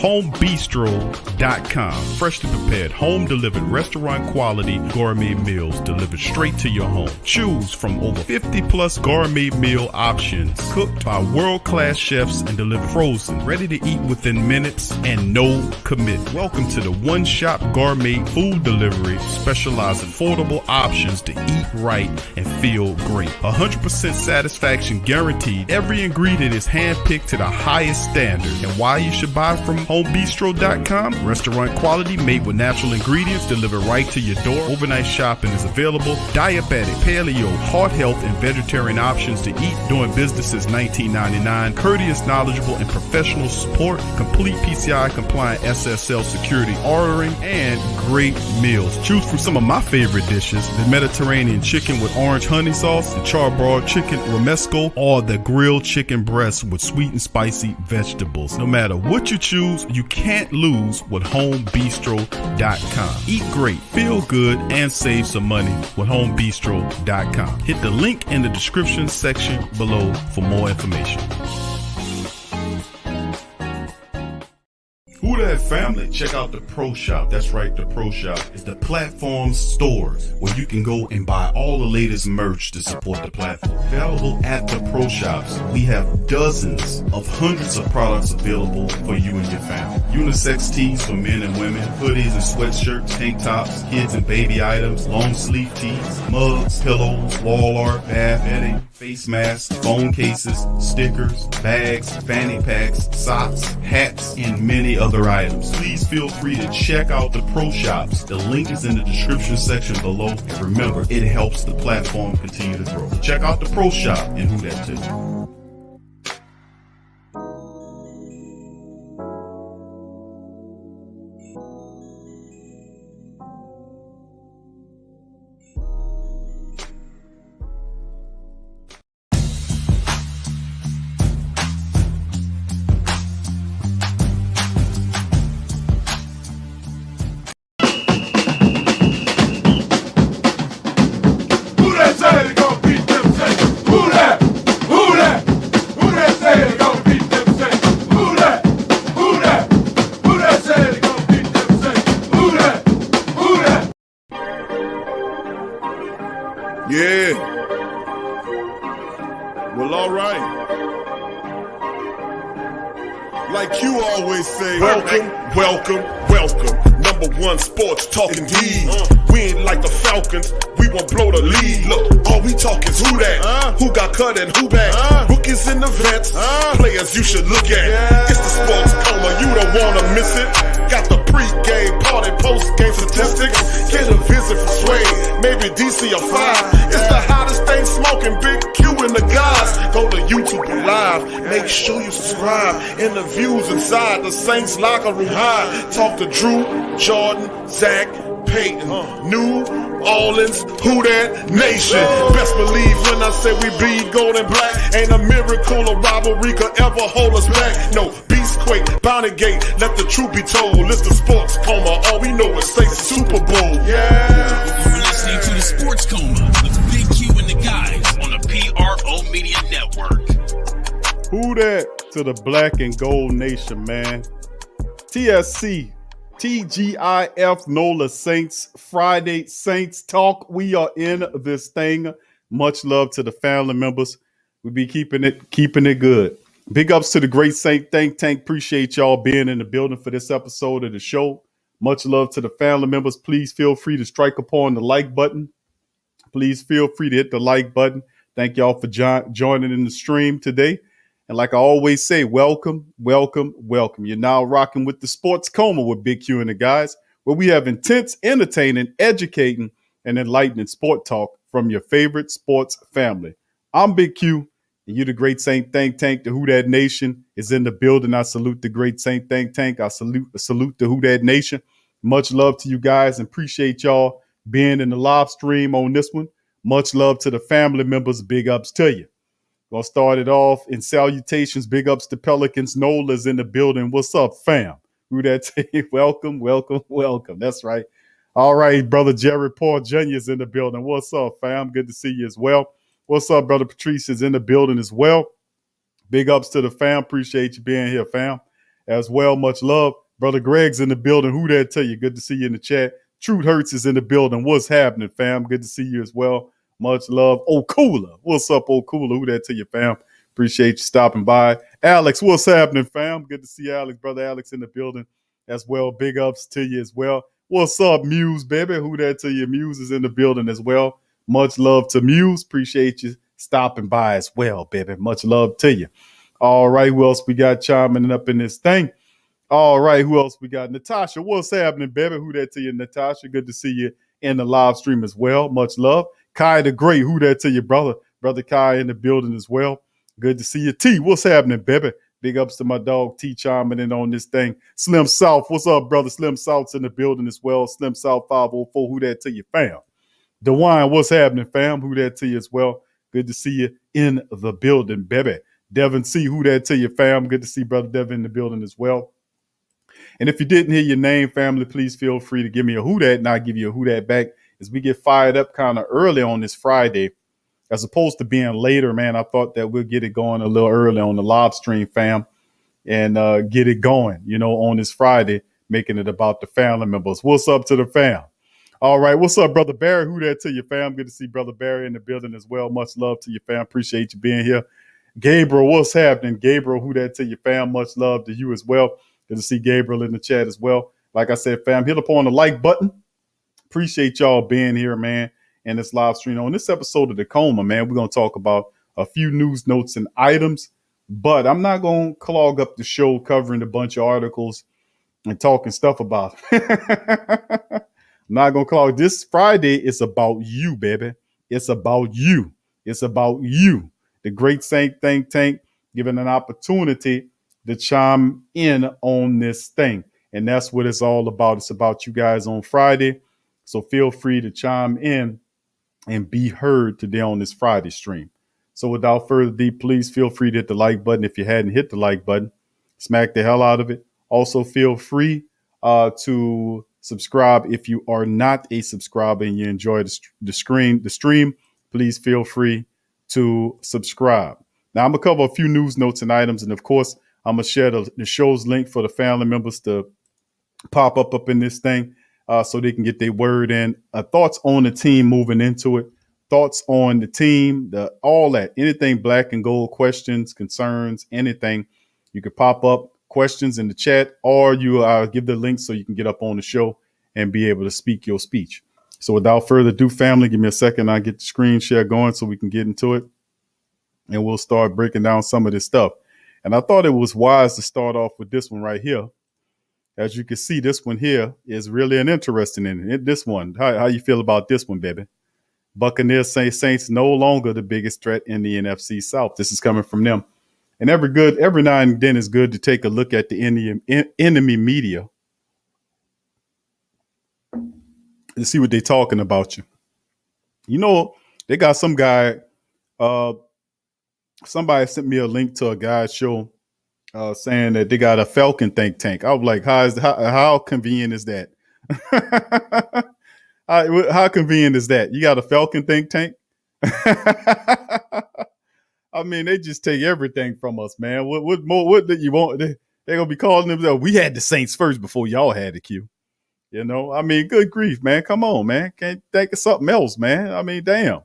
homebistro.com. Freshly prepared, home-delivered, restaurant-quality gourmet meals delivered straight to your home. Choose from over 50-plus gourmet meal options cooked by world-class chefs and delivered frozen, ready to eat within minutes and no commit. Welcome to the one-shop gourmet food delivery, specializing in affordable options to eat right and feel great. 100% satisfaction guaranteed. Every ingredient is handpicked to the highest standard. And why you should buy from homebistro.com? Restaurant quality, made with natural ingredients, delivered right to your door. Overnight shopping is available. Diabetic, paleo, heart health, and vegetarian options to eat. Doing business since 1999. Courteous, knowledgeable, and professional support. Complete PCI compliant SSL security ordering, and great meals. Choose from some of my favorite dishes: the Mediterranean chicken with orange honey sauce, the charbroiled chicken romesco, or the grilled chicken breast with sweet and spicy vegetables. No matter what you choose, you can't lose with homebistro.com. Eat great, feel good, and save some money with homebistro.com. Hit the link in the description section below for more information. Who Dat family, check out the Pro Shop. That's right, the Pro Shop is the platform stores where you can go and buy all the latest merch to support the platform. Available at the Pro Shops, we have dozens of hundreds of products available for you and your family. Unisex tees for men and women, hoodies and sweatshirts, tank tops, kids and baby items, long sleeve tees, mugs, pillows, wall art, bath bedding, face masks, phone cases, stickers, bags, fanny packs, socks, hats, and many other items. Please feel free to check out the Pro Shops. The link is in the description section below. And remember, it helps the platform continue to grow. Check out the Pro Shop and Who Dat Nation. Yeah. Well, all right. Like you always say, welcome, welcome, welcome. Number one sports talking D. We ain't like the Falcons, we won't blow the lead. Look, all we talk is who that, who got cut and who back. Rookies in the vets, players you should look at. It's the sports coma, you don't wanna miss it. Got the pre-game, party, post-game statistics. Get a visit from Sway, maybe DC or 5. It's the hottest thing smoking, Big Q and the guys. Go to YouTube Live, make sure you subscribe. Interviews inside the Saints locker room high. Talk to Drew, Jordan, Zach, Peyton, New Orleans, Who Dat Nation. Best believe when I say we bleed gold and black. Ain't a miracle or robbery could ever hold us back. No, Beastquake, Bounty Gate, let the truth be told. It's the sports coma, all we know is say Super Bowl. Yeah. You're listening to the Sports Coma with Big Q and the guys on the PRO Media Network. Who Dat to the Black and Gold Nation, man. TSC, TGIF, NOLA Saints, Friday Saints Talk. We are in this thing. Much love to the family members. We be keeping it good. Big ups to the great Saint Think Tank. Appreciate y'all being in the building for this episode of the show. Much love to the family members. Please feel free to strike upon the like button. Please feel free to hit the like button. Thank y'all for joining in the stream today. And like I always say, welcome, welcome, welcome. You're now rocking with the Sports Coma with Big Q and the guys, where we have intense, entertaining, educating, and enlightening sport talk from your favorite sports family. I'm Big Q, and you're the great Saint Think Tank. The Who Dat Nation is in the building. I salute the great Saint Think Tank. I salute the Who Dat Nation. Much love to you guys, and appreciate y'all being in the live stream on this one. Much love to the family members. Big ups to you. Gonna start it off in salutations. Big ups to Pelicans. NOLA's in the building. What's up, fam? Who Dat? Welcome, welcome, welcome. That's right. All right, brother Jerry Paul Jr. is in the building. What's up, fam? Good to see you as well. What's up, brother Patrice is in the building as well. Big ups to the fam. Appreciate you being here, fam. as well. Much love. Brother Greg's in the building. Who that tell you? Good to see you in the chat. Truth Hurts is in the building. What's happening, fam? Good to see you as well. Much love. Okula. What's up, Okula? Who that tell you, fam? Appreciate you stopping by. Alex, what's happening, fam? Good to see Alex, brother Alex in the building as well. Big ups to you as well. What's up, Muse, baby? Who that to you? Muse is in the building as well. Much love to Muse. Appreciate you stopping by as well, baby. Much love to you. All right, who else we got chiming up in this thing? All right, who else we got? Natasha, what's happening, baby? Who that to you, Natasha? Good to see you in the live stream as well. Much love. Kai the Great, who that to you, brother? Brother Kai in the building as well. Good to see you. T, what's happening, baby? Big ups to my dog T chiming in on this thing. Slim South, what's up, brother? Slim South's in the building as well. Slim South 504, who that to you, fam? DeWine, what's happening, fam? Who that to you as well? Good to see you in the building, baby. Devin C, who that to you, fam? Good to see brother Devin in the building as well. And if you didn't hear your name, family, please feel free to give me a who that, and I'll give you a who that back as we get fired up kind of early on this Friday. As opposed to being later, man, I thought that we'll get it going a little early on the live stream, fam, and get it going, on this Friday, making it about the family members. What's up to the fam? All right, what's up, Brother Barry? Who that to you, fam? Good to see Brother Barry in the building as well. Much love to you, fam. Appreciate you being here. Gabriel, what's happening? Gabriel, who that to you, fam? Much love to you as well. Good to see Gabriel in the chat as well. Like I said, fam, hit upon the like button. Appreciate y'all being here, man, and this live stream. On this episode of The Coma, man, we're going to talk about a few news notes and items, but I'm not going to clog up the show covering a bunch of articles and talking stuff about it. I'm not going to clog. This Friday is about you, baby. It's about you. It's about you. The Great Saint Think Tank given an opportunity to chime in on this thing. And that's what it's all about. It's about you guys on Friday. So feel free to chime in and be heard today on this Friday stream. So without further ado, please feel free to hit the like button. If you hadn't hit the like button, smack the hell out of it. Also feel free to subscribe if you are not a subscriber and you enjoy the stream. Please feel free to subscribe. Now I'm gonna cover a few news notes and items, and of course I'm gonna share the show's link for the family members to pop up in this thing. So they can get their word in. Thoughts on the team moving into it. Thoughts on the team, all that. Anything black and gold, questions, concerns, anything. You could pop up questions in the chat, or you give the link so you can get up on the show and be able to speak your speech. So without further ado, family, give me a second. I'll get the screen share going so we can get into it. And we'll start breaking down some of this stuff. And I thought it was wise to start off with this one right here. As you can see, this one here is really an interesting in this one. How you feel about this one, baby? Buccaneers say Saints no longer the biggest threat in the NFC South. This is coming from them. And every now and then it's good to take a look at the enemy media to see what they're talking about you. They got some guy, somebody sent me a link to a guy's show saying that they got a Falcon think tank. I was like, how convenient is that? How convenient is that? You got a Falcon think tank? I mean, they just take everything from us, man. What more? What did you want? They're gonna be calling them. We had the Saints first before y'all had the Q. I mean, good grief, man. Come on, man. Can't think of something else, man. I mean, damn.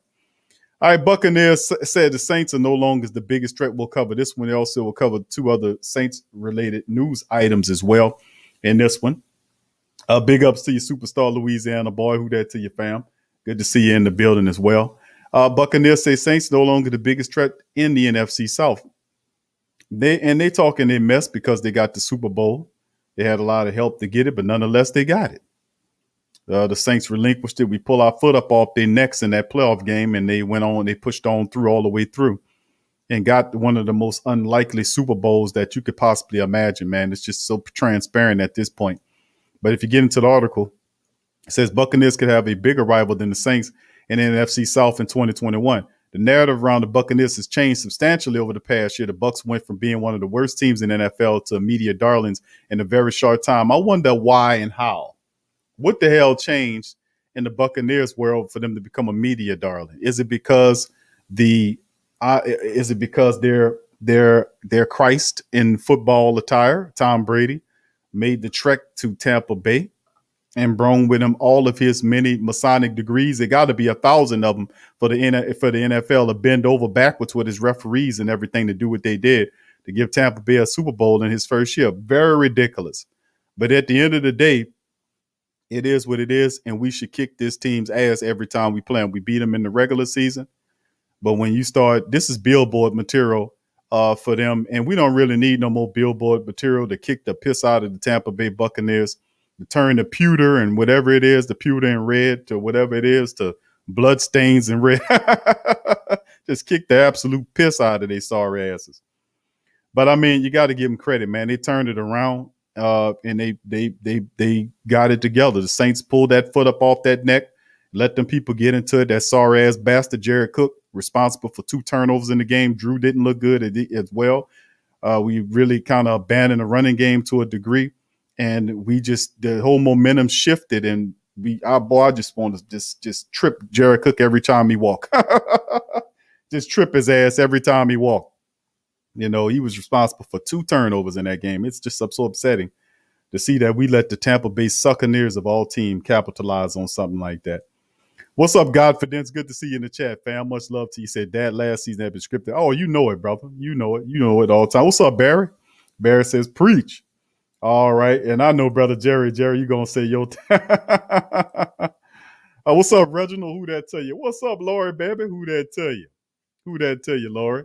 All right, Buccaneers said the Saints are no longer the biggest threat. We'll cover this one. They also will cover two other Saints-related news items as well in this one. Big ups to your superstar Louisiana boy. Who that to you, fam? Good to see you in the building as well. Buccaneers say Saints no longer the biggest threat in the NFC South. They talking their mess because they got the Super Bowl. They had a lot of help to get it, but nonetheless, they got it. The Saints relinquished it. We pull our foot up off their necks in that playoff game, and they went on. They pushed on through all the way through and got one of the most unlikely Super Bowls that you could possibly imagine, man. It's just so transparent at this point. But if you get into the article, it says Buccaneers could have a bigger rival than the Saints in the NFC South in 2021. The narrative around the Buccaneers has changed substantially over the past year. The Bucs went from being one of the worst teams in the NFL to media darlings in a very short time. I wonder why and how. What the hell changed in the Buccaneers world for them to become a media darling? Is it because they're their Christ in football attire, Tom Brady, made the trek to Tampa Bay and brought with him all of his many Masonic degrees. It got to be 1,000 of them for the NFL to bend over backwards with his referees and everything to do what they did to give Tampa Bay a Super Bowl in his first year. Very ridiculous. But at the end of the day, it is what it is, and we should kick this team's ass every time we play them. We beat them in the regular season, but when you start, this is billboard material for them, and we don't really need no more billboard material to kick the piss out of the Tampa Bay Buccaneers, to turn the pewter and whatever it is, the pewter and red to whatever it is, to blood stains and red. Just kick the absolute piss out of their sorry asses. But I mean, you got to give them credit, man. They turned it around. And they got it together. The Saints pulled that foot up off that neck, let them people get into it. That sorry ass bastard Jared Cook, responsible for 2 turnovers in the game. Drew didn't look good as well. We really kind of abandoned the running game to a degree, and the whole momentum shifted. And I just want to just trip Jared Cook every time he walk. Just trip his ass every time he walk. You know, he was responsible for 2 turnovers in that game. It's just so upsetting to see that we let the Tampa Bay Buccaneers of all teams capitalize on something like that. What's up, Godfidence? Good to see you in the chat, fam. Much love to you. Said Dad last season had been scripted. Oh, you know it, brother. You know it. You know it all the time. What's up, Barry? Barry says, preach. All right. And I know, brother Jerry. Jerry, you going to say your what's up, Reginald? Who that tell you? What's up, Lori, baby? Who that tell you? Who that tell you, Lori?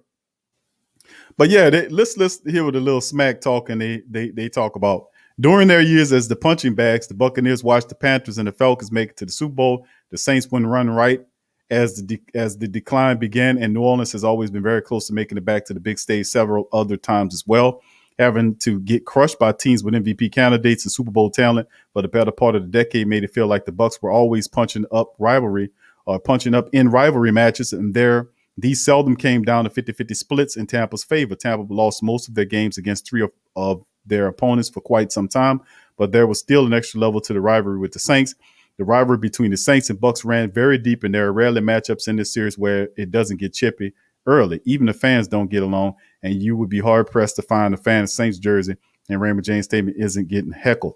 But yeah, let's hear what the little smack talking they talk about. During their years as the punching bags, the Buccaneers watched the Panthers and the Falcons make it to the Super Bowl. The Saints wouldn't run right as the decline began, and New Orleans has always been very close to making it back to the big stage several other times as well, having to get crushed by teams with MVP candidates and Super Bowl talent for the better part of the decade made it feel like the Bucs were always punching up in rivalry matches, and these seldom came down to 50-50 splits in Tampa's favor. Tampa lost most of their games against 3 of their opponents for quite some time, but there was still an extra level to the rivalry with the Saints. The rivalry between the Saints and Bucs ran very deep, and there are rarely matchups in this series where it doesn't get chippy early. Even the fans don't get along, and you would be hard-pressed to find a fan of Saints jersey and Raymond James Stadium isn't getting heckled.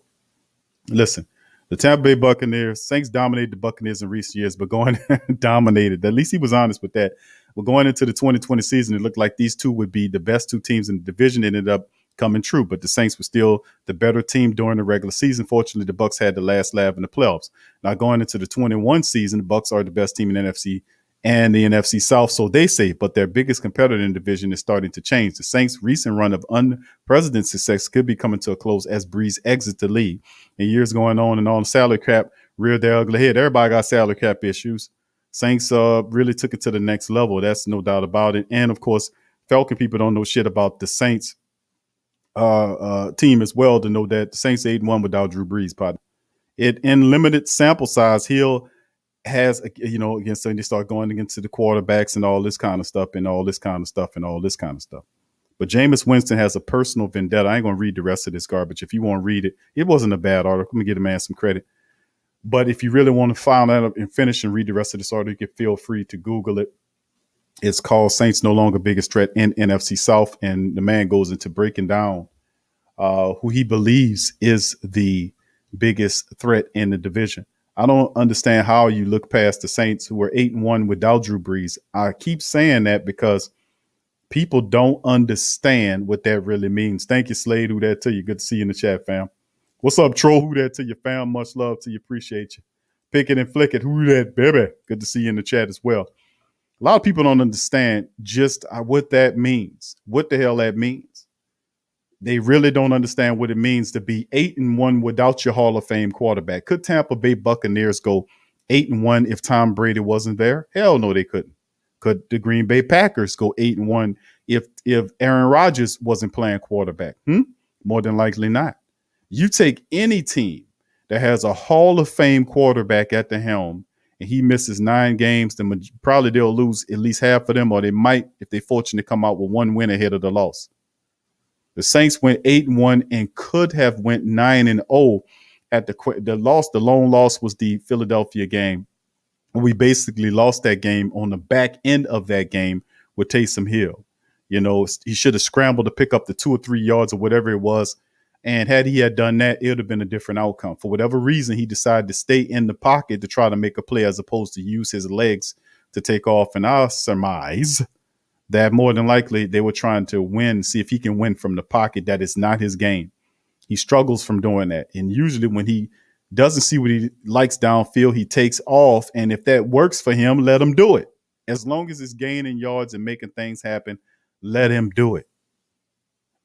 Listen, the Tampa Bay Buccaneers, Saints dominated the Buccaneers in recent years, but dominated. At least he was honest with that. Well, going into the 2020 season, it looked like these two would be the best 2 teams in the division. It ended up coming true, but the Saints were still the better team during the regular season. Fortunately, the Bucs had the last laugh in the playoffs. Now, going into the 21 season, the Bucs are the best team in the NFC and the NFC South, so they say, but their biggest competitor in the division is starting to change. The Saints' recent run of unprecedented success could be coming to a close as Breeze exits the league. And years going on and on, salary cap reared their ugly head. Everybody got salary cap issues. Saints really took it to the next level. That's no doubt about it. And, of course, Falcon people don't know shit about the Saints team as well to know that the Saints 8-1 without Drew Brees, partner. In limited sample size, Hill has, against they start going against the quarterbacks and all this kind of stuff and all this kind of stuff and all this kind of stuff. But Jameis Winston has a personal vendetta. I ain't going to read the rest of this garbage. If you want to read it, it wasn't a bad article. Let me give the man some credit. But if you really want to find out and finish and read the rest of this article, you can feel free to Google it. It's called Saints No Longer Biggest Threat in NFC South. And the man goes into breaking down who he believes is the biggest threat in the division. I don't understand how you look past the Saints, who were 8-1 without Drew Brees. I keep saying that because people don't understand what that really means. Thank you, Slade. Who that to you? Good to see you in the chat, fam. What's up, Troll? Who that to you, fam? Much love to you. Appreciate you. Pick it and flick it. Who that, baby? Good to see you in the chat as well. A lot of people don't understand just what that means. What the hell that means. They really don't understand what it means to be 8-1 without your Hall of Fame quarterback. Could Tampa Bay Buccaneers go 8-1 if Tom Brady wasn't there? Hell no, they couldn't. Could the Green Bay Packers go 8-1 if Aaron Rodgers wasn't playing quarterback? More than likely not. You take any team that has a Hall of Fame quarterback at the helm and he misses 9 games, then probably they'll lose at least half of them, or they might, if they're fortunate, come out with 1 win ahead of the loss. The Saints went 8-1 and could have went 9-0 at the loss. The lone loss was the Philadelphia game. We basically lost that game on the back end of that game with Taysom Hill. You know, he should have scrambled to pick up the 2 or 3 yards or whatever it was. And had he had done that, it would have been a different outcome. For whatever reason, he decided to stay in the pocket to try to make a play as opposed to use his legs to take off. And I surmise that more than likely they were trying to win, see if he can win from the pocket. That is not his game. He struggles from doing that. And usually when he doesn't see what he likes downfield, he takes off. And if that works for him, let him do it. As long as it's gaining yards and making things happen, let him do it.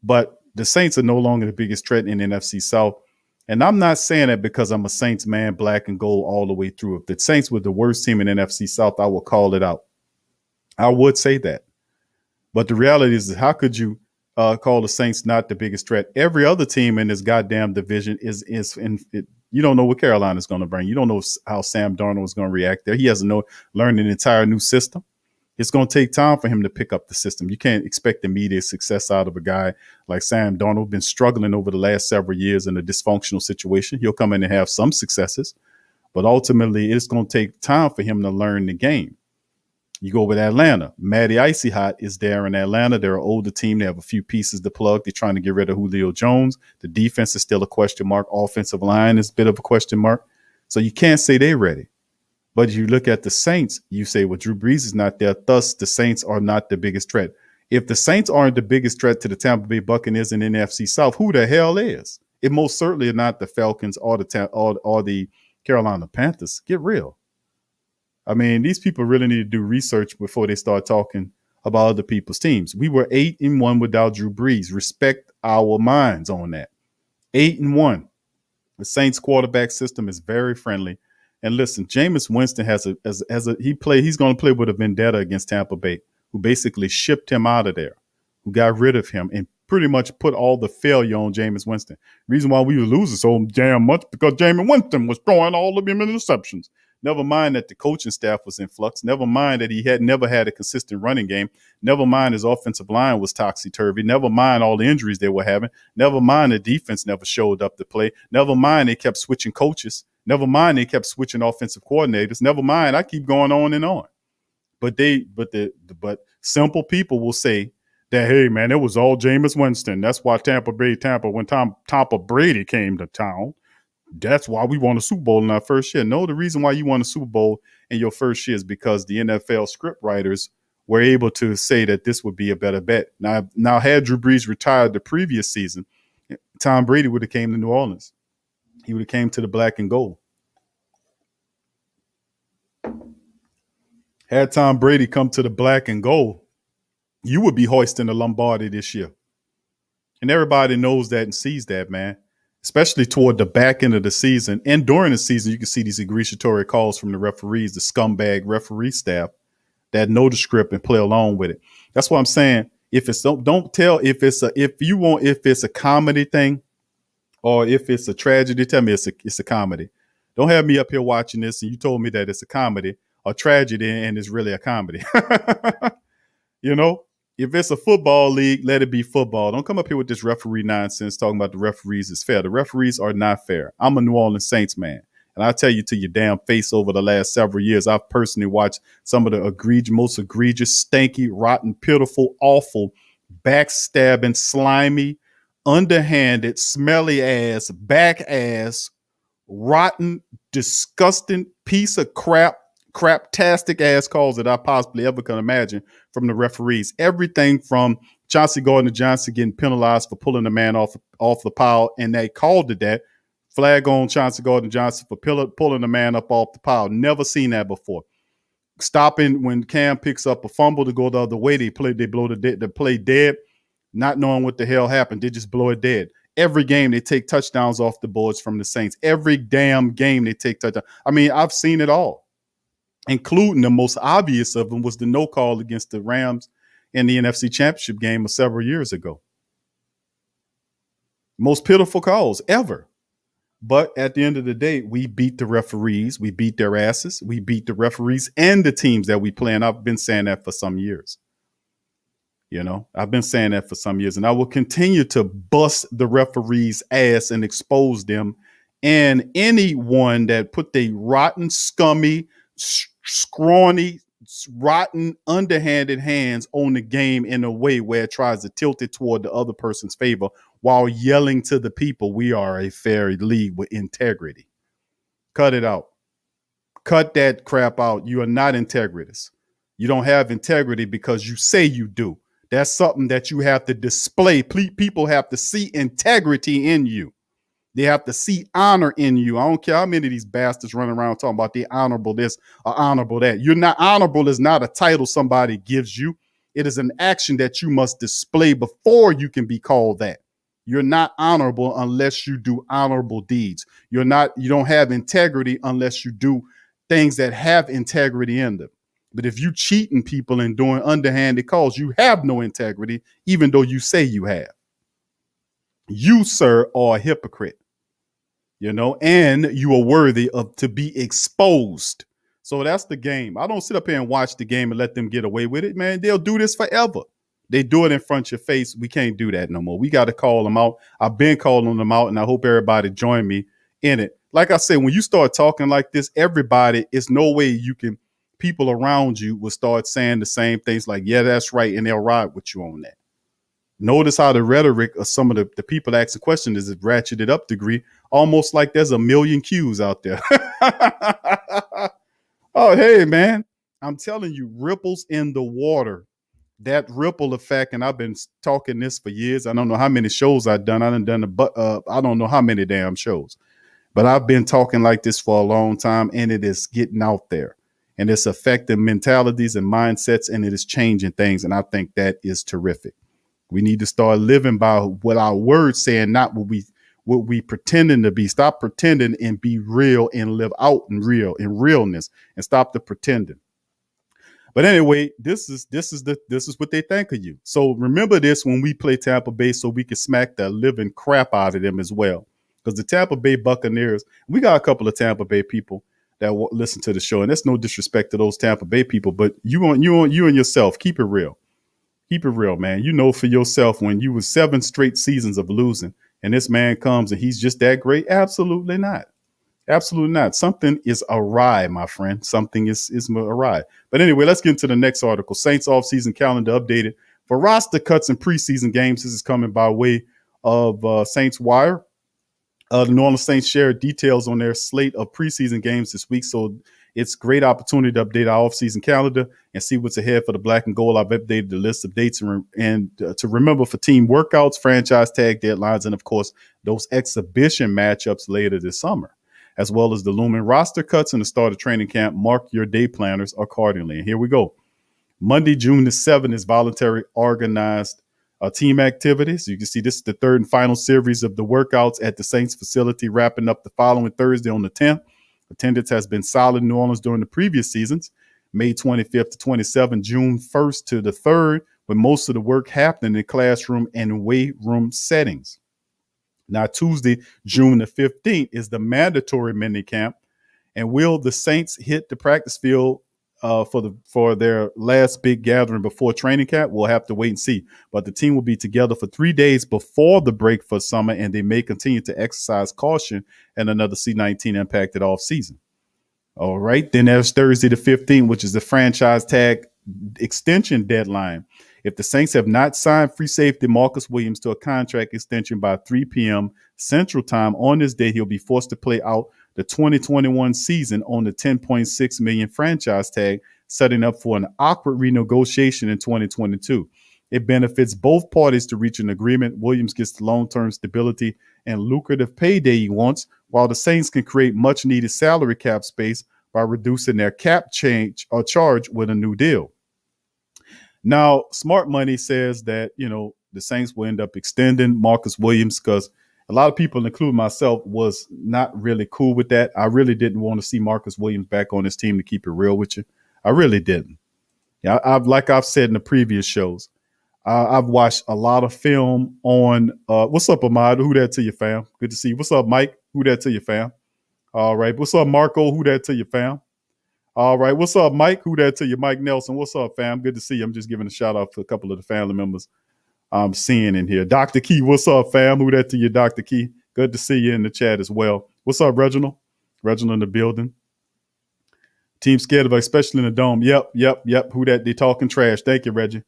But the Saints are no longer the biggest threat in the NFC South. And I'm not saying that because I'm a Saints man, black and gold all the way through. If the Saints were the worst team in the NFC South, I would call it out. I would say that. But the reality is, how could you call the Saints not the biggest threat? Every other team in this goddamn division is in it. You don't know what Carolina's going to bring. You don't know how Sam Darnold is going to react there. He hasn't learned an entire new system. It's going to take time for him to pick up the system. You can't expect immediate success out of a guy like Sam Darnold, been struggling over the last several years in a dysfunctional situation. He'll come in and have some successes, but ultimately it's going to take time for him to learn the game. You go with Atlanta. Matty Icy Hot is there in Atlanta. They're an older team. They have a few pieces to plug. They're trying to get rid of Julio Jones. The defense is still a question mark. Offensive line is a bit of a question mark. So you can't say they're ready. But you look at the Saints, you say, well, Drew Brees is not there. Thus, the Saints are not the biggest threat. If the Saints aren't the biggest threat to the Tampa Bay Buccaneers in the NFC South, who the hell is? It most certainly are not the Falcons or the Carolina Panthers. Get real. I mean, these people really need to do research before they start talking about other people's teams. We were 8-1 without Drew Brees. Respect our minds on that. 8-1. The Saints quarterback system is very friendly. And listen, Jameis Winston he's going to play with a vendetta against Tampa Bay, who basically shipped him out of there, who got rid of him and pretty much put all the failure on Jameis Winston. Reason why we were losing so damn much because Jameis Winston was throwing all of them interceptions. Never mind that the coaching staff was in flux. Never mind that he had never had a consistent running game. Never mind his offensive line was topsy-turvy. Never mind all the injuries they were having. Never mind the defense never showed up to play. Never mind they kept switching coaches. Never mind they kept switching offensive coordinators. Never mind, I keep going on and on. But simple people will say that, hey, man, it was all Jameis Winston. That's why when Tampa Brady came to town, that's why we won a Super Bowl in our first year. No, the reason why you won a Super Bowl in your first year is because the NFL script writers were able to say that this would be a better bet. Now had Drew Brees retired the previous season, Tom Brady would have came to New Orleans. He would have came to the black and gold. Had Tom Brady come to the black and gold, you would be hoisting the Lombardi this year. And everybody knows that and sees that, man. Especially toward the back end of the season. And during the season, you can see these egregatory calls from the referees, the scumbag referee staff that know the script and play along with it. That's why I'm saying, if it's don't tell if it's a comedy thing or if it's a tragedy, tell me it's a comedy. Don't have me up here watching this and you told me that it's a comedy or tragedy and it's really a comedy. You know? If it's a football league, let it be football. Don't come up here with this referee nonsense talking about the referees is fair. The referees are not fair. I'm a New Orleans Saints man. And I tell you to your damn face over the last several years, I've personally watched some of the most egregious, stanky, rotten, pitiful, awful, backstabbing, slimy, underhanded, smelly ass, back ass, rotten, disgusting piece of craptastic ass calls that I possibly ever can imagine from the referees. Everything from Chauncey Gardner-Johnson getting penalized for pulling the man off the pile, and they called it that. Flag on Chauncey Gardner-Johnson for pulling the man up off the pile. Never seen that before. Stopping when Cam picks up a fumble to go the other way, they blow the play dead, not knowing what the hell happened. They just blow it dead. Every game they take touchdowns off the boards from the Saints. Every damn game they take touchdowns. I mean, I've seen it all, including the most obvious of them was the no call against the Rams in the NFC Championship game of several years ago. Most pitiful calls ever. But at the end of the day, we beat the referees. We beat their asses. We beat the referees and the teams that we play. And I've been saying that for some years. You know, I've been saying that for some years. And I will continue to bust the referees' ass and expose them and anyone that put their rotten, scummy, scrawny, rotten, underhanded hands on the game in a way where it tries to tilt it toward the other person's favor while yelling to the people, we are a fair league with integrity. Cut it out. Cut that crap out. You are not integritous. You don't have integrity because you say you do. That's something that you have to display. People have to see integrity in you. They have to see honor in you. I don't care how many of these bastards running around talking about they honorable this or honorable that. You're not honorable is not a title somebody gives you. It is an action that you must display before you can be called that. You're not honorable unless you do honorable deeds. You don't have integrity unless you do things that have integrity in them. But if you cheating people and doing underhanded calls, you have no integrity, even though you say you have. You, sir, are a hypocrite, and you are worthy of to be exposed. So that's the game. I don't sit up here and watch the game and let them get away with it, man. They'll do this forever. They do it in front of your face. We can't do that no more. We got to call them out. I've been calling them out, and I hope everybody join me in it. Like I said, when you start talking like this, everybody, it's no way people around you will start saying the same things like, yeah, that's right, and they'll ride with you on that. Notice how the rhetoric of some of the people asking questions is ratcheted up degree, almost like there's a million cues out there. Oh, hey, man, I'm telling you, ripples in the water. That ripple effect, and I've been talking this for years. I don't know how many shows I've done. I don't know how many damn shows, but I've been talking like this for a long time, and it is getting out there, and it's affecting mentalities and mindsets, and it is changing things, and I think that is terrific. We need to start living by what our words say and not what we pretending to be. Stop pretending and be real and live out in realness, and stop the pretending. But anyway, this is what they think of you. So remember this when we play Tampa Bay, so we can smack the living crap out of them as well. Because the Tampa Bay Buccaneers, we got a couple of Tampa Bay people that listen to the show, and that's no disrespect to those Tampa Bay people, but you and yourself, keep it real. Keep it real, man. You know for yourself when you was 7 straight seasons of losing, and this man comes and he's just that great. Absolutely not. Absolutely not. Something is awry, my friend. Something is awry. But anyway, let's get into the next article. Saints offseason calendar updated for roster cuts and preseason games. This is coming by way of Saints Wire. The New Orleans Saints shared details on their slate of preseason games this week. So it's a great opportunity to update our offseason calendar and see what's ahead for the black and gold. I've updated the list of dates and to remember for team workouts, franchise tag deadlines, and of course, those exhibition matchups later this summer, as well as the looming roster cuts and the start of training camp. Mark your day planners accordingly. And here we go. Monday, June the 7th is voluntary organized team activities. You can see this is the third and final series of the workouts at the Saints facility, wrapping up the following Thursday on the 10th. Attendance has been solid in New Orleans during the previous seasons, May 25th to 27th, June 1st to the 3rd, with most of the work happening in classroom and weight room settings. Now, Tuesday, June the 15th is the mandatory mini camp. And will the Saints hit the practice field for their last big gathering before training camp? We'll have to wait and see. But the team will be together for 3 days before the break for summer, and they may continue to exercise caution and another C-19 impacted off season. All right. Then there's Thursday the 15th, which is the franchise tag extension deadline. If the Saints have not signed free safety Marcus Williams to a contract extension by 3 p.m. Central Time on this day, he'll be forced to play out the 2021 season on the $10.6 million franchise tag, setting up for an awkward renegotiation in 2022. It benefits both parties to reach an agreement. Williams gets the long-term stability and lucrative payday he wants, while the Saints can create much-needed salary cap space by reducing their cap charge with a new deal. Now, Smart Money says that, the Saints will end up extending Marcus Williams because a lot of people, including myself, was not really cool with that. I really didn't want to see Marcus Williams back on his team, to keep it real with you. I really didn't. Yeah, like I've said in the previous shows, I've watched a lot of film on what's up, Ahmad? Who that to you, fam? Good to see you. What's up, Mike? Who that to you, fam? All right. What's up, Marco? Who that to you, fam? All right. What's up, Mike? Who that to you? Mike Nelson. What's up, fam? Good to see you. I'm just giving a shout out to a couple of the family members I'm seeing in here. Dr. Key, what's up, fam? Who that to you, Dr. Key? Good to see you in the chat as well. What's up, Reginald? Reginald in the building. Team scared of it, especially in the dome. Yep. Who that? They talking trash. Thank you, Reggie.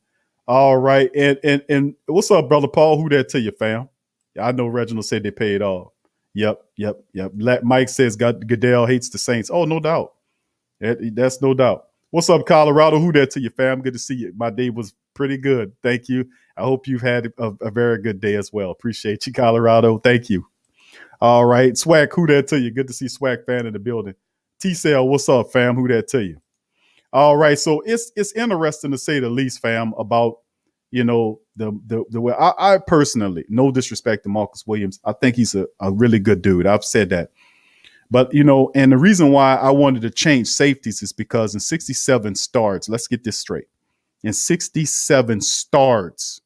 All right. And what's up, brother Paul? Who that to you, fam? I know Reginald said they paid off. Yep. Mike says Goodell hates the Saints. Oh, no doubt. That's no doubt. What's up, Colorado? Who that to you, fam? Good to see you. My day was pretty good. Thank you. I hope you've had a very good day as well. Appreciate you, Colorado. Thank you. All right. Swag, who that to you? Good to see Swag fan in the building. T-Cell, what's up, fam? Who that to you? All right. So it's interesting to say the least, fam, about, the way I personally, no disrespect to Marcus Williams. I think he's a really good dude. I've said that. But, and the reason why I wanted to change safeties is because in 67 starts, let's get this straight. In 67 starts,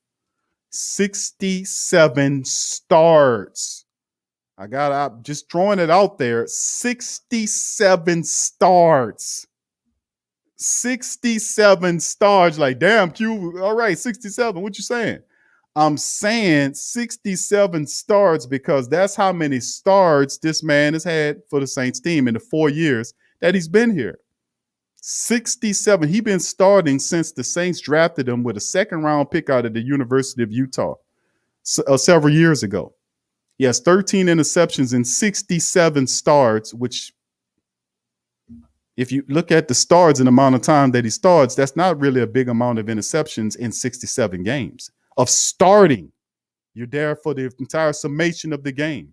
I'm just throwing it out there. 67 starts. 67 starts. Like, damn, Q. All right, 67. What you saying? I'm saying 67 starts because that's how many starts this man has had for the Saints team in the 4 years that he's been here. 67. He's been starting since the Saints drafted him with a second-round pick out of the University of Utah several years ago. He has 13 interceptions in 67 starts, which, if you look at the starts and the amount of time that he starts, that's not really a big amount of interceptions in 67 games of starting. You're there for the entire summation of the game.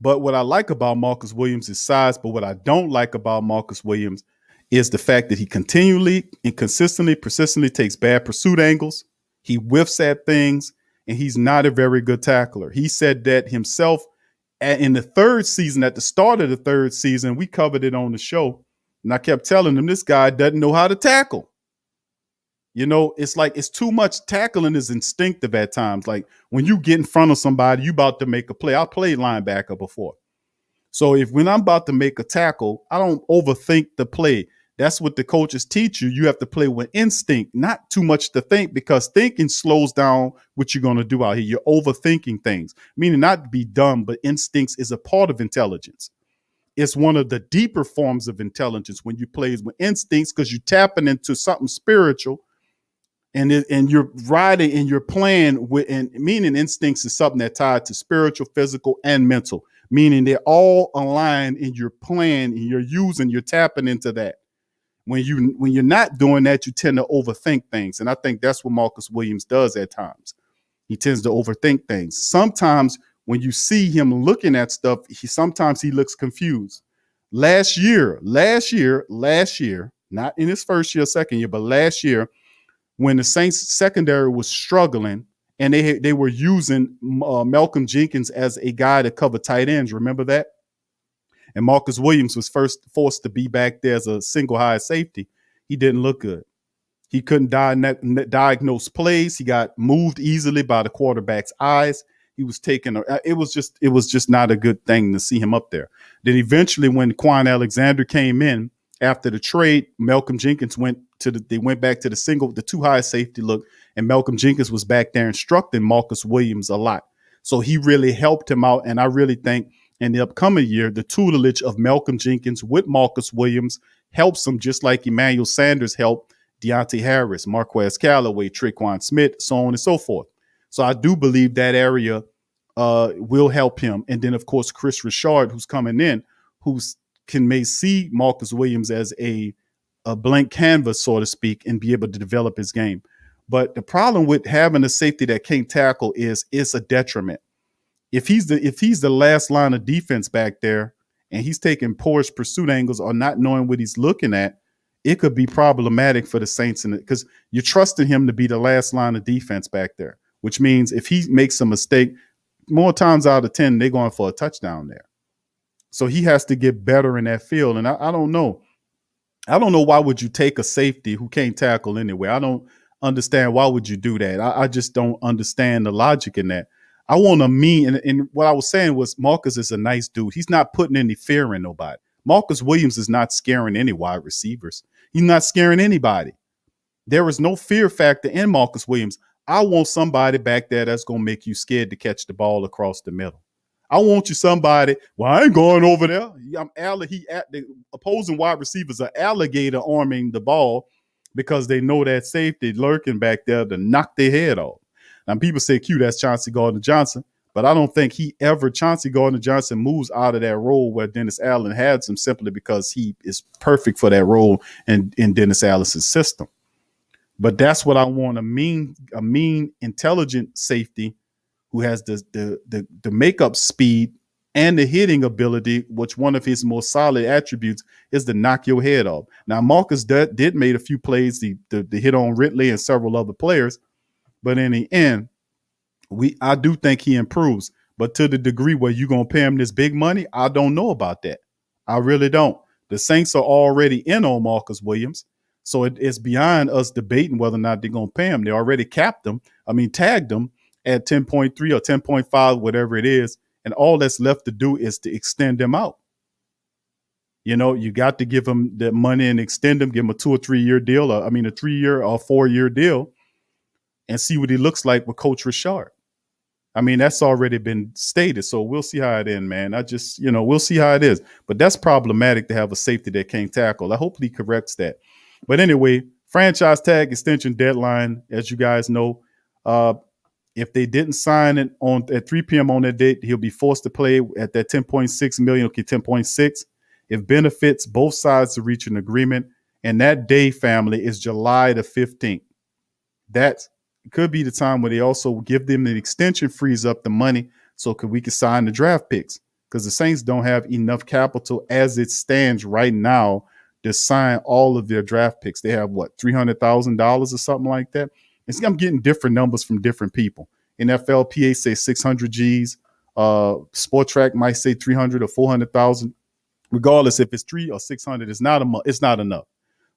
But what I like about Marcus Williams is size, but what I don't like about Marcus Williams is the fact that he continually and consistently, persistently takes bad pursuit angles. He whiffs at things, and he's not a very good tackler. He said that himself in the third season, at the start of the third season. We covered it on the show, and I kept telling him this guy doesn't know how to tackle. It's like it's too much. Tackling is instinctive at times. Like when you get in front of somebody, you about to make a play. I played linebacker before. So when I'm about to make a tackle, I don't overthink the play. That's what the coaches teach you. You have to play with instinct, not too much to think, because thinking slows down what you're going to do out here. You're overthinking things, meaning not to be dumb, but instincts is a part of intelligence. It's one of the deeper forms of intelligence when you play with instincts, because you're tapping into something spiritual. And you're riding and you're playing with, and meaning instincts is something that's tied to spiritual, physical, and mental, meaning they're all aligned and you're playing and you're tapping into that. When you're not doing that, you tend to overthink things. And I think that's what Marcus Williams does at times. He tends to overthink things. Sometimes when you see him looking at stuff, sometimes he looks confused. Last year, not in his first year, second year, but last year, when the Saints secondary was struggling and they were using Malcolm Jenkins as a guy to cover tight ends. Remember that? And Marcus Williams was first forced to be back there as a single high safety. He didn't look good. He couldn't diagnose plays. He got moved easily by the quarterback's eyes. He was taking it was just not a good thing to see him up there. Then eventually, when Quan Alexander came in after the trade, Malcolm Jenkins went back to the two high safety look, and Malcolm Jenkins was back there instructing Marcus Williams a lot. So he really helped him out, and I really think in the upcoming year, the tutelage of Malcolm Jenkins with Marcus Williams helps him, just like Emmanuel Sanders helped Deontay Harris, Marquez Callaway, Tre'Quan Smith, so on and so forth. So I do believe that area will help him. And then, of course, Chris Richard, who's coming in, may see Marcus Williams as a blank canvas, so to speak, and be able to develop his game. But the problem with having a safety that can't tackle is it's a detriment. If he's the last line of defense back there and he's taking poor pursuit angles or not knowing what he's looking at, it could be problematic for the Saints, because you're trusting him to be the last line of defense back there, which means if he makes a mistake, more times out of 10, they're going for a touchdown there. So he has to get better in that field. And I don't know. I don't know why would you take a safety who can't tackle anyway. I don't understand why would you do that. I just don't understand the logic in that. I want to and what I was saying was Marcus is a nice dude. He's not putting any fear in nobody. Marcus Williams is not scaring any wide receivers. He's not scaring anybody. There is no fear factor in Marcus Williams. I want somebody back there that's going to make you scared to catch the ball across the middle. I want you somebody. Well, I ain't going over there. The opposing wide receivers are alligator arming the ball because they know that safety lurking back there to knock their head off. Now people say, "Q, that's Chauncey Gardner-Johnson," but I don't think Chauncey Gardner-Johnson moves out of that role where Dennis Allen has him simply because he is perfect for that role in Dennis Allen's system. But that's what I want, a mean, intelligent safety who has the makeup speed and the hitting ability, which one of his most solid attributes is to knock your head off. Now, Marcus did made a few plays, the hit on Ridley and several other players, but in the end, I do think he improves. But to the degree where you're going to pay him this big money, I don't know about that. I really don't. The Saints are already in on Marcus Williams. So it's beyond us debating whether or not they're going to pay him. They already tagged him at 10.3 or 10.5, whatever it is. And all that's left to do is to extend them out. You know, you got to give him that money and extend him, give him a 2 or 3 year deal, a 3-year or 4-year deal, and see what he looks like with Coach Richard. I mean, that's already been stated. So we'll see how it ends, man. We'll see how it is. But that's problematic to have a safety that can't tackle. I hope he corrects that. But anyway, franchise tag extension deadline, as you guys know, if they didn't sign it at 3 p.m. on that date, he'll be forced to play at that $10.6 million, okay, 10.6. If benefits both sides to reach an agreement, and that day, family, is July the 15th. That could be the time where they also give them the extension, frees up the money so we can sign the draft picks, because the Saints don't have enough capital as it stands right now to sign all of their draft picks. They have $300,000 or something like that. I'm getting different numbers from different people. NFLPA say 600 G's. Sport Track might say 300 or 400,000. Regardless if it's 3 or 600, it's not enough.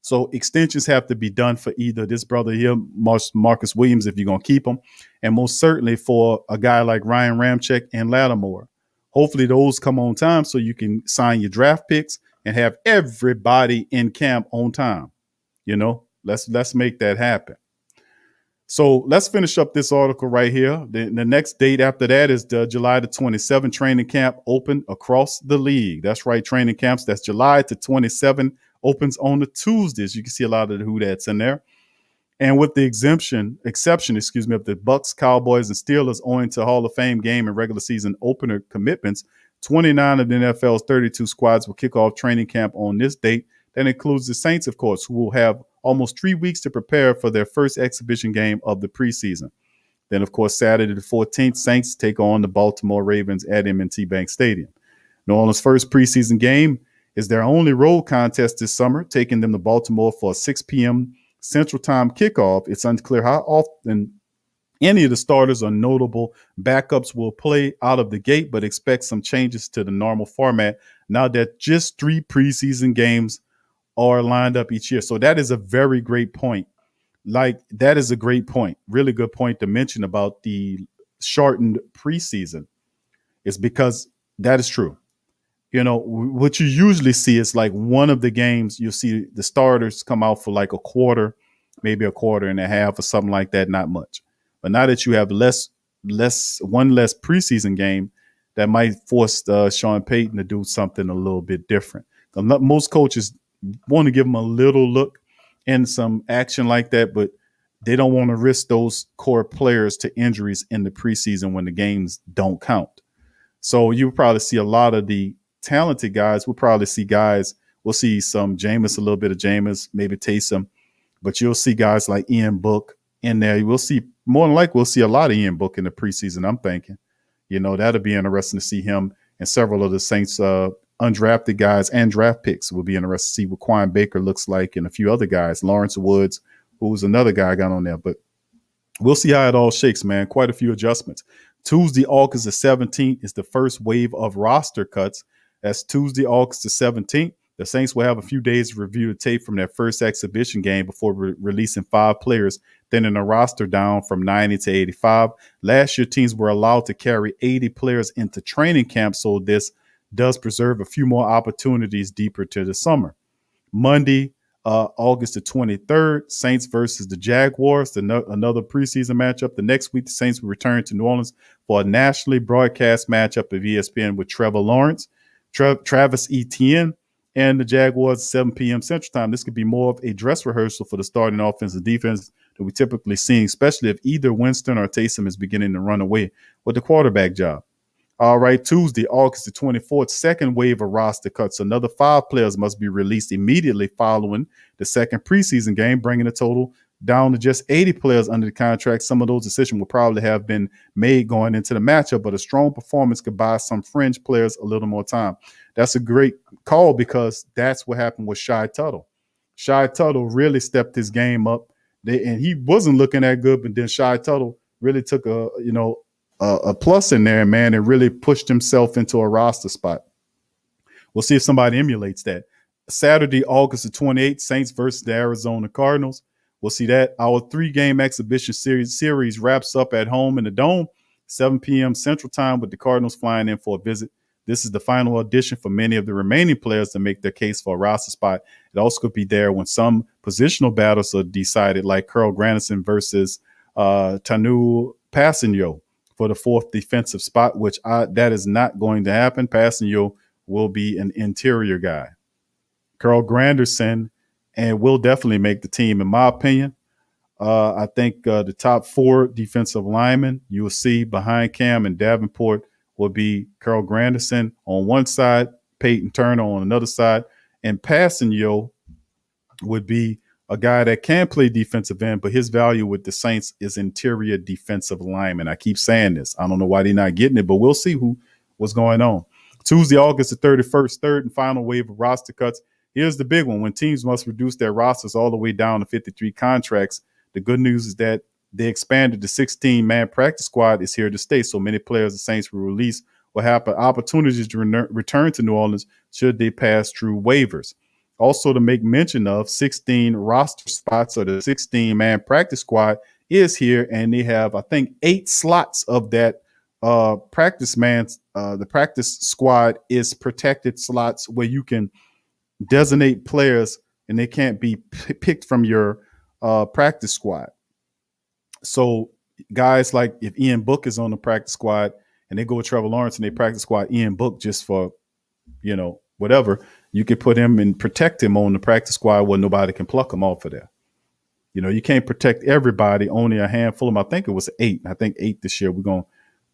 So extensions have to be done for either this brother here, Marcus Williams, if you're going to keep him, and most certainly for a guy like Ryan Ramczyk and Lattimore. Hopefully those come on time so you can sign your draft picks and have everybody in camp on time. You know, let's make that happen. So let's finish up this article right here. The next date after that is July the 27th. Training camp open across the league. That's right, training camps. That's July to 27. Opens on the Tuesdays. You can see a lot of the Who That's in there. And with the exception, of the Bucks, Cowboys, and Steelers owing to Hall of Fame game and regular season opener commitments, 29 of the NFL's 32 squads will kick off training camp on this date. That includes the Saints, of course, who will have almost 3 weeks to prepare for their first exhibition game of the preseason. Then, of course, Saturday the 14th, Saints take on the Baltimore Ravens at M&T Bank Stadium. New Orleans' first preseason game is their only road contest this summer, taking them to Baltimore for a 6 p.m. Central Time kickoff. It's unclear how often any of the starters or notable backups will play out of the gate, but expect some changes to the normal format now that just 3 preseason games are lined up each year. So that is a very great point. That is a great point. Really good point to mention about the shortened preseason. It's because that is true. You know, what you usually see is like one of the games, you'll see the starters come out for like a quarter, maybe a quarter and a half or something like that, not much. But now that you have one less preseason game, that might force Sean Payton to do something a little bit different. Most coaches want to give them a little look and some action like that, but they don't want to risk those core players to injuries in the preseason when the games don't count. So you'll probably see a lot of the talented guys. We'll see some Jameis, a little bit of Jameis, maybe Taysom, but you'll see guys like Ian Book in there. We'll see more than likely, we'll see a lot of Ian Book in the preseason, I'm thinking. You know, that'll be interesting to see him and several of the Saints undrafted guys and draft picks. Will be interested to see what Quan Baker looks like and a few other guys. Lawrence Woods, who was another guy I got on there. But we'll see how it all shakes, man. Quite a few adjustments. Tuesday, August the 17th is the first wave of roster cuts. That's Tuesday, August the 17th. The Saints will have a few days to review the tape from their first exhibition game before releasing 5 players, thinning the roster down from 90 to 85. Last year, teams were allowed to carry 80 players into training camp, so this does preserve a few more opportunities deeper to the summer. Monday, August the 23rd, Saints versus the Jaguars, another preseason matchup. The next week, the Saints will return to New Orleans for a nationally broadcast matchup of ESPN with Trevor Lawrence, Travis Etienne, and the Jaguars at 7 p.m. Central Time. This could be more of a dress rehearsal for the starting offense and defense that we typically see, especially if either Winston or Taysom is beginning to run away with the quarterback job. All right, Tuesday, August the 24th, second wave of roster cuts. Another 5 players must be released immediately following the second preseason game, bringing the total down to just 80 players under the contract. Some of those decisions will probably have been made going into the matchup, but a strong performance could buy some fringe players a little more time. That's a great call because that's what happened with Shy Tuttle. Shy Tuttle really stepped his game up, and he wasn't looking that good, but then Shy Tuttle really took a plus in there, man, and really pushed himself into a roster spot. We'll see if somebody emulates that. Saturday, August the 28th, Saints versus the Arizona Cardinals. We'll see that. Our 3-game exhibition series wraps up at home in the Dome, 7 p.m. Central Time, with the Cardinals flying in for a visit. This is the final audition for many of the remaining players to make their case for a roster spot. It also could be there when some positional battles are decided, like Carl Granderson versus Tanu Passanio for the 4th defensive spot, which that is not going to happen. Passanio will be an interior guy. Carl Granderson and will definitely make the team, in my opinion. I think the top 4 defensive linemen you will see behind Cam and Davenport will be Carl Granderson on one side, Peyton Turner on another side, and Passanio would be a guy that can play defensive end, but his value with the Saints is interior defensive lineman. I keep saying this. I don't know why they're not getting it, but we'll see what's going on. Tuesday, August the 31st, third and final wave of roster cuts. Here's the big one. When teams must reduce their rosters all the way down to 53 contracts, the good news is that they expanded the 16-man practice squad is here to stay. So many players the Saints will release will have opportunities to return to New Orleans should they pass through waivers. Also, to make mention of, 16 roster spots of the 16-man practice squad is here, and they have, I think, 8 slots of that practice man. The practice squad is protected slots where you can designate players, and they can't be picked from your practice squad. So guys like if Ian Book is on the practice squad and they go with Trevor Lawrence and they practice squad Ian Book just for, whatever, you could put him and protect him on the practice squad where nobody can pluck him off of there. You can't protect everybody, only a handful of them. I think it was 8. I think 8 this year. I'm going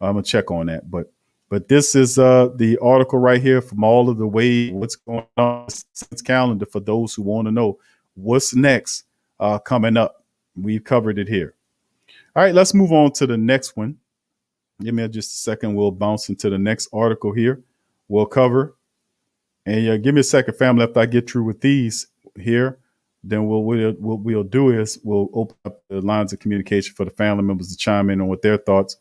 to check on that. But this is the article right here from all of the way what's going on since calendar for those who want to know what's next coming up. We've covered it here. All right, let's move on to the next one. Give me just a second. We'll bounce into the next article here. We'll cover. And give me a second, family. After I get through with these here, then what we'll do is we'll open up the lines of communication for the family members to chime in on what their thoughts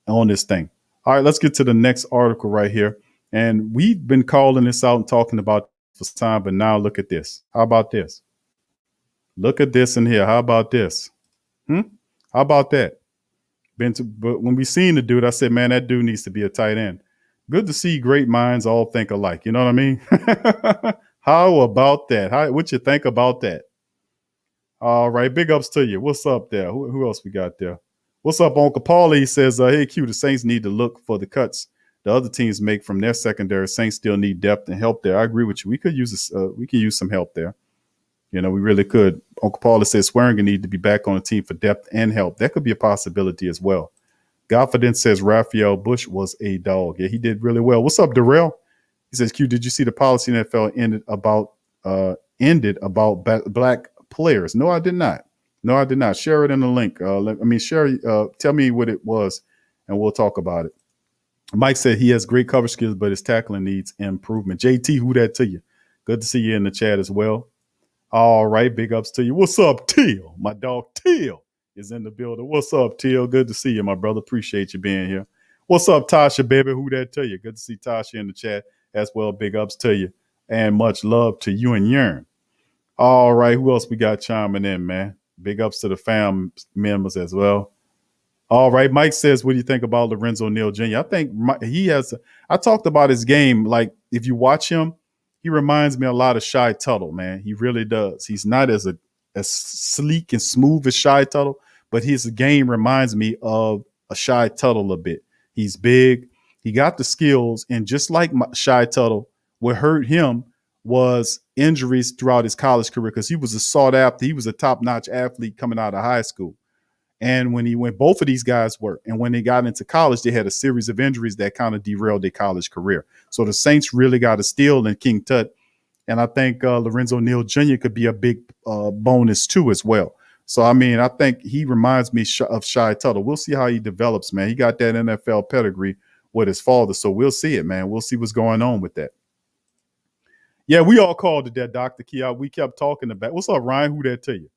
on this thing. All right, let's get to the next article right here. And we've been calling this out and talking about it for some time, but now look at this. How about this? Look at this in here. How about this? How about that? But when we seen the dude, I said, man, that dude needs to be a tight end. Good to see great minds all think alike. You know what I mean? How about that? What you think about that? All right. Big ups to you. What's up there? Who else we got there? What's up, Uncle Paulie? He says, hey, Q, the Saints need to look for the cuts the other teams make from their secondary. Saints still need depth and help there. I agree with you. We could use some help there. We really could. Uncle Paulie says Swearingen need to be back on the team for depth and help. That could be a possibility as well. Godfidence says Raphael Bush was a dog. Yeah, he did really well. What's up, Darrell? He says, Q, did you see the policy in the NFL ended about black players? No, I did not. Share it in the link. Tell me what it was, and we'll talk about it. Mike said he has great cover skills, but his tackling needs improvement. JT, who that to you? Good to see you in the chat as well. All right, big ups to you. What's up, Teal? My dog Teal is in the building. What's up, Teal? Good to see you, my brother. Appreciate you being here. What's up, Tasha, baby? Who that to you? Good to see Tasha in the chat as well. Big ups to you, and much love to you and Yearn. All right, who else we got chiming in, man? Big ups to the fam members as well. All right, Mike says, what do you think about Lorenzo Neal Jr.? I think I talked about his game. Like, if you watch him, he reminds me a lot of Shy Tuttle, man. He really does. He's not as sleek and smooth as Shy Tuttle, but his game reminds me of a Shy Tuttle a bit. He's big. He got the skills, and just like Shy Tuttle, what hurt him was injuries throughout his college career because he was a sought after. He was a top notch athlete coming out of high school. And when both of these guys were, and when they got into college, they had a series of injuries that kind of derailed their college career. So the Saints really got a steal in King Tut. And I think Lorenzo Neal Jr. could be a big bonus too as well. So, I mean, I think he reminds me of Shy Tuttle. We'll see how he develops, man. He got that NFL pedigree with his father. So we'll see it, man. We'll see what's going on with that. Yeah, we all called it that, Dr. Key. We kept talking about. What's up, Ryan? Who that to you?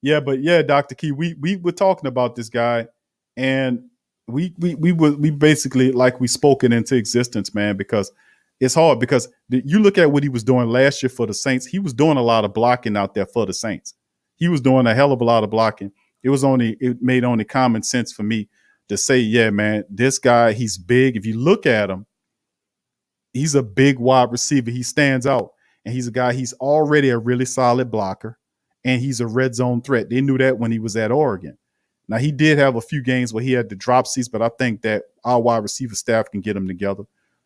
Yeah, but yeah, Dr. Key, we were talking about this guy, and we basically like we spoke it into existence, man, because it's hard because you look at what he was doing last year for the Saints. He was doing a lot of blocking out there for the Saints. He was doing a hell of a lot of blocking. It made only common sense for me to say, yeah, man, this guy, he's big. If you look at him, he's a big wide receiver. He stands out, and he's a guy. He's already a really solid blocker. And he's a red zone threat. They knew that when he was at Oregon. Now, he did have a few games where he had the dropsies, but I think that our wide receiver staff can get them together.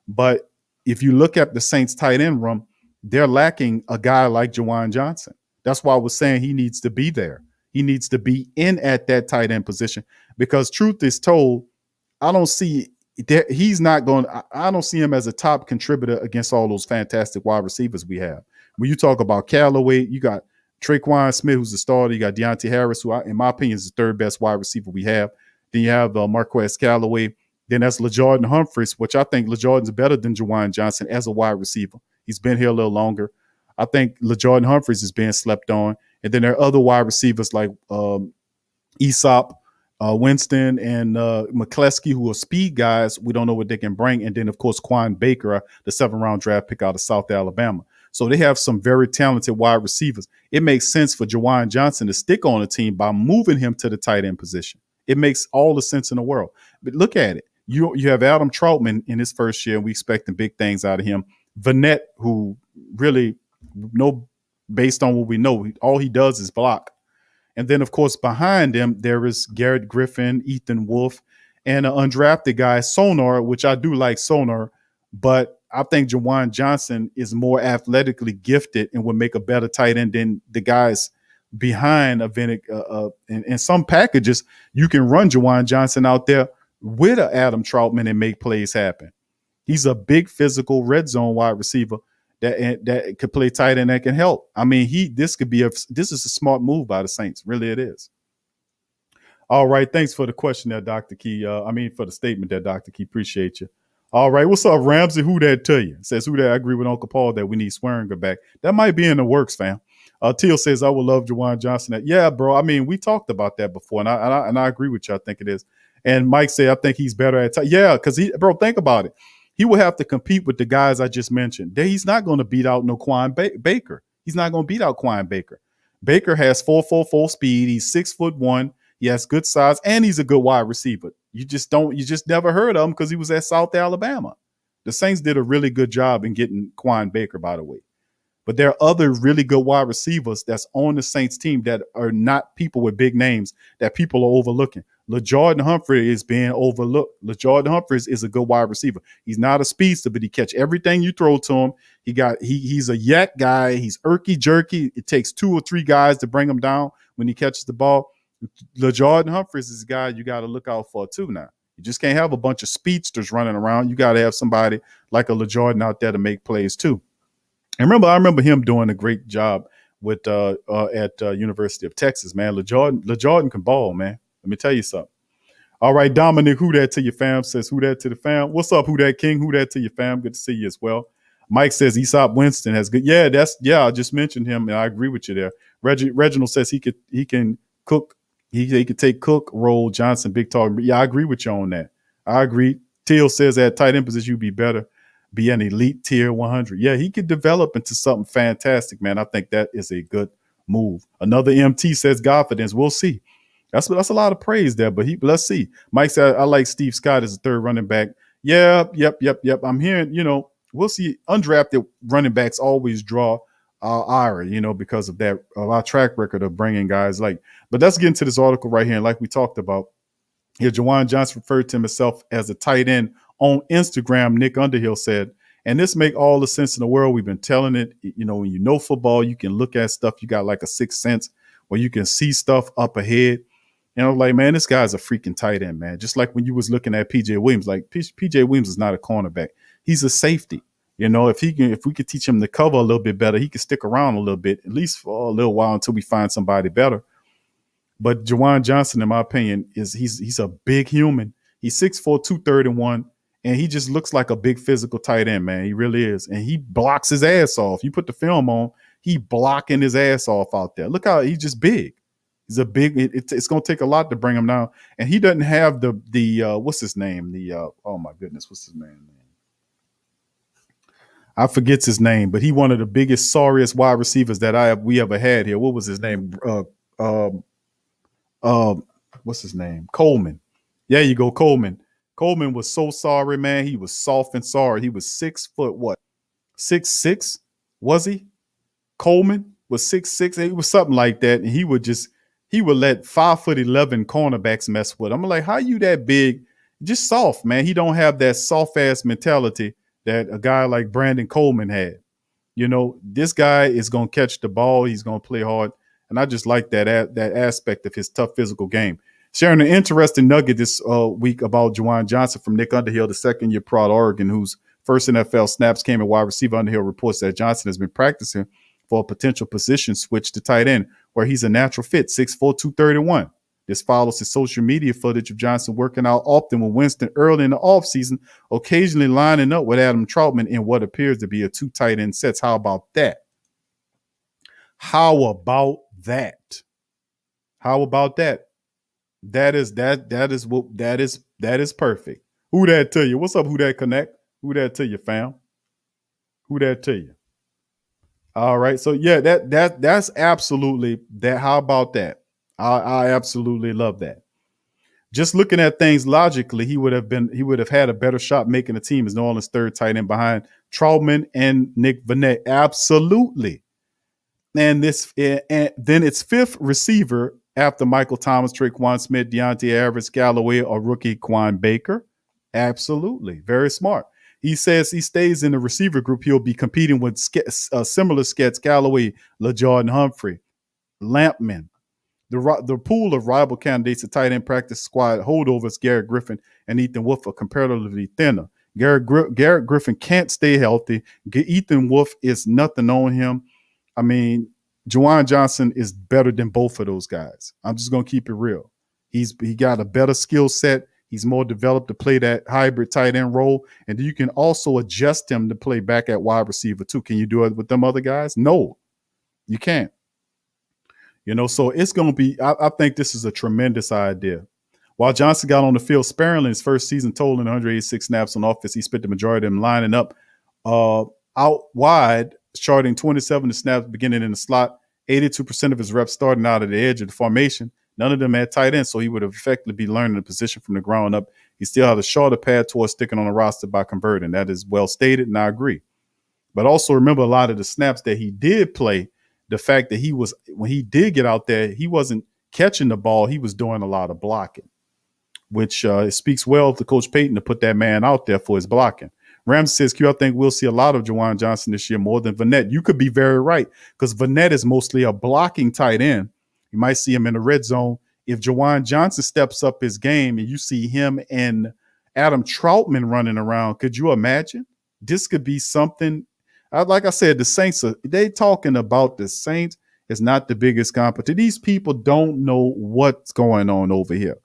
But if you look at the Saints tight end room, they're lacking a guy like Juwan Johnson. That's why I was saying he needs to be there. He needs to be in at that tight end position because truth is told, I don't see that he's not going. I don't see him as a top contributor against all those fantastic wide receivers we have. When you talk about Callaway, you got Traquan Smith, who's the starter. You got Deontay Harris, who, in my opinion, is the third best wide receiver we have. Then you have Marquez Callaway. Then that's LaJordan Humphreys, which I think LaJordan's better than Juwan Johnson as a wide receiver. He's been here a little longer. I think LaJordan Humphreys is being slept on. And then there are other wide receivers like Aesop, Winston, and McCleskey, who are speed guys. We don't know what they can bring. And then, of course, Quan Baker, the 7th-round draft pick out of South Alabama. So they have some very talented wide receivers. It makes sense for Juwan Johnson to stick on the team by moving him to the tight end position. It makes all the sense in the world. But look at it. You have Adam Troutman in his first year, and we expecting big things out of him. Vanette, who really, based on what we know, all he does is block. And then, of course, behind him, there is Garrett Griffin, Ethan Wolf, and an undrafted guy, Sonar, which I do like Sonar, but I think Juwan Johnson is more athletically gifted and would make a better tight end than the guys behind in some packages. You can run Juwan Johnson out there with an Adam Troutman and make plays happen. He's a big physical red zone wide receiver that could play tight end that can help. I mean, this is a smart move by the Saints. Really, it is. All right. Thanks for the question there, Dr. Key. For the statement there, Dr. Key. Appreciate you. All right. What's up, Ramsey? Who that to you? Says, who that? I agree with Uncle Paul that we need Swearinger back. That might be in the works, fam. Teal says, I would love Juwan Johnson. Yeah, bro. I mean, we talked about that before, and I agree with you. I think it is. And Mike said, I think he's better at yeah, because think about it. He will have to compete with the guys I just mentioned. He's not going to beat out no Quan Baker. He's not going to beat out Quan Baker. Baker has 4.44 speed. He's 6'1". He has good size, and he's a good wide receiver. You just never heard of him because he was at South Alabama. The Saints did a really good job in getting Quan Baker, by the way. But there are other really good wide receivers that's on the Saints team that are not people with big names that people are overlooking. LaJordan Humphreys is being overlooked. LaJordan Humphreys is a good wide receiver. He's not a speedster, but he catch everything you throw to him. He's a yak guy. He's irky jerky. It takes 2 or 3 guys to bring him down when he catches the ball. LaJordan Humphreys is a guy you got to look out for too now. You just can't have a bunch of speedsters running around. You got to have somebody like a LaJordan out there to make plays too. And I remember him doing a great job with at University of Texas, man. LaJordan can ball, man. Let me tell you something. All right, Dominic, who that to your fam? Says, who that to the fam? What's up, who that king? Who that to your fam? Good to see you as well. Mike says Aesop Winston has good. Yeah, I just mentioned him, and I agree with you there. Reginald says he can cook. He could take Cook, Roll, Johnson, big target. Yeah, I agree with you on that. I agree. Teal says at tight end position, you'd be better. Be an elite tier 100. Yeah, he could develop into something fantastic, man. I think that is a good move. Another MT says confidence. We'll see. That's a lot of praise there, but let's see. Mike said, I like Steve Scott as a third running back. Yeah, yep. I'm hearing, we'll see. Undrafted running backs always draw our ire, because of that, of our track record of bringing guys like. But let's get into this article right here. And like we talked about, here, Juwan Johnson referred to himself as a tight end on Instagram. Nick Underhill said, and this make all the sense in the world. We've been telling it. When you know football, you can look at stuff. You got like a sixth sense where you can see stuff up ahead. Like, man, this guy's a freaking tight end, man. Just like when you was looking at PJ Williams, like PJ Williams is not a cornerback. He's a safety. If we could teach him to cover a little bit better, he could stick around a little bit, at least for a little while until we find somebody better. But Juwan Johnson, in my opinion, he's a big human. He's 6'4", 231, and he just looks like a big physical tight end, man. He really is. And he blocks his ass off. You put the film on, he blocking his ass off out there. Look how he's just big. He's a big, it's going to take a lot to bring him down. And he doesn't have the what's his name? Oh my goodness, what's his name? I forget his name, but he one of the biggest, sorriest wide receivers that we ever had here. What was his name? What's his name? Coleman. There you go, Coleman. Coleman was so sorry, man. He was soft and sorry. He was 6 foot, what? 6'6"? Was he? Coleman was 6'6". It was something like that. And he would let 5'11" cornerbacks mess with him. I'm like, how you that big? Just soft, man. He don't have that soft ass mentality that a guy like Brandon Coleman had. This guy is going to catch the ball. He's going to play hard. And I just like that aspect of his tough physical game. Sharing an interesting nugget this week about Juwan Johnson from Nick Underhill, the second-year pro at Oregon, whose first NFL snaps came at wide receiver. Underhill reports that Johnson has been practicing for a potential position switch to tight end, where he's a natural fit, 6'4", 231. This follows his social media footage of Johnson working out often with Winston early in the offseason, occasionally lining up with Adam Troutman in what appears to be a 2 tight end sets. How about that? How about that? How about that? That is perfect. Who that to you? What's up, Who That Connect? Who that to you, fam? Who that to you? All right. So yeah, that's absolutely that. How about that? I absolutely love that. Just looking at things logically, he would have had a better shot making the team as New Orleans' third tight end behind Troutman and Nick Vannett. Absolutely. And then it's fifth receiver after Michael Thomas, Traquan Smith, Deontay Harris, Galloway, or rookie Quan Baker. Absolutely. Very smart. He says he stays in the receiver group. He'll be competing with similar skets, Galloway, LaJordan Humphrey, Lampman. The pool of rival candidates at tight end practice squad holdovers, Garrett Griffin and Ethan Wolf, are comparatively thinner. Garrett Griffin can't stay healthy. Ethan Wolf is nothing on him. I mean, Juwan Johnson is better than both of those guys. I'm just going to keep it real. He got a better skill set. He's more developed to play that hybrid tight end role. And you can also adjust him to play back at wide receiver too. Can you do it with them other guys? No, you can't. So it's going to be, I think this is a tremendous idea. While Johnson got on the field sparingly in his first season, totaling 186 snaps on offense, he spent the majority of them lining up out wide, charting 27 snaps beginning in the slot, 82% of his reps starting out at the edge of the formation. None of them had tight ends, so he would have effectively be learning the position from the ground up. He still had a shorter path towards sticking on the roster by converting. That is well stated, and I agree. But also remember a lot of the snaps that he did play, the fact that when he did get out there, he wasn't catching the ball. He was doing a lot of blocking, which it speaks well to Coach Payton to put that man out there for his blocking. Ramsey says, Q, I think we'll see a lot of Juwan Johnson this year more than Vannett. You could be very right, because Vannett is mostly a blocking tight end. You might see him in the red zone. If Juwan Johnson steps up his game and you see him and Adam Troutman running around, could you imagine? This could be something. Like I said, the Saints, they talking about the Saints is not the biggest competition. These people don't know what's going on over here.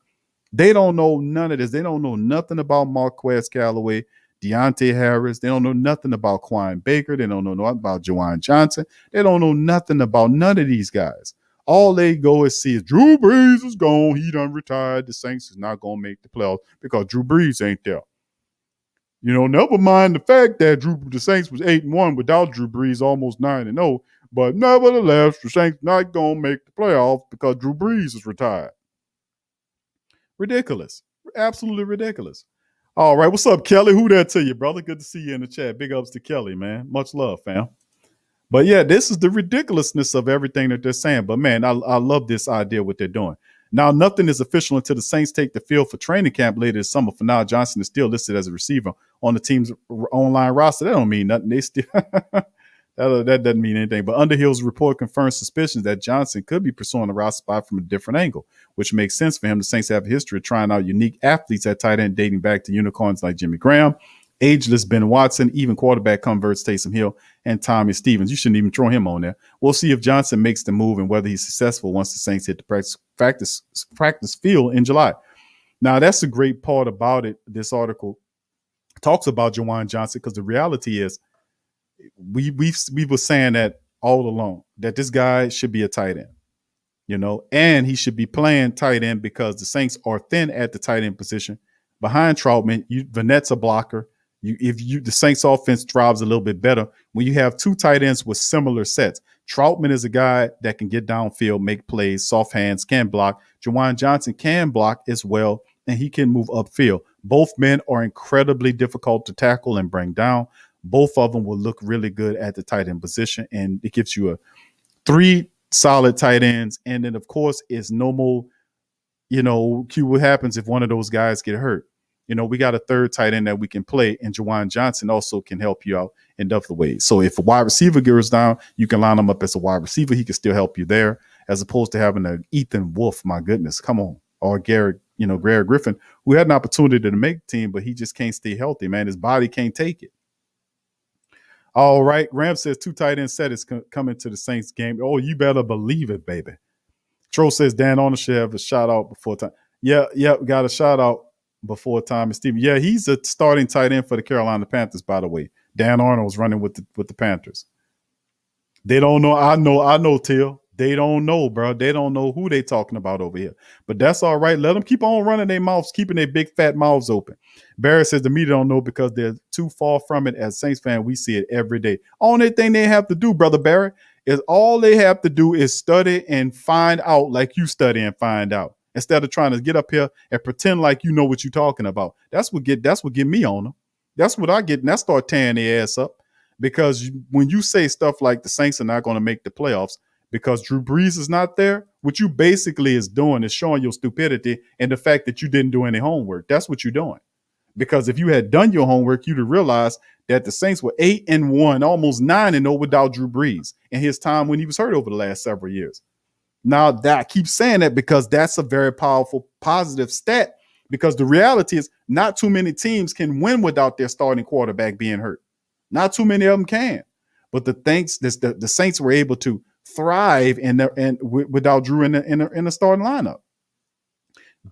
They don't know none of this. They don't know nothing about Marquez Callaway, Deontay Harris. They don't know nothing about Quan Baker. They don't know nothing about Juwan Johnson. They don't know nothing about none of these guys. All they go is see is Drew Brees is gone. He done retired. The Saints is not going to make the playoffs because Drew Brees ain't there. Never mind the fact that the Saints was 8-1 without Drew Brees, almost 9-0. But nevertheless, the Saints not going to make the playoffs because Drew Brees is retired. Ridiculous. Absolutely ridiculous. All right, what's up, Kelly? Who that to you, brother? Good to see you in the chat. Big ups to Kelly, man. Much love, fam. But yeah, this is the ridiculousness of everything that they're saying. But man, I love this idea, what they're doing. Now, nothing is official until the Saints take the field for training camp later this summer. For now, Johnson is still listed as a receiver on the team's online roster. That don't mean nothing. They still that doesn't mean anything. But Underhill's report confirms suspicions that Johnson could be pursuing a roster spot from a different angle, which makes sense for him. The Saints have a history of trying out unique athletes at tight end, dating back to unicorns like Jimmy Graham, ageless Ben Watson, even quarterback converts Taysom Hill and Tommy Stevens. You shouldn't even throw him on there. We'll see if Johnson makes the move and whether he's successful once the Saints hit the practice field in July. Now, that's a great part about it. This article talks about Juwan Johnson because the reality is we were saying that all along, that this guy should be a tight end, and he should be playing tight end because the Saints are thin at the tight end position. Behind Troutman, Vanette's a blocker. The Saints offense drives a little bit better when you have two tight ends with similar sets. Troutman is a guy that can get downfield, make plays, soft hands, can block. Juwan Johnson can block as well, and he can move upfield. Both men are incredibly difficult to tackle and bring down. Both of them will look really good at the tight end position, and it gives you 3 solid tight ends. And then, of course, it's normal, what happens if one of those guys get hurt. We got a third tight end that we can play, and Juwan Johnson also can help you out in other ways. So if a wide receiver goes down, you can line him up as a wide receiver. He can still help you there, as opposed to having an Ethan Wolf, my goodness, come on, or Garrett Griffin, who had an opportunity to make the team, but he just can't stay healthy, man. His body can't take it. All right, Ram says 2 tight end set is coming to the Saints game. Oh, you better believe it, baby. Tro says Dan Arnold should have a shout out before time. Yeah, got a shout out before time. And Steven, yeah, he's a starting tight end for the Carolina Panthers, by the way. Dan Arnold was running with the Panthers. They don't know. I know, Till. They don't know, bro. They don't know who they talking about over here. But that's all right. Let them keep on running their mouths, keeping their big fat mouths open. Barrett says the media don't know because they're too far from it. As Saints fan, we see it every day. Only thing they have to do, Brother Barrett, is all they have to do is study and find out like you study and find out, instead of trying to get up here and pretend like you know what you're talking about. That's what get me on them. That's what I get, and I start tearing their ass up. Because when you say stuff like the Saints are not going to make the playoffs because Drew Brees is not there, what you basically is doing is showing your stupidity and the fact that you didn't do any homework. That's what you're doing. Because if you had done your homework, you'd have realized that the Saints were 8-1, almost 9-0 without Drew Brees in his time when he was hurt over the last several years. Now, that I keep saying that because that's a very powerful, positive stat, because the reality is not too many teams can win without their starting quarterback being hurt. Not too many of them can. But the Saints were able to thrive without Drew in the starting lineup.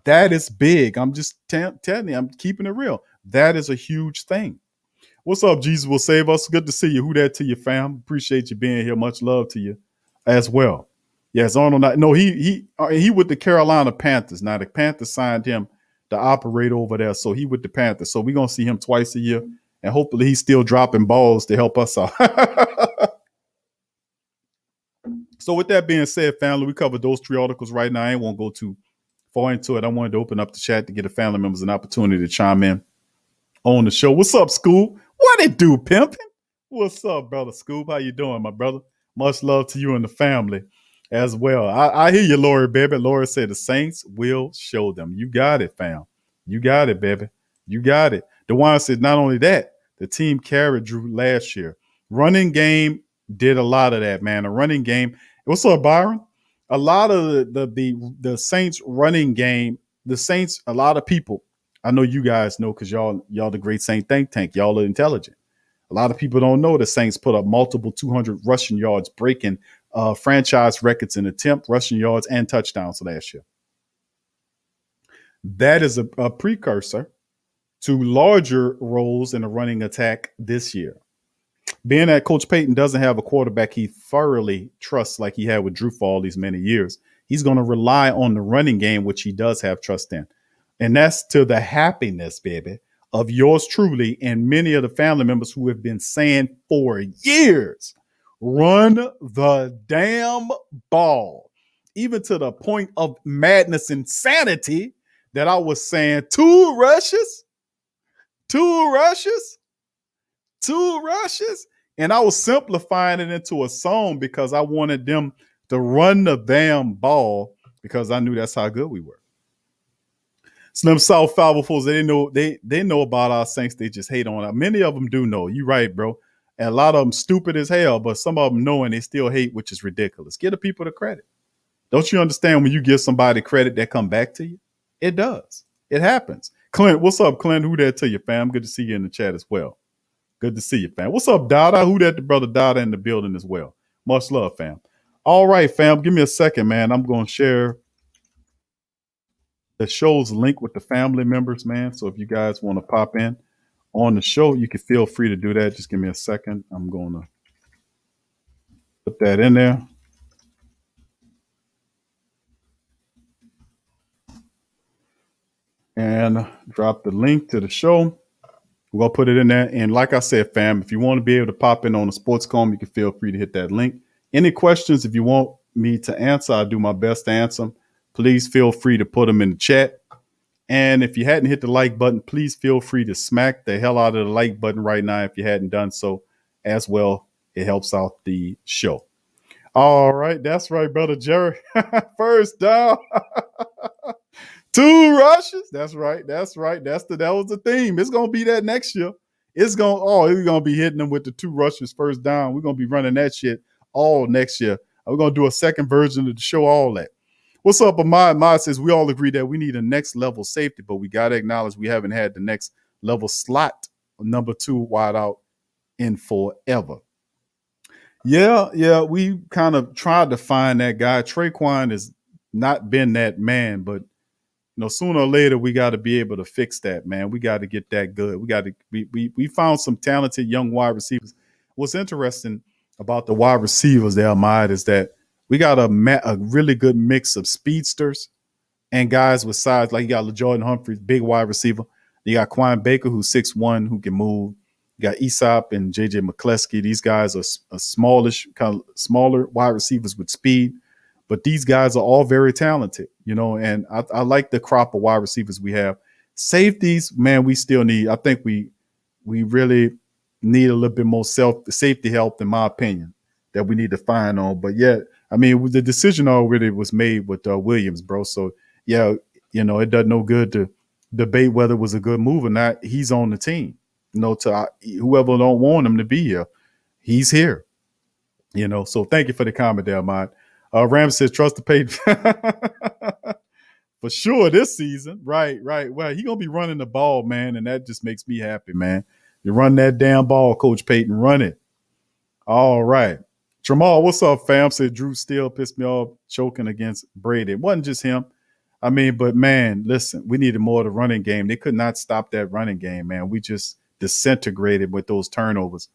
That is big. I'm just telling you, I'm keeping it real. That is a huge thing. What's up, Jesus will save us? Good to see you. Who that to you, fam? Appreciate you being here. Much love to you as well. Yes, Arnold. No, he with the Carolina Panthers. Now the Panthers signed him to operate over there, so he with the Panthers. So we're gonna see him twice a year, and hopefully he's still dropping balls to help us out. So with that being said, family, we covered those 3 articles right now. I won't go too far into it. I wanted to open up the chat to give the family members an opportunity to chime in on the show. What's up, Scoop? What it do, pimpin'? What's up, brother Scoop? How you doing, my brother? Much love to you and the family as well. I hear you, Lori, baby. Lori said the Saints will show them. You got it, fam. You got it, baby. You got it. DeWine said not only that, the team carried Drew last year. Running game did a lot of that, man. The running game. What's up, Byron? A lot of the Saints running game, the Saints, a lot of people, I know you guys know because y'all the great Saint think tank. Y'all are intelligent. A lot of people don't know the Saints put up multiple 200 rushing yards, breaking franchise records in attempt, rushing yards, and touchdowns last year. That is a precursor to larger roles in the running attack this year. Being that Coach Payton doesn't have a quarterback he thoroughly trusts like he had with Drew for all these many years, he's going to rely on the running game, which he does have trust in. And that's to the happiness, baby, of yours truly and many of the family members who have been saying for years, run the damn ball. Even to the point of madness, insanity, that I was saying 2 rushes. 2 rushes? 2 rushes? And I was simplifying it into a song because I wanted them to run the damn ball because I knew that's how good we were. Slim South Falvo fools, they know about our Saints. They just hate on it. Many of them do know. You right, bro. And a lot of them stupid as hell, but some of them know and they still hate, which is ridiculous. Give the people the credit. Don't you understand when you give somebody credit, that come back to you? It does. It happens. Clint, what's up, Clint? Who that to you, fam? Good to see you in the chat as well. Good to see you, fam. What's up, Dada? Who that the brother Dada in the building as well? Much love, fam. All right, fam. Give me a second, man. I'm going to share the show's link with the family members, man. So if you guys want to pop in on the show, you can feel free to do that. Just give me a second. I'm going to put that in there. And drop the link to the show. We're going to put it in there. And like I said, fam, if you want to be able to pop in on the Sports Comb, you can feel free to hit that link. Any questions, if you want me to answer, I'll do my best to answer them. Please feel free to put them in the chat. And if you hadn't hit the like button, please feel free to smack the hell out of the like button right now if you hadn't done so as well. It helps out the show. All right. That's right, brother Jerry. First down. 2 rushes. That's right. That was the theme. It's gonna be that next year. We're gonna be hitting them with the 2 rushes first down. We're gonna be running that shit all next year. We're gonna do a second version to show all that. What's up, Ahmad? Ahmad says we all agree that we need a next level safety, but we gotta acknowledge we haven't had the next level slot number 2 wide out in forever. Yeah, we kind of tried to find that guy. Traquan has not been that man, but sooner or later we got to be able to fix that, man. We got to get that good. We found some talented young wide receivers. What's interesting about the wide receivers there, Ahmad, is that we got a really good mix of speedsters and guys with size. Like you got LaJordan Humphreys, big wide receiver. You got Quan Baker, who's 6'1", who can move. You got Aesop and J.J. McCleskey. These guys are smallish, kind of smaller wide receivers with speed. But these guys are all very talented, and I like the crop of wide receivers we have. Safeties, man, we still need. I think we really need a little bit more safety help, in my opinion, that we need to find on. But yeah, I mean, the decision already was made with Williams, bro. So yeah, it does no good to debate whether it was a good move or not. He's on the team. To whoever don't want him to be here, he's here. So thank you for the comment there, Ahmad. Ram says, trust the page for sure this season. Right. Well, he's going to be running the ball, man, and that just makes me happy, man. You run that damn ball, Coach Payton. Run it. All right. Jamal, what's up, fam? Said Drew still pissed me off choking against Brady. It wasn't just him. I mean, but, man, listen, we needed more of the running game. They could not stop that running game, man. We just disintegrated with those turnovers.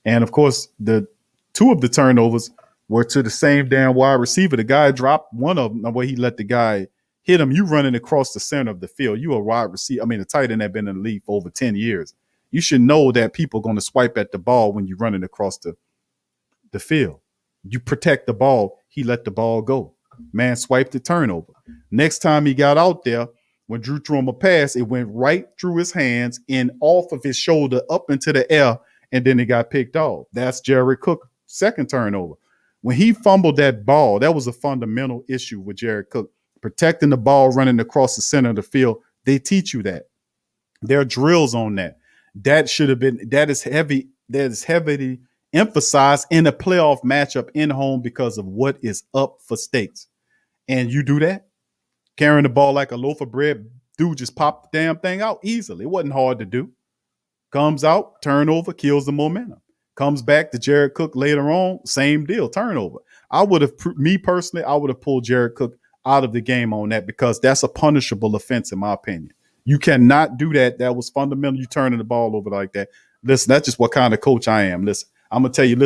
And, of course, the 2 of the turnovers were to the same damn wide receiver. The guy dropped one of them. The way he let the guy hit him, you running across the center of the field. You a wide receiver. I mean, the tight end had been in the league for over 10 years. You should know that people are going to swipe at the ball when you're running across the field. You protect the ball. He let the ball go. Man swiped the turnover. Next time he got out there, when Drew threw him a pass, it went right through his hands and off of his shoulder up into the air, and then it got picked off. That's Jared Cook's second turnover. When he fumbled that ball, that was a fundamental issue with Jared Cook. Protecting the ball, running across the center of the field. They teach you that. There are drills on that. That is heavily emphasized in a playoff matchup in home because of what is up for stakes. And you do that, carrying the ball like a loaf of bread, dude just popped the damn thing out easily. It wasn't hard to do. Comes out, turnover, kills the momentum. Comes back to Jared Cook later on, same deal, turnover. I would have pulled Jared Cook out of the game on that because that's a punishable offense, in my opinion. You cannot do that. That was fundamental. You turning the ball over like that. Listen, that's just what kind of coach I am. Listen, I'm going to tell you,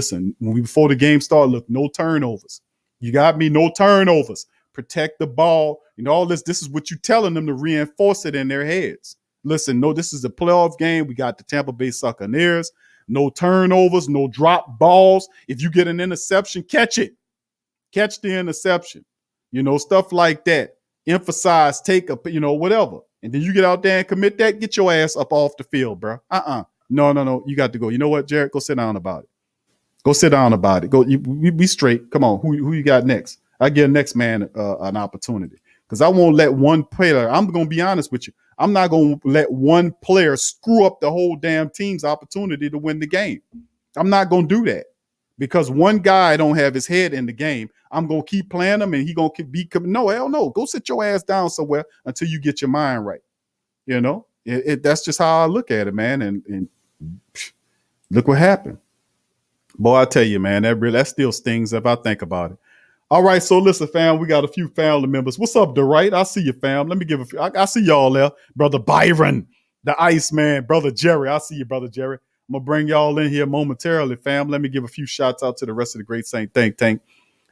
before the game started, look, no turnovers. You got me, no turnovers. Protect the ball. All this is what you're telling them to reinforce it in their heads. Listen, no, this is a playoff game. We got the Tampa Bay Buccaneers. No turnovers, no drop balls. If you get an interception, catch it. Catch the interception. Stuff like that. Emphasize, take a, whatever. and then you get out there and commit that, get your ass up off the field, bro. No. You got to go. You know what, Jared? Go sit down about it. Go sit down about it. Go. Be straight. Come on. Who you got next? I give next man an opportunity because I won't let one player. I'm gonna be honest with you. I'm not gonna let one player screw up the whole damn team's opportunity to win the game. I'm not gonna do that because one guy don't have his head in the game. I'm gonna keep playing him, and he gonna be coming. No, hell no. Go sit your ass down somewhere until you get your mind right. You know, that's just how I look at it, man. And look what happened. Boy, I tell you, man, that still stings if I think about it. All right, so listen, fam, we got a few family members. What's up, DeWright? I see you, fam. Let me give a few. I see y'all there. Brother Byron, the Iceman. Brother Jerry, I see you, Brother Jerry. I'm going to bring y'all in here momentarily, fam. Let me give a few shots out to the rest of the Great Saint Think Tank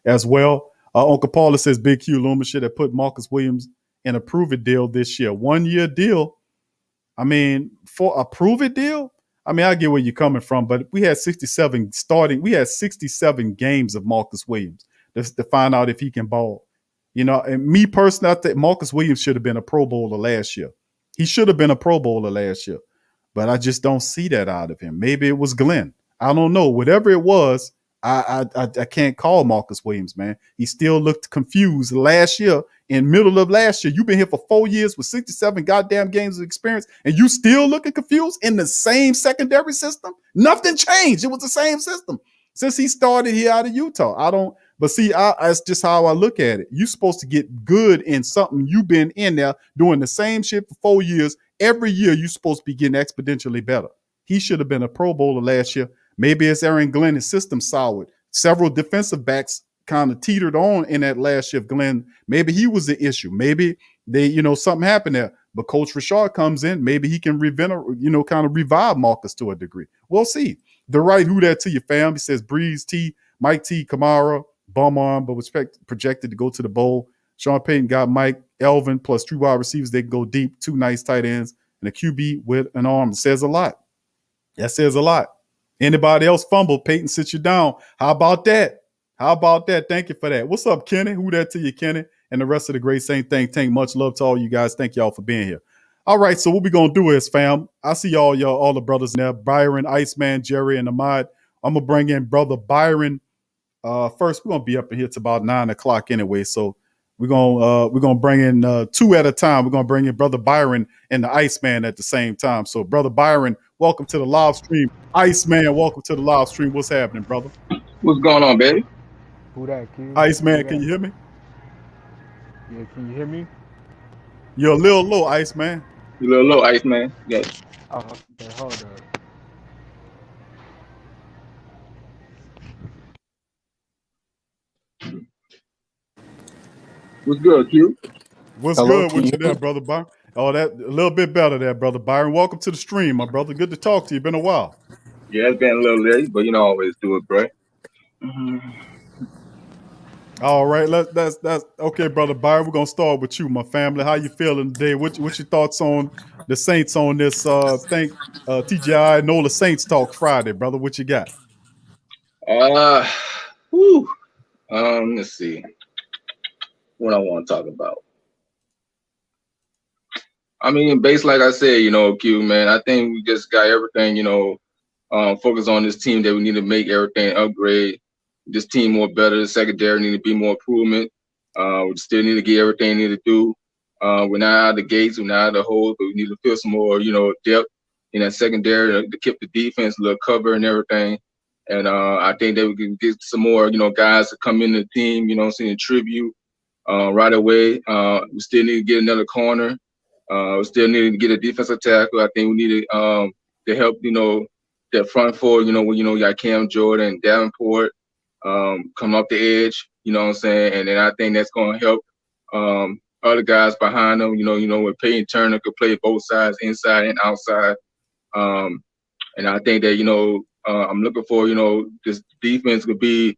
as well. Uncle Paula says Big Q Luma should have put Marcus Williams in a prove-it deal this year. 1 year deal. I mean, for a prove-it deal? I mean, I get where you're coming from, but we had 67 games of Marcus Williams to find out if he can ball. You know, and me personally, I think Marcus Williams should have been a Pro Bowler last year. He should have been a Pro Bowler last year, but I just don't see that out of him. Maybe it was Glenn. I don't know. Whatever it was, I can't call Marcus Williams, man. He still looked confused last year. In middle of last year, you've been here for 4 years with 67 goddamn games of experience, and you still looking confused in the same secondary system? Nothing changed. It was the same system since he started here out of Utah. But see, that's just how I look at it. You're supposed to get good in something. You've been in there doing the same shit for 4 years. Every year, you're supposed to be getting exponentially better. He should have been a Pro Bowler last year. Maybe it's Aaron Glenn's system solid. Several defensive backs kind of teetered on in that last year of Glenn. Maybe he was the issue. Maybe something happened there. But Coach Richard comes in. Maybe he can kind of revive Marcus to a degree. We'll see. The right who that to your fam. He says Breeze T, Mike T, Kamara, bum arm, but was projected to go to the bowl. Sean Payton got Mike, Elvin, plus 3 wide receivers. They can go deep, 2 nice tight ends, and a QB with an arm. It says a lot. That says a lot. Anybody else fumble, Peyton sits you down. How about that? Thank you for that. What's up, Kenny? Who that to you, Kenny? And the rest of the Great Saint Think Tank. Much love to all you guys. Thank y'all for being here. All right, so what we going to do is, fam, I see all the brothers in there. Byron, Iceman, Jerry, and Ahmad. I'm going to bring in Brother Byron. First, we're going to be up in here to about 9 o'clock anyway, so we're gonna bring in 2 at a time. We're going to bring in Brother Byron and the Iceman at the same time. So, Brother Byron, welcome to the live stream. Iceman, welcome to the live stream. What's happening, brother? What's going on, baby? Who that, kid? Iceman, can you hear me? Yeah, can you hear me? You're a little low, Iceman. You little low, Iceman. Yeah. Oh, okay, hold up. What's good, Q? What's good with you there, Brother Byron? Oh, that a little bit better there, Brother Byron. Welcome to the stream, my brother. Good to talk to you. Been a while. Yeah, it's been a little late, but always do it, bro. All right, that's okay, Brother Byron. We're gonna start with you, my family. How you feeling today? What's your thoughts on the Saints on this TGI NOLA Saints Talk Friday, brother? What you got? Let's see what I want to talk about. I mean, based like I said, Q, man, I think we just got everything, focus on this team that we need to make everything upgrade. This team more better. The secondary need to be more improvement. We still need to get everything we need to do. We're not out of the gates. We're not out of the holes, but we need to feel some more, depth in that secondary to keep the defense a little cover and everything. And I think that we can get some more, guys to come into the team, tribute right away. We still need to get another corner. We still need to get a defensive tackle. I think we need to help, that front four, when you got Cam Jordan, Davenport, come off the edge, you know what I'm saying? And then I think that's going to help other guys behind them, when Peyton Turner could play both sides, inside and outside. And I think that, I'm looking for, this defense could be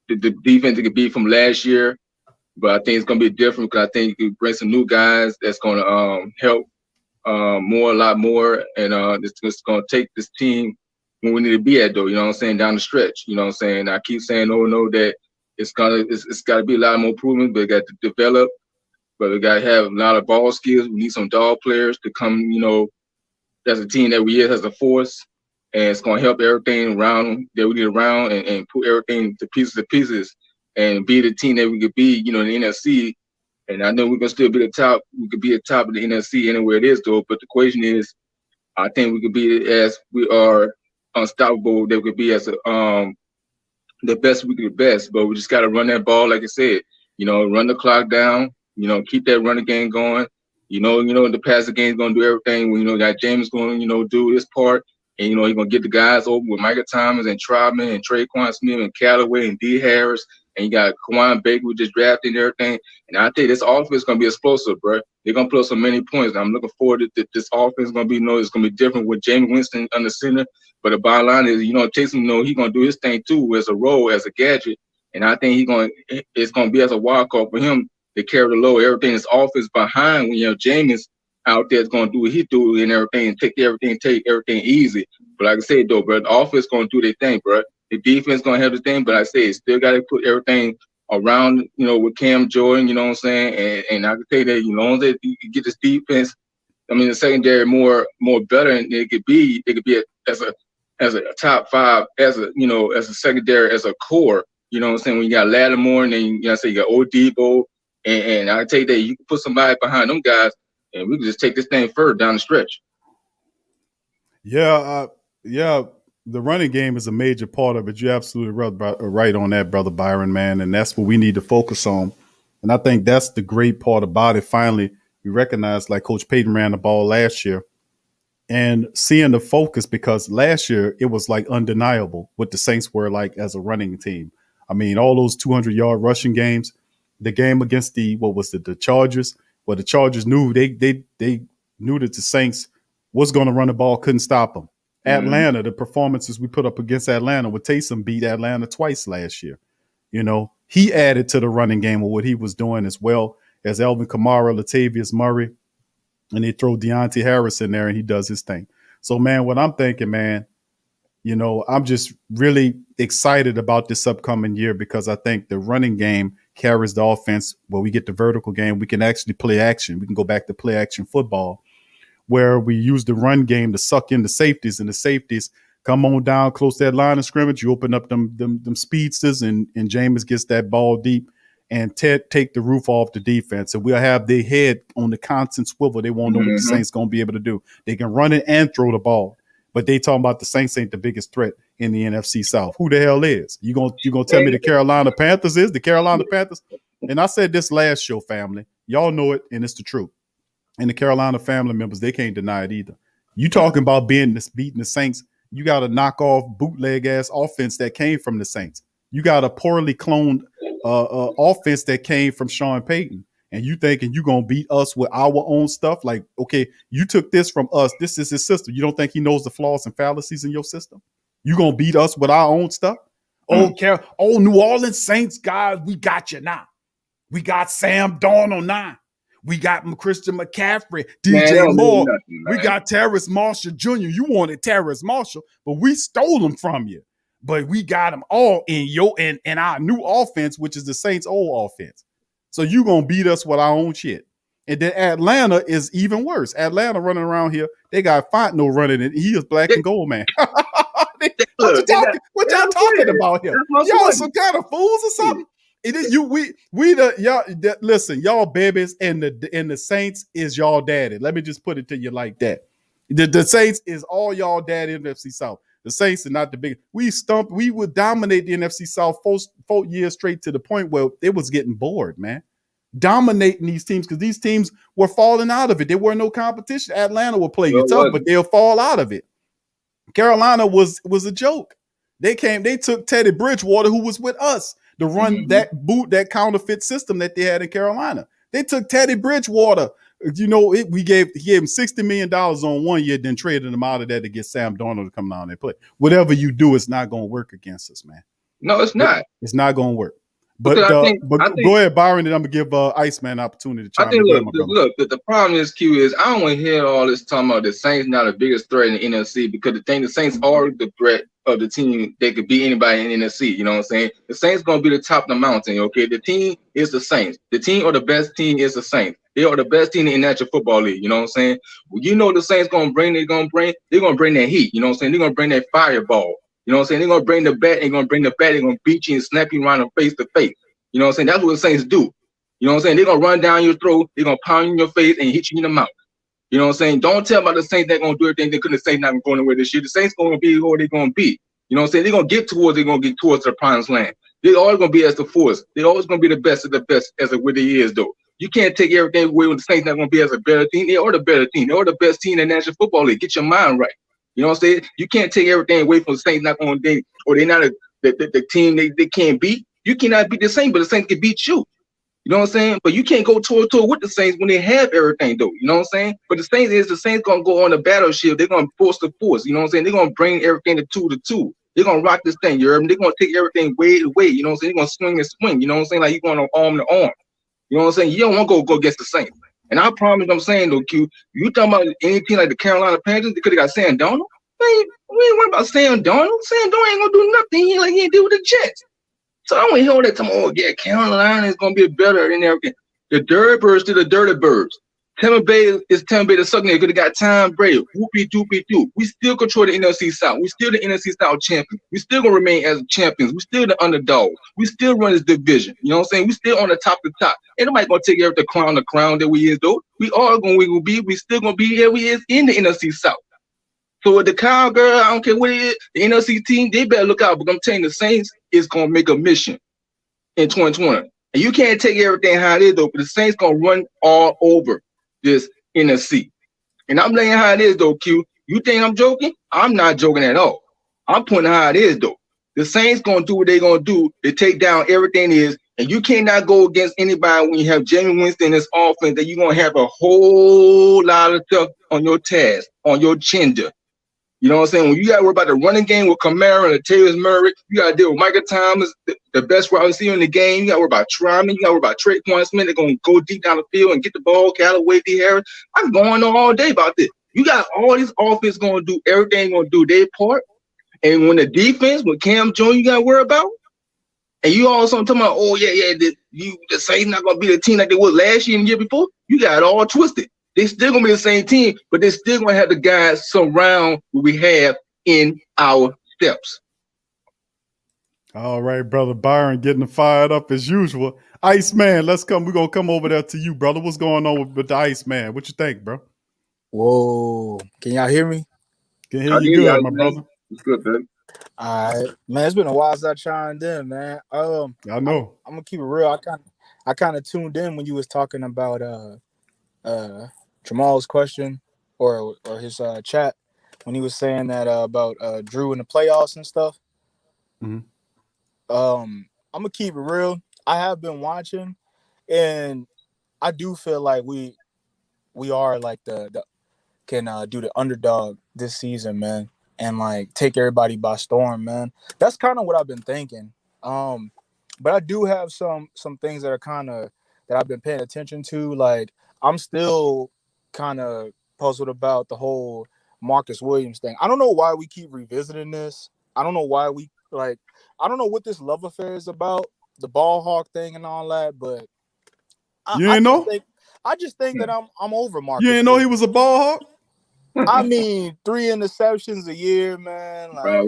the defense it could be from last year, but I think it's going to be different because I think you could bring some new guys that's going to help a lot more. And it's going to take this team when we need to be at, though, down the stretch. I keep saying, no, that it's got to be a lot more improvement, but it got to develop. but we gotta have a lot of ball skills. We need some dog players to come, as a team that we is as a force, and it's gonna help everything around that we need around and put everything to pieces and be the team that we could be, in the NFC. And I know we're gonna still be the top. We could be at the top of the NFC anywhere it is, though. But the question is, I think we could be as we are unstoppable. That we could be as the best we could best. But we just gotta run that ball, like I said. Run the clock down. Keep that running game going. The passing game is gonna do everything. Got James going, do his part, and he's gonna get the guys over with Micah Thomas and Trotman and Traquan Smith and Callaway and D Harris, and you got Kawhi Baker who just drafted and everything. And I think this offense is gonna be explosive, bro. They're gonna put up so many points. I'm looking forward to this offense. Is gonna be, it's gonna be different with James Winston under center. But the bottom line is, Taysom, he's gonna do his thing too as a role, as a gadget. And I think it's gonna be as a wild card for him to carry the load. Everything is offense behind when James out there is gonna do what he do and everything, and take everything easy. But like I said though, bro, the offense gonna do their thing, bro. The defense gonna have the thing, but like I said, still gotta put everything around, with Cam Jordan, you know what I'm saying? And I can tell you that, as that you get this defense, the secondary more better, and it could be as a top five, as a secondary, as a core, you know what I'm saying? When you got Lattimore, and then you got Odebo, and I tell you that you can put somebody behind them guys, and we can just take this thing further down the stretch. Yeah, the running game is a major part of it. You're absolutely right on that, Brother Byron, man, and that's what we need to focus on. And I think that's the great part about it. Finally, we recognize, like Coach Payton ran the ball last year, and seeing the focus, because last year it was like undeniable what the Saints were like as a running team. All those 200-yard rushing games, the game against the Chargers, the Chargers knew they knew that the Saints was going to run the ball, couldn't stop them. Mm-hmm. Atlanta, the performances we put up against Atlanta, with Taysom beat Atlanta twice last year. He added to the running game with what he was doing, as well as Alvin Kamara, Latavius Murray, and they throw Deontay Harris in there and he does his thing. So, man, what I'm thinking, man, I'm just really excited about this upcoming year, because I think the running game carries the offense. Where we get the vertical game, we can actually play action. We can go back to play action football, where we use the run game to suck in the safeties, and the safeties come on down close to that line of scrimmage. You open up them speedsters, and Jameis gets that ball deep and take the roof off the defense. And we'll have their head on the constant swivel. They won't know what the Saints going to be able to do. They can run it and throw the ball. But they talking about the Saints ain't the biggest threat in the NFC South. Who the hell is? You gonna tell me the Carolina Panthers is? The Carolina Panthers? And I said this last show, family. Y'all know it, and it's the truth. And the Carolina family members, they can't deny it either. You talking about beating the Saints, you got a knockoff bootleg-ass offense that came from the Saints. You got a poorly cloned offense that came from Sean Payton. And you thinking you going to beat us with our own stuff? Like, okay, you took this from us. This is his system. You don't think he knows the flaws and fallacies in your system? You going to beat us with our own stuff? Oh, New Orleans Saints, guys, we got you now. We got Sam Darnold now. We got Christian McCaffrey, DJ Moore. We got Terrace Marshall Jr. You wanted Terrace Marshall, but we stole him from you. But we got them all in our new offense, which is the Saints' old offense. So you going to beat us with our own shit. And then Atlanta is even worse. Atlanta running around here, they got Fontenot running, and he is black and gold, man. What y'all talking about here? Y'all some kind of fools or something? Listen, y'all babies, and the Saints is y'all daddy. Let me just put it to you like that. The Saints is all y'all daddy in the NFC South. The Saints are not the big. We would dominate the NFC South 4 years straight, to the point where they was getting bored, man. Dominating these teams, because these teams were falling out of it. There were no competition. Atlanta will play you tough, but they'll fall out of it. Carolina was a joke. They took Teddy Bridgewater, who was with us, to run that counterfeit system that they had in Carolina. They took Teddy Bridgewater. He gave him $60 million on 1 year, then traded him out of that to get Sam Darnold to come down and play. Whatever you do, it's not going to work against us, man. No, it's not. It's not going to work. But I think, go ahead, Byron, and I'm going to give Iceman an opportunity to chime in. The problem is, Q, is I don't want to hear all this talking about the Saints not the biggest threat in the NFC, because the Saints are the threat of the team that could beat anybody in the NFC. You know what I'm saying? The Saints gonna be the top of the mountain. Okay, the team is the Saints. The team or the best team is the Saints. They are the best team in the National Football League. You know what I'm saying? Well, you know the Saints gonna bring. They're gonna bring that heat. You know what I'm saying? They're gonna bring that fireball. You know what I'm saying? They're gonna bring the bat. They're gonna bring the bat. They're gonna beat you and snap you around face to face. You know what I'm saying? That's what the Saints do. You know what I'm saying? They're gonna run down your throat. They're gonna pound you in your face and hit you in the mouth. You know what I'm saying? Don't tell about the Saints they're gonna do everything they couldn't say not going nowhere this year. The Saints gonna be who they're gonna be. You know what I'm saying? They're gonna get towards the promised land. They're always gonna be as the force. They're always gonna be the best of the best as what they is though. You can't take everything away when the Saints not gonna be as a better team. They are the better team. They are the best team in the National Football League. Get your mind right. You know what I'm saying? You can't take everything away from the Saints not gonna or they're not the team they can't beat. You cannot beat the Saints, but the Saints can beat you. You know what I'm saying? But you can't go toe-to-toe with the Saints when they have everything, though. You know what I'm saying? But the Saints going to go on the battleship. They're going to force to force. You know what I'm saying? They're going to bring everything to two. They're going to rock this thing. You heard me? They're going to take everything way to way. You know what I'm saying? They're going to swing and swing. You know what I'm saying? Like you're going to arm to arm. You know what I'm saying? You don't want to go against the Saints. And I promise I'm saying, though, Q, you talking about any team like the Carolina Panthers, they could have got Sam Darnold. Man, we ain't worried about Sam Darnold. Sam Darnold ain't going to do nothing. He ain't deal with the Jets. So I don't hear all that time. Oh, yeah, Carolina is going to be better than everything. The dirty birds to the dirty birds. Tampa Bay is Tampa Bay the sucking. They could have got Tom Brady. Whoopie doopie doo. We still control the NFC South. We still the NFC South champions. We still gonna remain as champions. We still the underdog. We still run this division. You know what I'm saying? We still on the top of the top. Ain't nobody gonna take every the crown that we is though. We still gonna be here. We is in the NFC South. So with the cowgirl, I don't care what it is, the NFC team, they better look out. But I'm telling you, the Saints is gonna make a mission in 2020. And you can't take everything how it is, though, but the Saints going to run all over this NFC. And I'm laying how it is, though, Q. You think I'm joking? I'm not joking at all. I'm putting how it is, though. The Saints going to do what they're going to do to take down everything is, and you cannot go against anybody when you have Jamie Winston in this offense that you're going to have a whole lot of stuff on your task, on your agenda. You know what I'm saying? When you got to worry about the running game with Kamara and Latavius Murray, you got to deal with Michael Thomas, the best wide receiver in the game. You got to worry about Tryman. You got to worry about Traquan Smith. They're going to go deep down the field and get the ball. Callaway, D. Harris. I'm going on all day about this. You got all these offense going to do everything going to do their part. And when the defense, with Cam Jones, you got to worry about. And you also talking about, oh, yeah, the Saints not going to be the team like they was last year and the year before. You got it all twisted. They still gonna be the same team, but they still gonna have the guys surround what we have in our steps. All right, brother Byron, getting fired up as usual. Iceman, let's come. We're gonna come over there to you, brother. What's going on with the Iceman? What you think, bro? Whoa, can y'all hear me? Can hear you good, my brother. It's good, man. All right, man. It's been a while since I chimed in, man. I know. I'm gonna keep it real. I kind of tuned in when you was talking about Jamal's question or his chat when he was saying that about Drew in the playoffs and stuff. Mm-hmm. I'm gonna keep it real. I have been watching, and I do feel like we are like the can do the underdog this season, man, and like take everybody by storm, man. That's kind of what I've been thinking. But I do have some things that are kind of that I've been paying attention to. Like I'm still kind of puzzled about the whole Marcus Williams thing. I don't know why we keep revisiting this. I don't know why I don't know what this love affair is about, the ball hawk thing and all that, but I just think that I'm over Marcus. You didn't know he was a ball hawk? I mean, 3 interceptions a year, man. Like,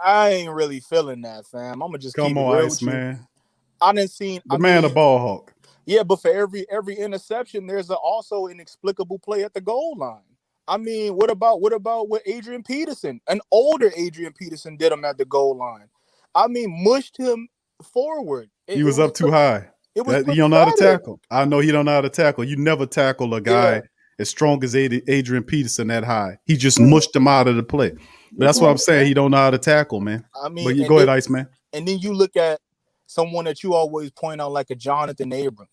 I ain't really feeling that, fam. I'm gonna just keep it real with you. Man. I didn't see a ball hawk. Yeah, but for every interception, there's also inexplicable play at the goal line. I mean, what about what Adrian Peterson, an older Adrian Peterson, did him at the goal line? I mean, mushed him forward. He was up too high. He don't know how to tackle. I know he don't know how to tackle. You never tackle a guy as strong as Adrian Peterson that high. He just mushed him out of the play. But that's what I'm saying. He don't know how to tackle, man. I mean, but you go ahead, Iceman. And then you look at someone that you always point out, like a Jonathan Abrams.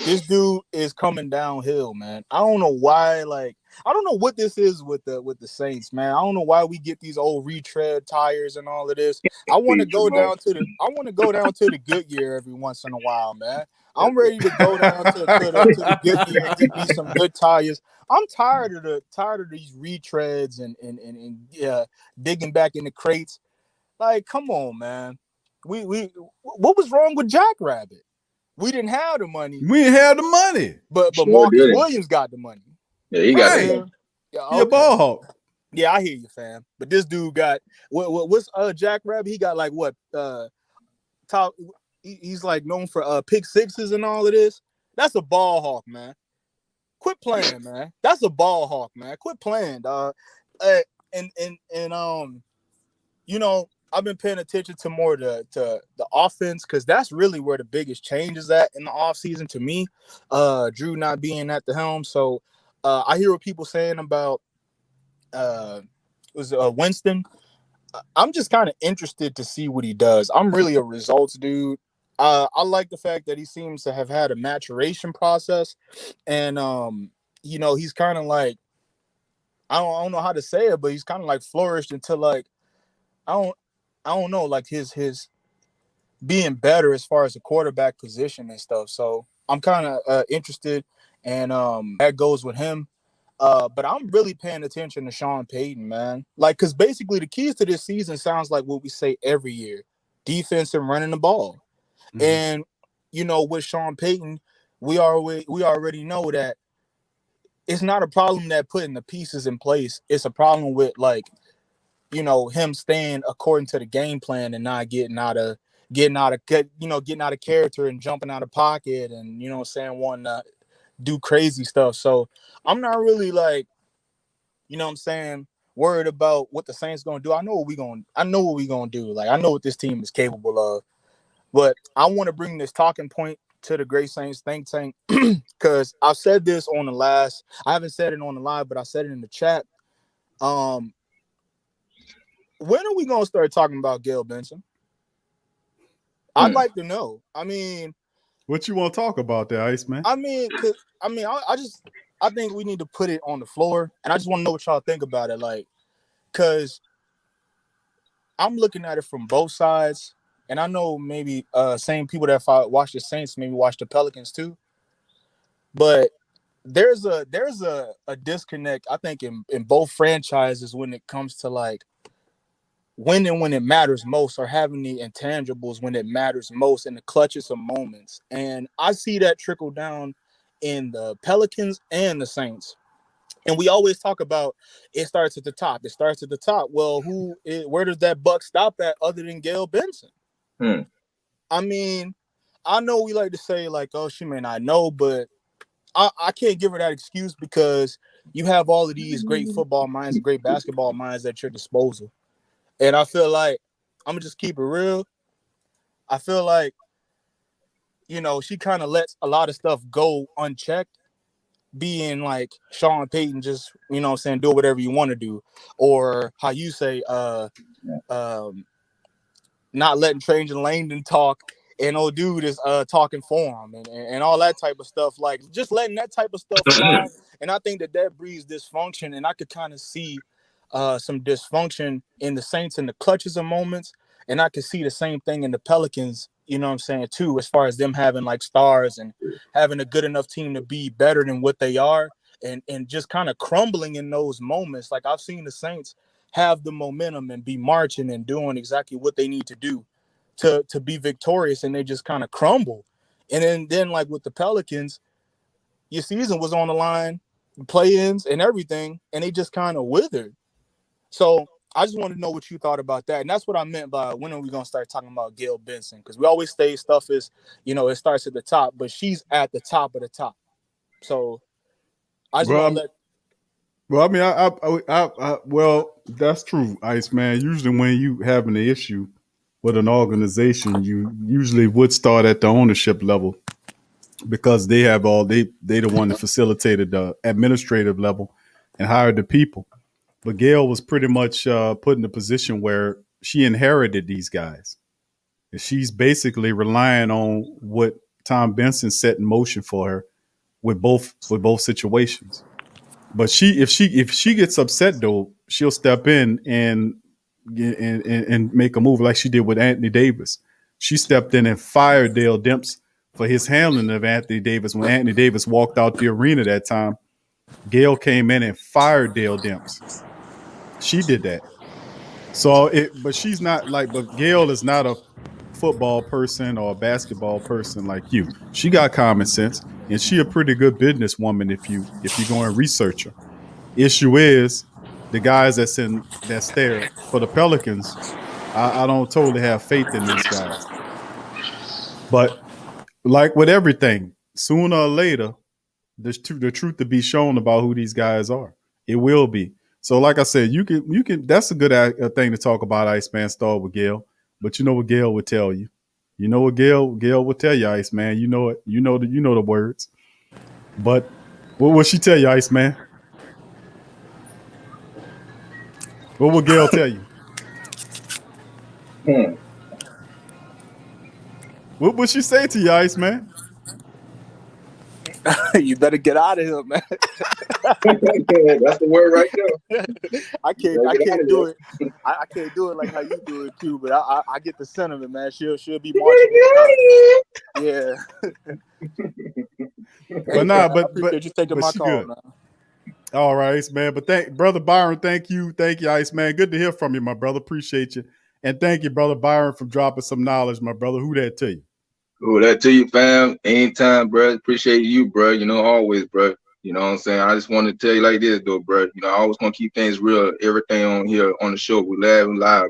This dude is coming downhill, man. I don't know why. Like, I don't know what this is with the Saints, man. I don't know why we get these old retread tires and all of this. I want to go down to the Goodyear every once in a while, man. I'm ready to go down to the Goodyear and get me some good tires. I'm tired of these retreads and digging back in the crates. Like, come on, man. We what was wrong with Jackrabbit? We didn't have the money, We didn't have the money. but Sure Marcus did. Williams got the money. Yeah, he got Right. it. Yeah, He a ball hawk. Yeah, I hear you, fam. But this dude got what's Jackrabbit? He got like what top? He's like known for pick sixes and all of this. That's a ball hawk, man. Quit playing, man. That's a ball hawk, man. Quit playing, dog. And you know, I've been paying attention to more to the offense because that's really where the biggest change is at in the offseason to me. Drew not being at the helm. So I hear what people saying about Winston. I'm just kind of interested to see what he does. I'm really a results dude. I like the fact that he seems to have had a maturation process, and you know, he's kind of like I don't know how to say it, but he's kind of like flourished into like I don't know, like his being better as far as the quarterback position and stuff. So I'm kind of interested, and that goes with him. But I'm really paying attention to Sean Payton, man. Like, because basically the keys to this season sounds like what we say every year: defense and running the ball. Mhm. And you know, with Sean Payton, we already know that it's not a problem that putting the pieces in place. It's a problem with, like, you know, him staying according to the game plan and not getting out of character and jumping out of pocket and, you know what I'm saying, wanting to do crazy stuff. So I'm not really like, you know what I'm saying, worried about what the Saints gonna do. I know what we gonna do. Like, I know what this team is capable of. But I want to bring this talking point to the Great Saints think tank because I've said this on the last. I haven't said it on the live, but I said it in the chat. When are we gonna start talking about Gail Benson? I'd like to know. I mean, what you want to talk about there, Iceman? I think we need to put it on the floor, and I just want to know what y'all think about it. Like, because I'm looking at it from both sides. And I know maybe same people that watch the Saints maybe watch the Pelicans too. But there's a disconnect, I think, in both franchises when it comes to like winning when it matters most or having the intangibles when it matters most in the clutchest of moments. And I see that trickle down in the Pelicans and the Saints. And we always talk about it starts at the top. It starts at the top. Well, where does that buck stop at other than Gail Benson? I mean, I know we like to say like, oh, she may not know, but I can't give her that excuse because you have all of these great football minds and great basketball minds at your disposal. And I feel like, I'm going to just keep it real. I feel like, you know, she kind of lets a lot of stuff go unchecked, being like Sean Payton just, you know what I'm saying, do whatever you want to do. Or how you say, not letting Trajan Langdon talk, and old dude is talking for him and all that type of stuff, like just letting that type of stuff fly. And I think that breeds dysfunction, and I could kind of see some dysfunction in the Saints in the clutches of moments, and I could see the same thing in the Pelicans, you know what I'm saying, too, as far as them having like stars and having a good enough team to be better than what they are, and just kind of crumbling in those moments. Like, I've seen the Saints have the momentum and be marching and doing exactly what they need to do to be victorious, and they just kind of crumble. And then like with the Pelicans, your season was on the line, play-ins and everything, and they just kind of withered. So I just want to know what you thought about that. And that's what I meant by when are we going to start talking about Gail Benson? Because we always say stuff is, you know, it starts at the top, but she's at the top of the top. So I just want to let. Well, I mean, well, that's true, Iceman. Usually when you having an issue with an organization, you usually would start at the ownership level because they have they the one that facilitated the administrative level and hired the people. But Gail was pretty much put in a position where she inherited these guys. And she's basically relying on what Tom Benson set in motion for her with both situations. But if she gets upset though, she'll step in and make a move like she did with Anthony Davis. She stepped in and fired Dale Demps for his handling of Anthony Davis. When Anthony Davis walked out the arena that time, Gail came in and fired Dale Demps. She did that. So but she's not but Gail is not a football person or a basketball person like you. She got common sense, and she a pretty good businesswoman if you go and research her. Issue is the guys that's there for the Pelicans. I don't totally have faith in these guys. But like with everything, sooner or later, the truth to be shown about who these guys are. It will be. So, like I said, you can. That's a good thing to talk about. Iceman Star with Gail, but you know what Gail would tell you. You know what Gail would tell you, Iceman. You know it. You know the words. But what would she tell you, Iceman? What would Gail tell you? What would she say to you, Iceman? You better get out of here, man. That's the word right there. I can't do it. I can't do it like how you do it too. But I get the sentiment, man. She'll be marching. Yeah. But appreciate you taking my call, good. man. All right, man. But brother Byron, thank you, Iceman. Good to hear from you, my brother. Appreciate you, and thank you, brother Byron, for dropping some knowledge, my brother. Who that to you? Who that to you, fam? Anytime, bro. Appreciate you, bro. You know, always, bro. You know what I'm saying? I just want to tell you like this, though, bro. You know, I always want to keep things real. Everything on here on the show, we live,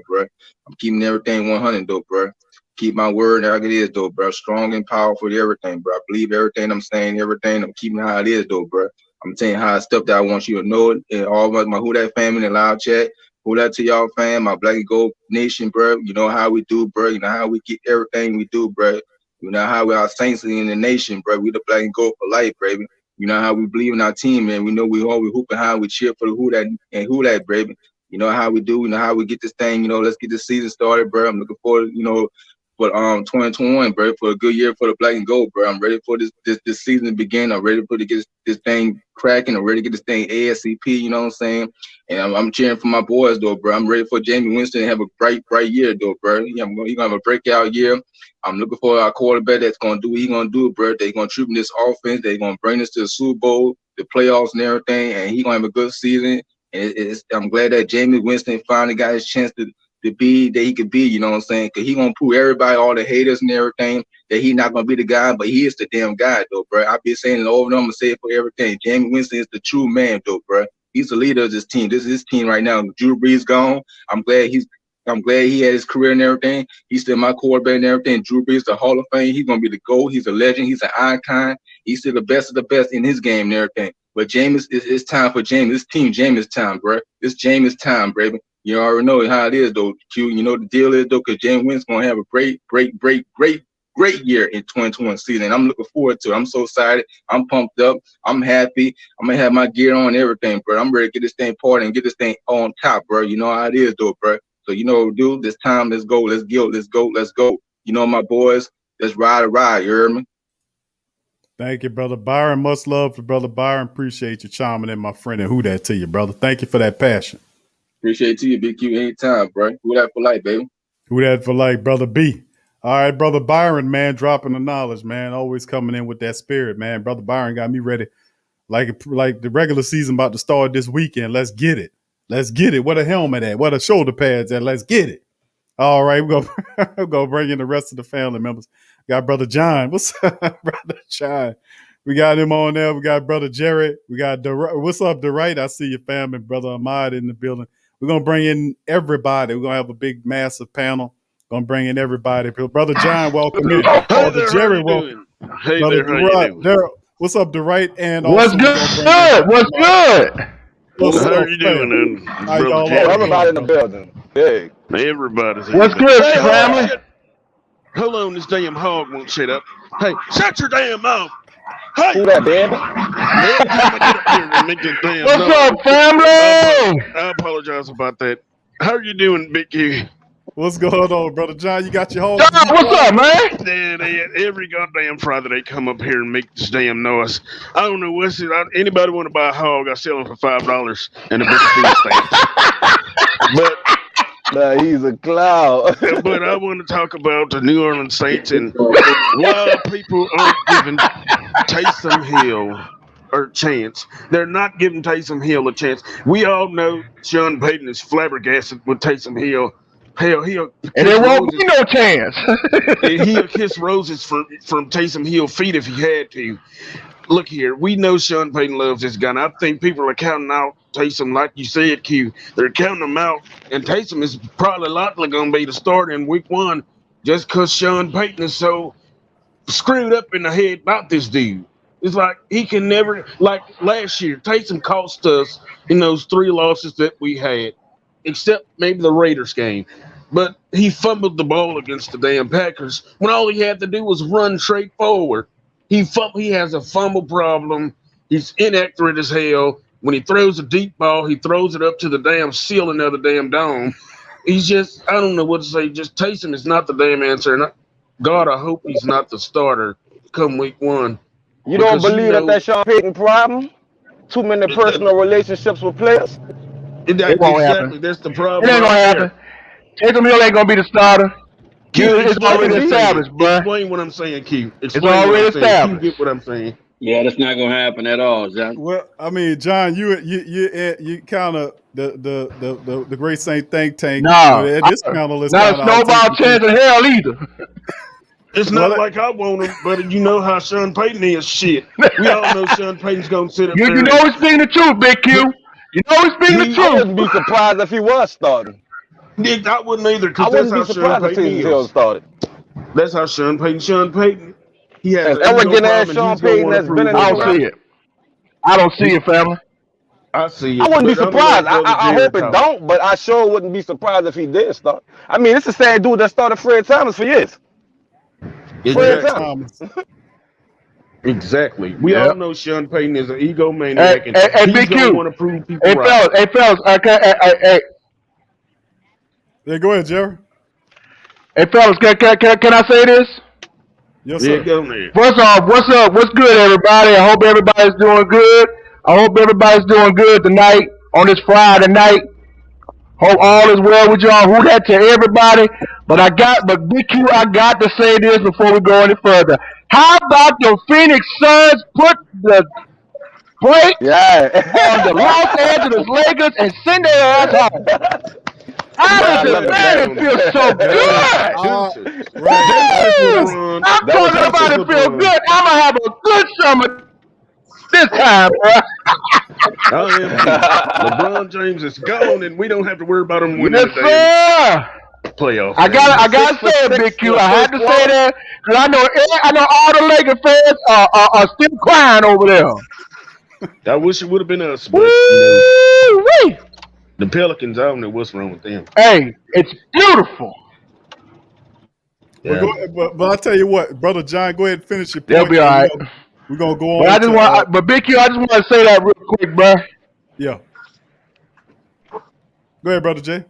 bro. I'm keeping everything 100, though, bro. Keep my word like it is, though, bro. Strong and powerful to everything, bro. I believe everything I'm saying, everything. I'm keeping how it is, though, bro. I'm telling you how I stepped out. I want you to know it. And all my Who Dat family in the live chat. Who that to y'all, fam? My Black and Gold Nation, bro. You know how we do, bro. You know how we get everything we do, bro. You know how we are saints in the nation, bro. We the Black and Gold for life, baby. You know how we believe in our team, man. We know we always hooping how we cheer for the Who Dat and Who Dat, baby. You know how we do. You know how we get this thing. You know, let's get this season started, bro. I'm looking forward, you know, for 2021, bro, for a good year for the Black and Gold, bro. I'm ready for this season to begin. I'm ready to get this thing cracking. I'm ready to get this thing ASCP. You know what I'm saying? And I'm cheering for my boys, though, bro. I'm ready for Jamie Winston to have a bright year, though, bro. He's gonna have a breakout year. I'm looking for our quarterback that's gonna do what he's gonna do, bro. They're gonna treat this offense. They're gonna bring us to the Super Bowl, the playoffs, and everything. And he's gonna have a good season. And I'm glad that Jamie Winston finally got his chance to be that he could be. You know what I'm saying? Because he's gonna prove everybody, all the haters and everything, that he's not gonna be the guy, but he is the damn guy, though, bro. I've been saying it over and I'm gonna say it for everything. Jamie Winston is the true man, though, bro. He's the leader of this team. This is his team right now. Drew Brees gone. I'm glad he had his career and everything. He's still my quarterback and everything. Drew Brees, the Hall of Fame. He's gonna be the GOAT. He's a legend. He's an icon. He's still the best of the best in his game and everything. But Jameis, it's time for Jameis. This team, Jameis time, bro. It's Jameis time, baby. You already know how it is, though, Q. You know the deal is, though, because Jameis Winston's gonna have a great year in 2021 season. I'm looking forward to it. I'm so excited. I'm pumped up. I'm happy. I'm gonna have my gear on and everything, bro. I'm ready to get this thing party and get this thing on top, bro. You know how it is, though, bro. So you know, dude, this time, let's go. Let's go. Let's go. Let's go. You know, my boys, let's ride. You heard me? Thank you, brother Byron. Much love for brother Byron. Appreciate you chiming in, my friend. And who that to you, brother? Thank you for that passion. Appreciate you, Big Q, anytime, bro. Who that for life, baby? Who that for life, brother B? All right, brother Byron, man, dropping the knowledge, man. Always coming in with that spirit, man. Brother Byron got me ready, like the regular season about to start this weekend. Let's get it. Let's get it. What a helmet at? What a shoulder pads at? Let's get it. All right, we're gonna bring in the rest of the family members. Got brother John. What's up, brother John? We got him on there. We got brother Jared. We got what's up, DeWright? I see your family, brother Ahmad in the building. We're gonna bring in everybody. We're gonna have a big, massive panel. Gonna bring in everybody. Brother John, welcome in. Brother Jerry, welcome. Hey brother there, how you doing? What's up, DeWright? And what's good? What's good? How are you doing, brother Jerry? Everybody in the building. Big. Everybody's in what's the building. good, family? Hold on, this damn hog won't shut up. Hey, shut your damn mouth. Hey! Who that, baby? What's up, family? I apologize about that. How are you doing, Big Q? What's going on, brother John? You got your home? John, what's up, man? Every goddamn Friday they come up here and make this damn noise. I don't know what's it. Anybody want to buy a hog? I sell them for $5 and a bit of food stamps. But Nah, he's a clown. But I want to talk about the New Orleans Saints and why people aren't giving Taysom Hill a chance. They're not giving Taysom Hill a chance. We all know Sean Payton is flabbergasted with Taysom Hill. Hell, he'll And kiss there won't roses. be no chance. He'll kiss roses from Taysom Hill feet if he had to. Look here, we know Sean Payton loves this guy, and I think people are counting out Taysom, like you said, Q. They're counting him out, and Taysom is probably likely going to be the starter in Week 1 just because Sean Payton is so screwed up in the head about this dude. It's like he can never, like last year, Taysom cost us in those 3 losses that we had, except maybe the Raiders game. But he fumbled the ball against the damn Packers when all he had to do was run straight forward. He has a fumble problem. He's inaccurate as hell. When he throws a deep ball, he throws it up to the damn ceiling of the damn dome. He's just, I don't know what to say. Just Taysom is not the damn answer. And God, I hope he's not the starter come Week 1. You don't Because believe that's Sean Payton problem? Too many personal relationships with players? It won't exactly. happen. That's the It problem. ain't gonna happen. Taysom Hill ain't gonna be the starter. It's already established, bro. Explain what I'm saying, Q. It's already established. You get what I'm saying. Yeah, that's not gonna happen at all, John. Well, I mean, John, you kind of the Great Saint think tank. Nah, this panel is not a kinda snowball chance in hell either. It's not like I want him, but you know how Sean Payton is. Shit, we all know Sean Payton's gonna sit up there. You know he's speaking the truth, Big Q. You know he's speaking the He- truth. I I wouldn't be surprised if he was starting. I wouldn't either, I because that's wouldn't how be Sean surprised if Payton Taysom Hill is. started. That's how Sean Payton. He has As an ego arrogant as problem, Sean and he's gonna Payton wanna has prove been in it. I don't see it. I don't see it, family. I see it. I wouldn't be but I'm gonna surprised. let Brother I Jared hope it talk. don't, but I sure wouldn't be surprised if he did start. I mean, it's the same dude that started Fred Thomas for years. Fred Exactly. Thomas. Exactly. We Yep. all know Sean Payton is an egomaniac, and Hey, he's Big gonna Q. want to prove people Hey, right. fellas. Hey. Yeah, go ahead, Jerry. Hey, fellas, can I say this? Yes, Yeah, sir. go there. First off, what's up? What's good, everybody? I hope everybody's doing good. I hope everybody's doing good tonight on this Friday night. Hope all is well with y'all. Who that to everybody? But Big Q, I got to say this before we go any further. How about the Phoenix Suns put the break on the Los Angeles Lakers and send their ass home? How does it man feel so good? Woo! I'm talking about it feel good. I'm gonna have a good summer this time, bro. I am too. LeBron James is gone, and we don't have to worry about him winning Yes, the damn sir. playoff. I gotta say it, Big Q. I had to say that because I know all the Lakers fans are still crying over there. I wish it would have been us, but you Woo-wee. know, the Pelicans. I don't know what's wrong with them. Hey, it's beautiful. Yeah. But I tell you what, Brother John, go ahead and finish your point. They'll be all right. We're gonna go on. But Big Q, I just want to say that real quick, bro. Yeah. Go ahead, Brother Jay.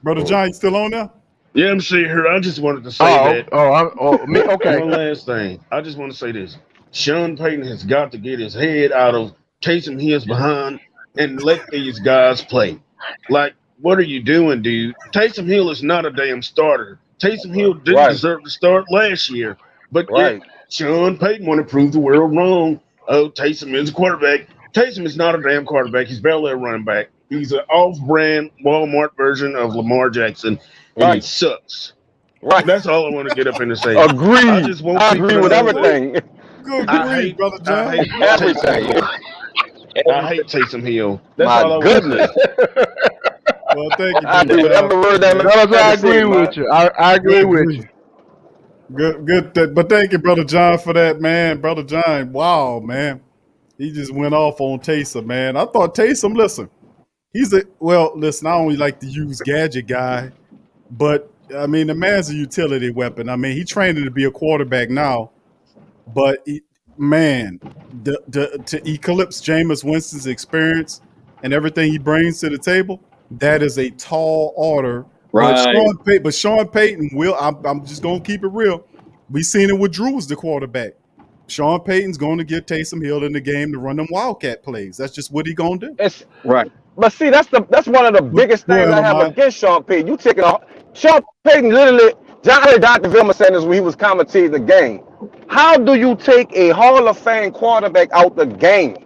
Brother John, you still on there? Yeah, I'm sitting here. I just wanted to say that. Okay. One last thing. I just want to say this. Sean Payton has got to get his head out of Taysom Hill's behind and let these guys play. Like, what are you doing, dude? Taysom Hill is not a damn starter. Taysom Hill didn't deserve to start last year. But yet, Sean Payton want to prove the world wrong. Oh, Taysom is a quarterback. Taysom is not a damn quarterback. He's barely a running back. He's an off-brand Walmart version of Lamar Jackson, and he sucks. Right. That's all I want to get up in and say. Agreed. I just want I people agree to with know that everything. Good I grief, hate, Brother John. I hate Everything. I hate Taysom Hill. That's My all I want to goodness. say. Well, thank you, I agree with every word that man Fellas, had to say, man. you. I agree with you. Good. But thank you, Brother John, for that, man. Brother John, wow, man. He just went off on Taysom, man. I thought Taysom, listen, listen, I only like to use gadget guy, but I mean, the man's a utility weapon. I mean, he's training to be a quarterback now, but to eclipse Jameis Winston's experience and everything he brings to the table, that is a tall order. Right. But Sean Payton will. I'm just gonna keep it real. We seen it with Drew as the quarterback. Sean Payton's going to get Taysom Hill in the game to run them wildcat plays. That's just what he gonna do. Right. But see, that's one of the biggest Go things ahead, I have Lamont. against Sean Payton. You taking Sean Payton literally. John heard Dr. Vilma saying this when he was commentating the game. How do you take a Hall of Fame quarterback out the game?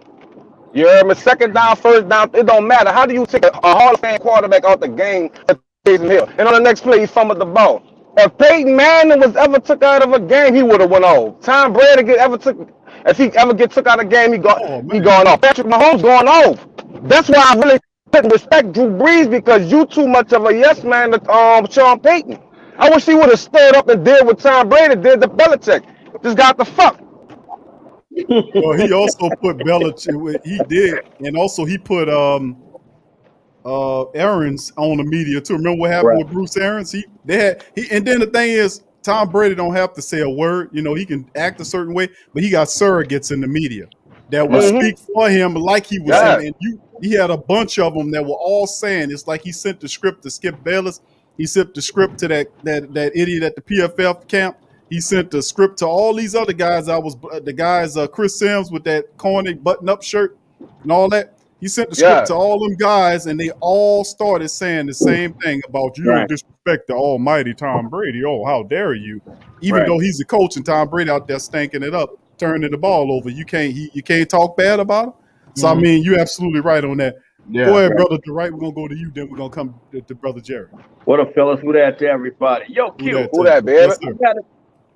You heard me? Second down, first down, it don't matter. How do you take a Hall of Fame quarterback out the game for Taysom Hill? And on the next play, he fumbled the ball. If Peyton Manning was ever took out of a game, he would have went off. Tom Brady if he ever get took out of a game, he Oh man. going off. Patrick Mahomes going off. That's why I really couldn't respect Drew Brees because you too much of a yes man to Sean Payton. I wish he would have stood up and did what Tom Brady did to Belichick. Just got the fuck. Well, he also put Belichick. He did, and also he put Arians on the media too. Remember what happened with Bruce Arians? And then the thing is, Tom Brady don't have to say a word. You know, he can act a certain way, but he got surrogates in the media that will speak for him like he was him. And he had a bunch of them that were all saying it's like he sent the script to Skip Bayless. He sent the script to that idiot at the PFF camp. He sent the script to all these other guys. Chris Sims with that corny button-up shirt and all that. He sent the script to all them guys, and they all started saying the same thing about you don't disrespect the almighty Tom Brady. Oh, how dare you? Even though he's the coach and Tom Brady out there stinking it up, turning the ball over, you can't talk bad about him. So I mean, you're absolutely right on that. Yeah, go ahead, brother DeWright. We're gonna go to you, then we're gonna come to brother Jerry. What up, fellas? Who that to everybody? Yo, Q. Who that, baby? Yes, sir.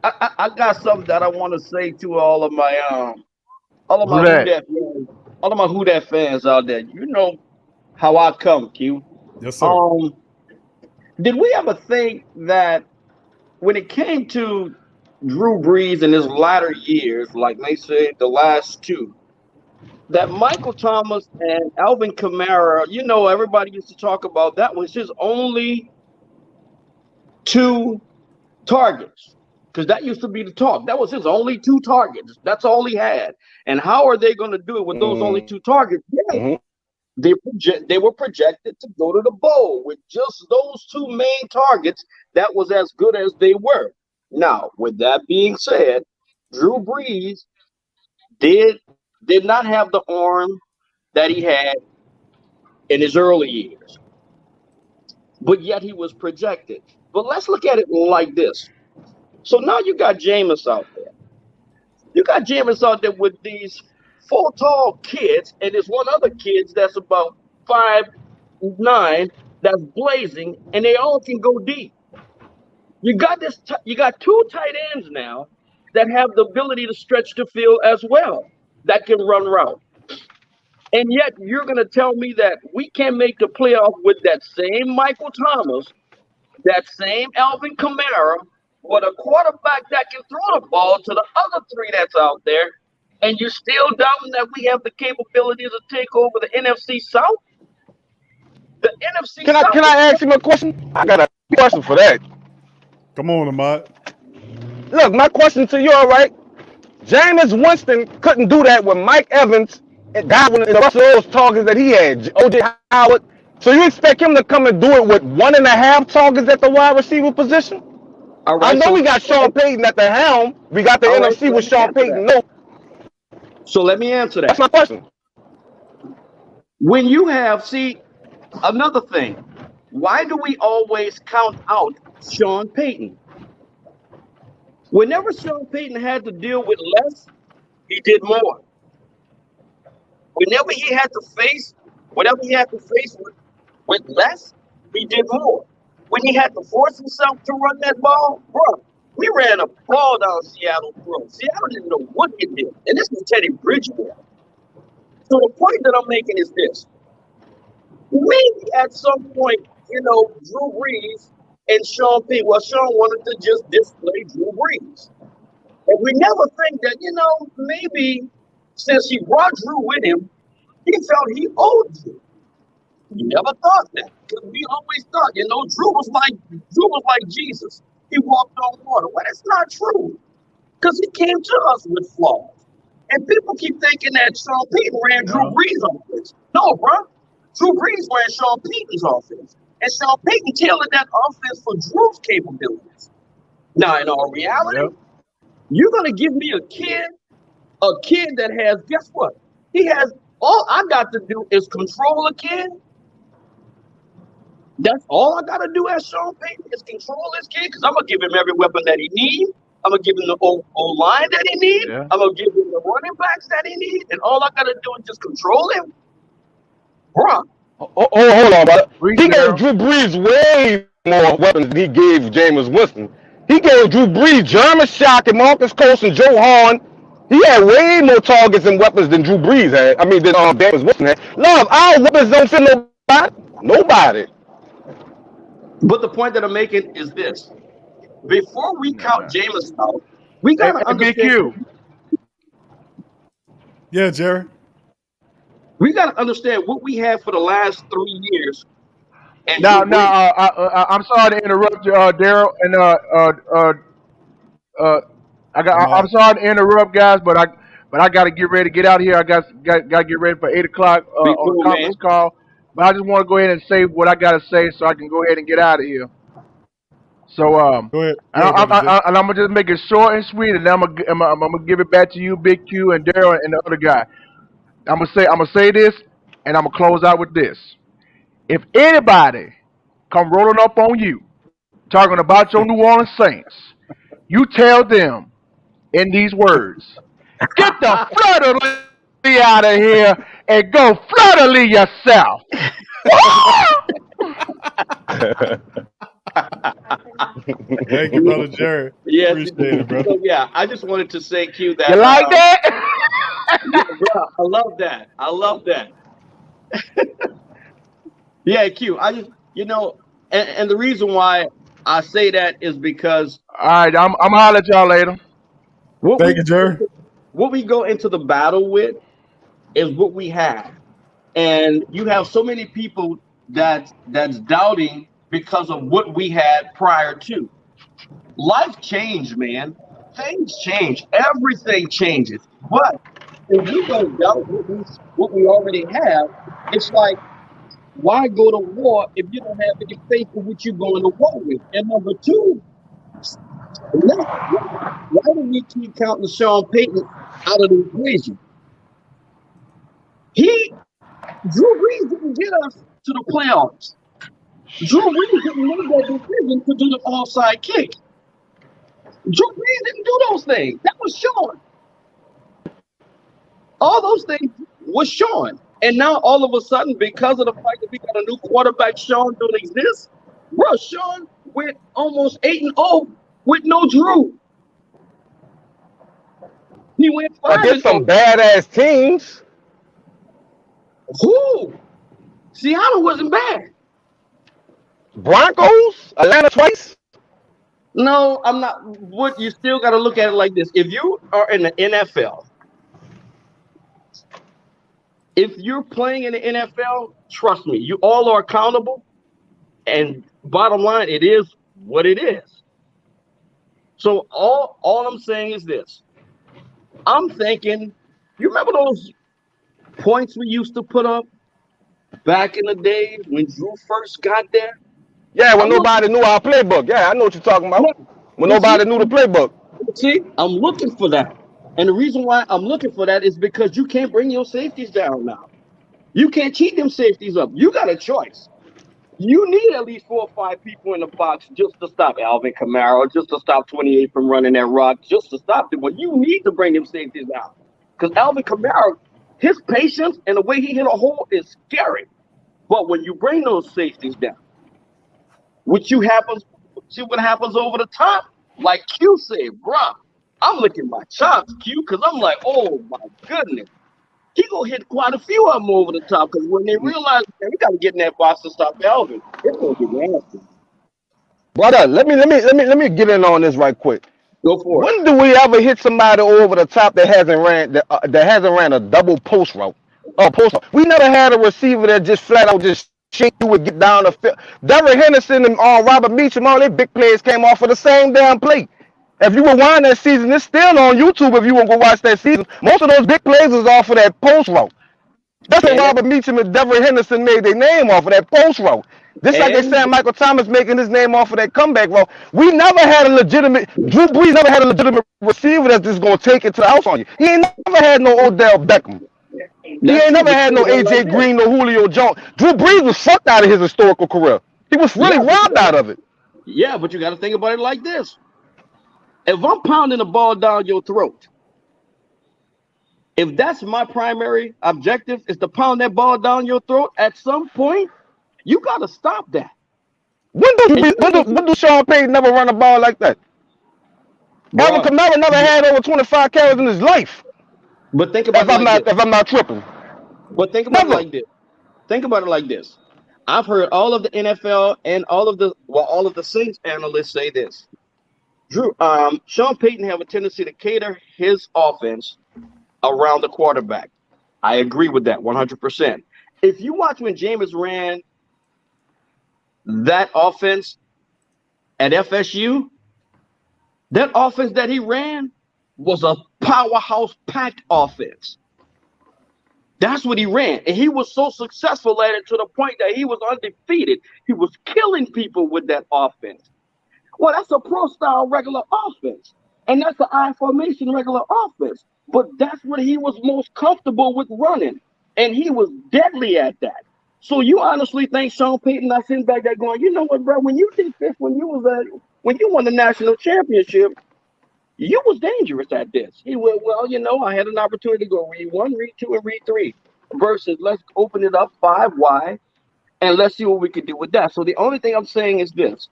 I got something that I want to say to all of my Who Dat fans out there. You know how I come, Q. Yes, sir. Did we ever think that when it came to Drew Brees in his latter years, like they say the last two, that Michael Thomas and Alvin Kamara, you know, everybody used to talk about that was his only two targets? Because that used to be the talk. That was his only two targets. That's all he had. And how are they going to do it with those only two targets? Yeah. They were projected to go to the bowl with just those two main targets. That was as good as they were. Now, with that being said, Drew Brees did not have the arm that he had in his early years. But yet he was projected. But let's look at it like this. So now you got Jameis out there. You got Jameis out there with these 4 tall kids, and there's one other kid that's about 5'9" that's blazing, and they all can go deep. You got 2 tight ends now that have the ability to stretch the field as well, that can run route. And yet you're going to tell me that we can't make the playoff with that same Michael Thomas, that same Alvin Kamara, with a quarterback that can throw the ball to the other 3 that's out there, and you're still doubting that we have the capability to take over the NFC South? The NFC South. Can I ask him a question? I got a question for that. Come on, Ahmad. Look, my question to you, all right? Jameis Winston couldn't do that with Mike Evans and Godwin and the rest of those targets that he had. O.J. Howard. So you expect him to come and do it with 1.5 targets at the wide receiver position? All right, I know we got Sean Payton at the helm. We got the NFC with Sean Payton. No. So let me answer that. That's my question. When you have, another thing, why do we always count out Sean Payton? Whenever Sean Payton had to deal with less, he did more. Whenever he had to face whatever he had to face with less, he did more. When he had to force himself to run that ball, bro, we ran a ball down Seattle, bro. Seattle didn't know what he did. And this was Teddy Bridgewater. So the point that I'm making is this. Maybe at some point, Drew Brees and Sean Payton, Sean wanted to just display Drew Brees. And we never think that, maybe since he brought Drew with him, he felt he owed Drew. We never thought that. Because we always thought, Drew was like Jesus. He walked on water. Well, that's not true. Because he came to us with flaws. And people keep thinking that Sean Payton ran Drew Brees' offense. No, bro. Drew Brees ran Sean Payton's offense. And Sean Payton tailored that offense for Drew's capabilities. Now, in all reality, you're going to give me a kid that has, guess what? He has, all I got to do is control a kid, That's all I gotta do as Sean Payton is control this kid because I'm gonna give him every weapon that he needs. I'm gonna give him the O line that he needs. Yeah. I'm gonna give him the running backs that he needs, and all I gotta do is just control him, bruh. Hold on, brother. Brees He gave down. Drew Brees way more weapons than he gave Jameis Winston. He gave Drew Brees Jeremy Shockey, Marcus Colston, Joe Horn. He had way more targets and weapons than Drew Brees had. I mean, than Jameis Winston had. Love, our weapons don't fit nobody. Nobody. But the point that I'm making is this: before we count Jameis out, we Hey, gotta hey, understand. BQ. Yeah, Jerry. We gotta understand what we had for the last 3 years. And Now, Drew Brees. I'm sorry to interrupt you, Daryl, and I'm sorry to interrupt, guys, but I got to get ready to get out of here. I got to get ready for 8 o'clock Be on cool, the conference man. call. But I just want to go ahead and say what I got to say so I can go ahead and get out of here. So Go ahead. Go ahead, Brother Jay. and I'm gonna just make it short and sweet, and then I'm gonna give it back to you, Big Q, and Daryl, and the other guy. I'm gonna say this, and I'm gonna close out with this. If anybody come rolling up on you talking about your New Orleans Saints, you tell them in these words: get the flutterly out of here and go flutterly yourself. Thank you, Brother Jerry. Yes, Appreciate it, brother. so yeah, I just wanted to say, Q, that You like that? yeah, bro, I love that. I love that. Yeah, Q. I just and the reason why I say that is because All right, I'm holler at y'all later. what Thank you, Jerry. what we go into the battle with is what we have. And you have so many people that's doubting because of what we had prior to. Life changed, man. Things change. Everything changes. But if you don't doubt what we already have, it's like, why go to war if you don't have any faith in what you're going to war with? And number two, why do we keep counting Sean Payton out of the equation? Drew Brees didn't get us to the playoffs. Drew Brees didn't make that decision to do the offside kick. Drew Brees didn't do those things. That was Sean. All those things was Sean. And now all of a sudden, because of the fact that we got a new quarterback, Sean don't exist, bro, Sean went almost 8-0 with no Drew. He went 5. Against some badass teams. Who? Seattle wasn't bad. Broncos, Atlanta twice. No, I'm not. What you still got to look at it like this. If you are in the NFL, if you're playing in the NFL, trust me, you all are accountable. And bottom line, it is what it is. So all I'm saying is this. I'm thinking, you remember those points we used to put up back in the days when Drew first got there? Yeah, when nobody knew our playbook. Yeah, I know what you're talking about. When nobody knew the playbook. See, I'm looking for that. And the reason why I'm looking for that is because you can't bring your safeties down now. You can't cheat them safeties up. You got a choice. You need at least 4 or 5 people in the box just to stop Alvin Kamara, just to stop 28 from running that rock, just to stop them. But you need to bring them safeties out. Because Alvin Kamara, his patience and the way he hit a hole is scary. But when you bring those safeties down, see what happens over the top? Like Q said, bruh, I'm licking my chops, Q, because I'm like, oh my goodness. He gonna hit quite a few of them over the top because when they realize, man, we gotta get in that box to stop Alvin, it's gonna get nasty. Brother, let me get in on this right quick. Go for it. When do we ever hit somebody over the top that hasn't ran a double post route? We never had a receiver that just flat out just shake you and get down the field. Derrick Henderson and Robert Meacham, all their big plays came off of the same damn play. If you rewind that season, it's still on YouTube if you want to go watch that season. Most of those big plays was off of that post route. That's what Robert Meacham and Derrick Henderson made their name off of that post route. Just like they said Michael Thomas making his name off of that comeback route. We never had a legitimate, Drew Brees never had a legitimate receiver that's just going to take it to the house on you. He ain't never had no Odell Beckham. He ain't never had no AJ Green, no Julio Jones. Drew Brees was fucked out of his historical career. He was Yeah, really robbed out of it. yeah, but you got to think about it like this: if I'm pounding the ball down your throat, if that's my primary objective is to pound that ball down your throat, at some point you got to stop that. And When do Sean Payton never run a ball like that? Alvin bro, Kamara never had over 25 carries in his life. but think about it like this. If I'm not tripping, But think about it never. like this. Think about it like this. I've heard all of the NFL and all of the Saints analysts say this. Sean Payton have a tendency to cater his offense around the quarterback. I agree with that 100%. If you watch when Jameis ran that offense at FSU, that offense that he ran was a powerhouse packed offense. That's what he ran. And he was so successful at it to the point that he was undefeated. He was killing people with that offense. Well, that's a pro-style regular offense. And that's an I formation regular offense. But that's what he was most comfortable with running. And he was deadly at that. So you honestly think Sean Payton not sitting back there going, you know what, bro, when you did this, when you won the national championship, you was dangerous at this. He went, well, you know, I had an opportunity to go read 1, read 2, and read 3. Versus let's open it up 5 wide and let's see what we can do with that. So the only thing I'm saying is this.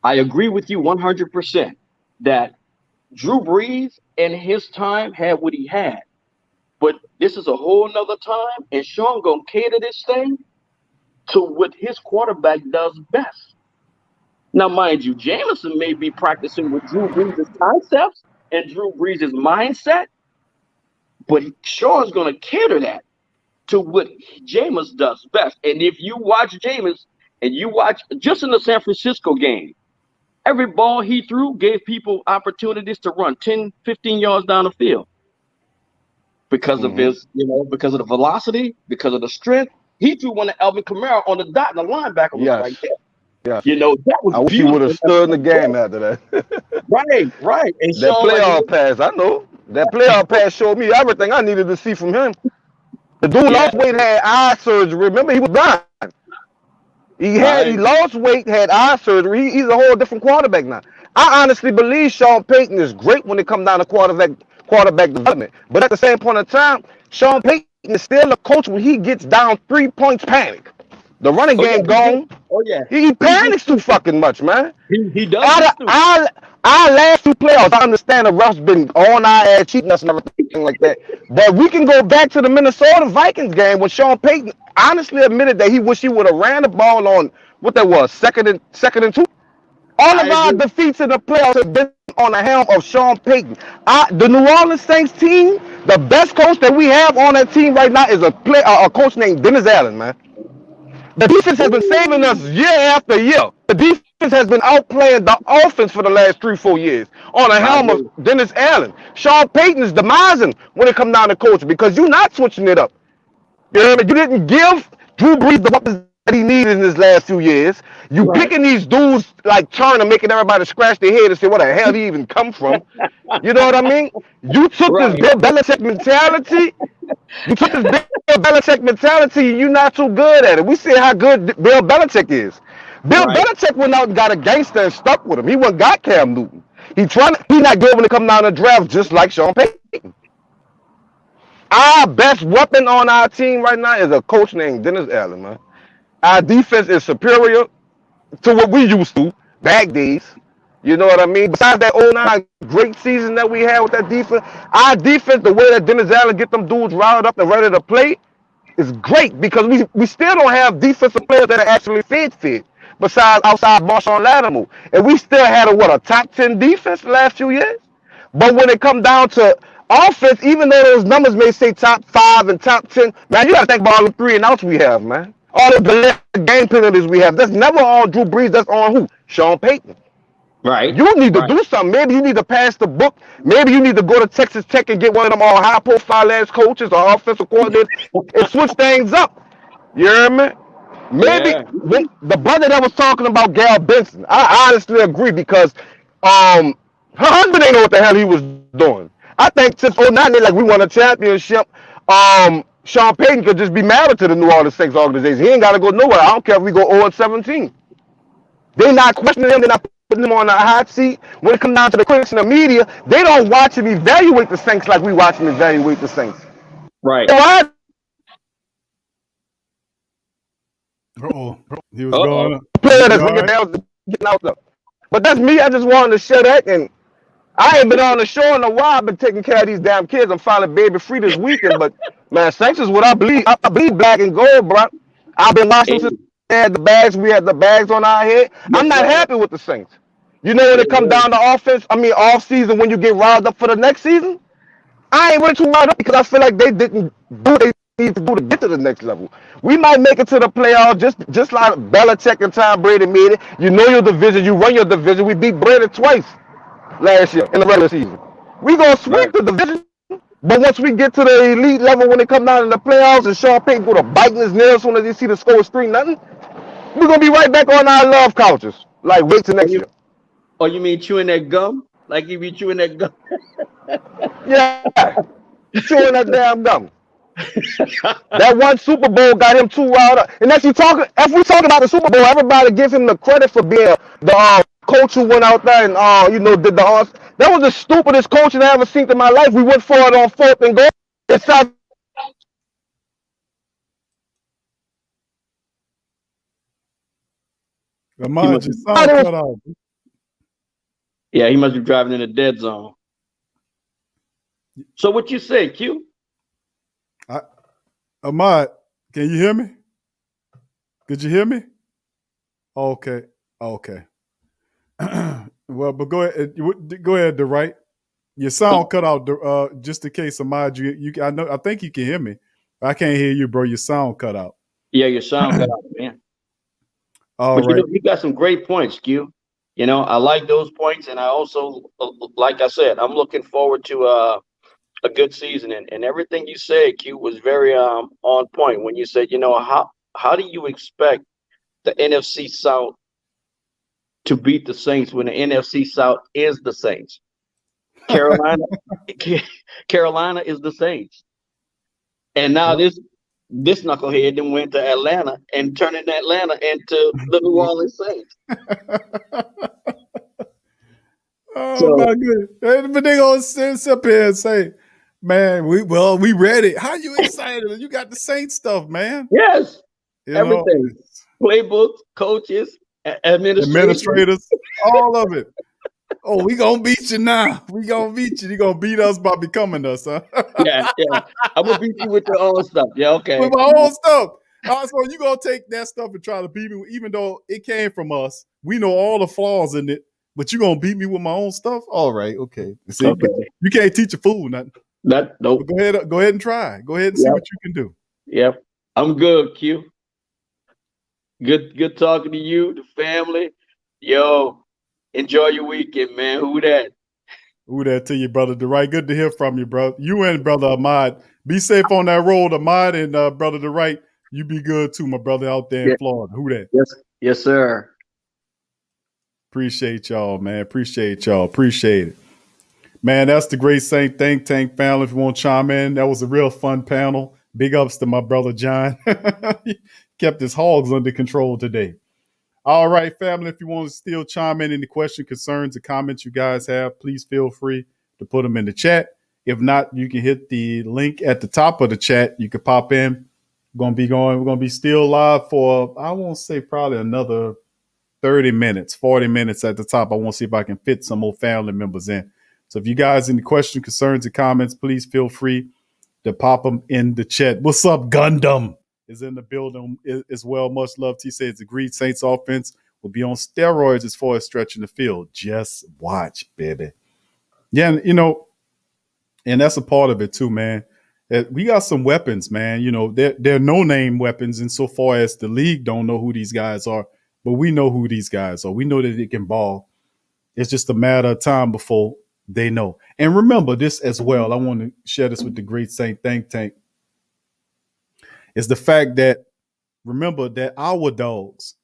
I agree with you 100% that Drew Brees in his time had what he had. But this is a whole nother time, and Sean gonna cater this thing to what his quarterback does best. Now, mind you, Jameson may be practicing with Drew Brees' concepts and Drew Brees' mindset, but Sean's going to cater that to what Jameis does best. And if you watch Jameis and you watch just in the San Francisco game, every ball he threw gave people opportunities to run 10, 15 yards down the field because of his, because of the velocity, because of the strength. He threw one to Alvin Kamara on the dot, and the linebacker was right there. Yeah. That was I wish he would have stood in the game after that. Right. And that Sean, playoff pass, I know. That playoff pass showed me everything I needed to see from him. The dude lost weight, had eye surgery. Remember, he was blind. He lost weight, had eye surgery. He's a whole different quarterback now. I honestly believe Sean Payton is great when it comes down to quarterback development. But at the same point in time, Sean Payton is still a coach when he gets down 3 points panic. The running game gone. He panics too fucking much, man. He does. Our last 2 playoffs, I understand the refs been on our ass, cheating us and everything like that. But we can go back to the Minnesota Vikings game when Sean Payton honestly admitted that he wish he would have ran the ball on what that was, second and 2. All of our defeats in the playoffs have been on the helm of Sean Payton. The New Orleans Saints team, the best coach that we have on that team right now is a coach named Dennis Allen, man. The defense has been saving us year after year. The defense has been outplaying the offense for the last 3-4 years on the helm of Dennis Allen. Sean Payton is demising when it comes down to coaching because you're not switching it up. You know what I mean? You didn't give Drew Brees the weapons that he needed in his last few years. You picking these dudes like Turner, making everybody scratch their head and say, where the hell did he even come from? You know what I mean? You took this Bill Belichick mentality. You're not too good at it. We see how good Bill Belichick is. Bill Belichick went out and got a gangster and stuck with him. He went got Cam Newton. He not good when it come down to draft, just like Sean Payton. Our best weapon on our team right now is a coach named Dennis Allen, man. Our defense is superior to what we used to back days. You know what I mean? Besides that 09 great season that we had with that defense, our defense, the way that Dennis Allen get them dudes riled up and ready to play is great because we still don't have defensive players that are actually fit. Besides outside Marshawn Lattimore. And we still had a top 10 defense the last few years. But when it comes down to offense, even though those numbers may say top 5 and top 10, man, you got to think about all the 3 and outs we have, man. All the game penalties we have. That's never on Drew Brees. That's on who? Sean Payton. Right. You need to do something. Maybe you need to pass the book. Maybe you need to go to Texas Tech and get one of them all high-profile ass coaches or offensive coordinators and switch things up. You hear me? Maybe when the brother that was talking about Gal Benson, I honestly agree because her husband didn't know what the hell he was doing. I think since 09, they we won a championship. Sean Payton could just be married to the New Orleans Saints organization. He ain't got to go nowhere. I don't care if we go 0-17. They not questioning him. They're not putting him on the hot seat. When it comes down to the critics and the media, they don't watch him evaluate the Saints like we watch him evaluate the Saints. Right. Oh, he was going up. Player that's All right. getting out there. But that's me. I just wanted to share that. And I ain't been on the show in a while. I've been taking care of these damn kids. I'm finally baby free this weekend. But man, Saints is what I believe. I believe black and gold, bro. I've been watching since they had the bags. We had the bags on our head. I'm not happy with the Saints. You know when it comes down to offense, off season, when you get riled up for the next season, I ain't really too riled up because I feel like they didn't do what they need to do to get to the next level. We might make it to the playoffs just like Belichick and Tom Brady made it. You know your division, you run your division. We beat Brady twice last year in the regular season. We gonna sweep the division. But once we get to the elite level, when they come down in the playoffs and Sean Payton go to biting his nails as soon as he see the score screen, nothing, we're gonna be right back on our love couches. Like wait till next year. Oh, you mean chewing that gum? Like you be chewing that gum? Yeah, chewing that damn gum. That one Super Bowl got him too riled up. And if we talk about the Super Bowl, everybody give him the credit for being the coach who went out there and did the that was the stupidest coaching I ever seen in my life. We went for it on 4th and goal. It's out. Ahmad, your sound cut out. Yeah, he must be driving in a dead zone. So what you say, Q? Ahmad, can you hear me? Could you hear me? Okay. Well, but go ahead. Go ahead, DeWright. Your sound cut out. Just in case, Ahmad, I think you can hear me. I can't hear you, bro. Your sound cut out. Yeah, your sound cut out, man. All right. You got some great points, Q. I like those points, and I also, like I said, I'm looking forward to a good season. And everything you said, Q, was very on point when you said, how do you expect the NFC South to beat the Saints when the NFC South is the Saints? Carolina is the Saints. And now this knucklehead then went to Atlanta and turning Atlanta into the New Orleans Saints. My goodness. But they gonna sit up here and say, man, we ready. How you excited? You got the Saints stuff, man. Yes. Everything. Playbooks, coaches, administrators, all of it. Oh, we gonna beat you now. We gonna beat you. You gonna beat us by becoming us, huh? yeah. I'm gonna beat you with your own stuff. Yeah, okay. With my own stuff. So you gonna take that stuff and try to beat me, even though it came from us. We know all the flaws in it, but you gonna beat me with my own stuff? All right, okay. See, okay. You can't teach a fool nothing. Nope. Go ahead and try. Go ahead and see what you can do. Yep. I'm good, Q. Good talking to you, the family. Yo, enjoy your weekend, man. Who that? Who that to you, brother DeWright? Good to hear from you, bro. You and brother Ahmad. Be safe on that road, Ahmad, and brother DeWright. You be good too, my brother, out there in Florida. Who that? Yes, sir. Appreciate y'all, man. Appreciate it. Man, that's the Great Saint Think Tank family. If you want to chime in, that was a real fun panel. Big ups to my brother John. He kept his hogs under control today. All right, family, if you want to still chime in any questions, concerns, or comments you guys have, please feel free to put them in the chat. If not, you can hit the link at the top of the chat. You can pop in. We're going to be still live for, I won't say probably another 30 minutes, 40 minutes at the top. I want to see if I can fit some more family members in. So if you guys have any questions, concerns, or comments, please feel free to pop them in the chat. What's up, Gundam? Is in the building as well. Much love. T says agreed. Saints offense will be on steroids as far as stretching the field. Just watch, baby. Yeah, and that's a part of it too, man. We got some weapons, man. They're no-name weapons insofar as the league don't know who these guys are, but we know who these guys are. We know that they can ball. It's just a matter of time before they know. And remember this as well. I want to share this with the Great Saint Think Tank. Is the fact that, remember that our dogs,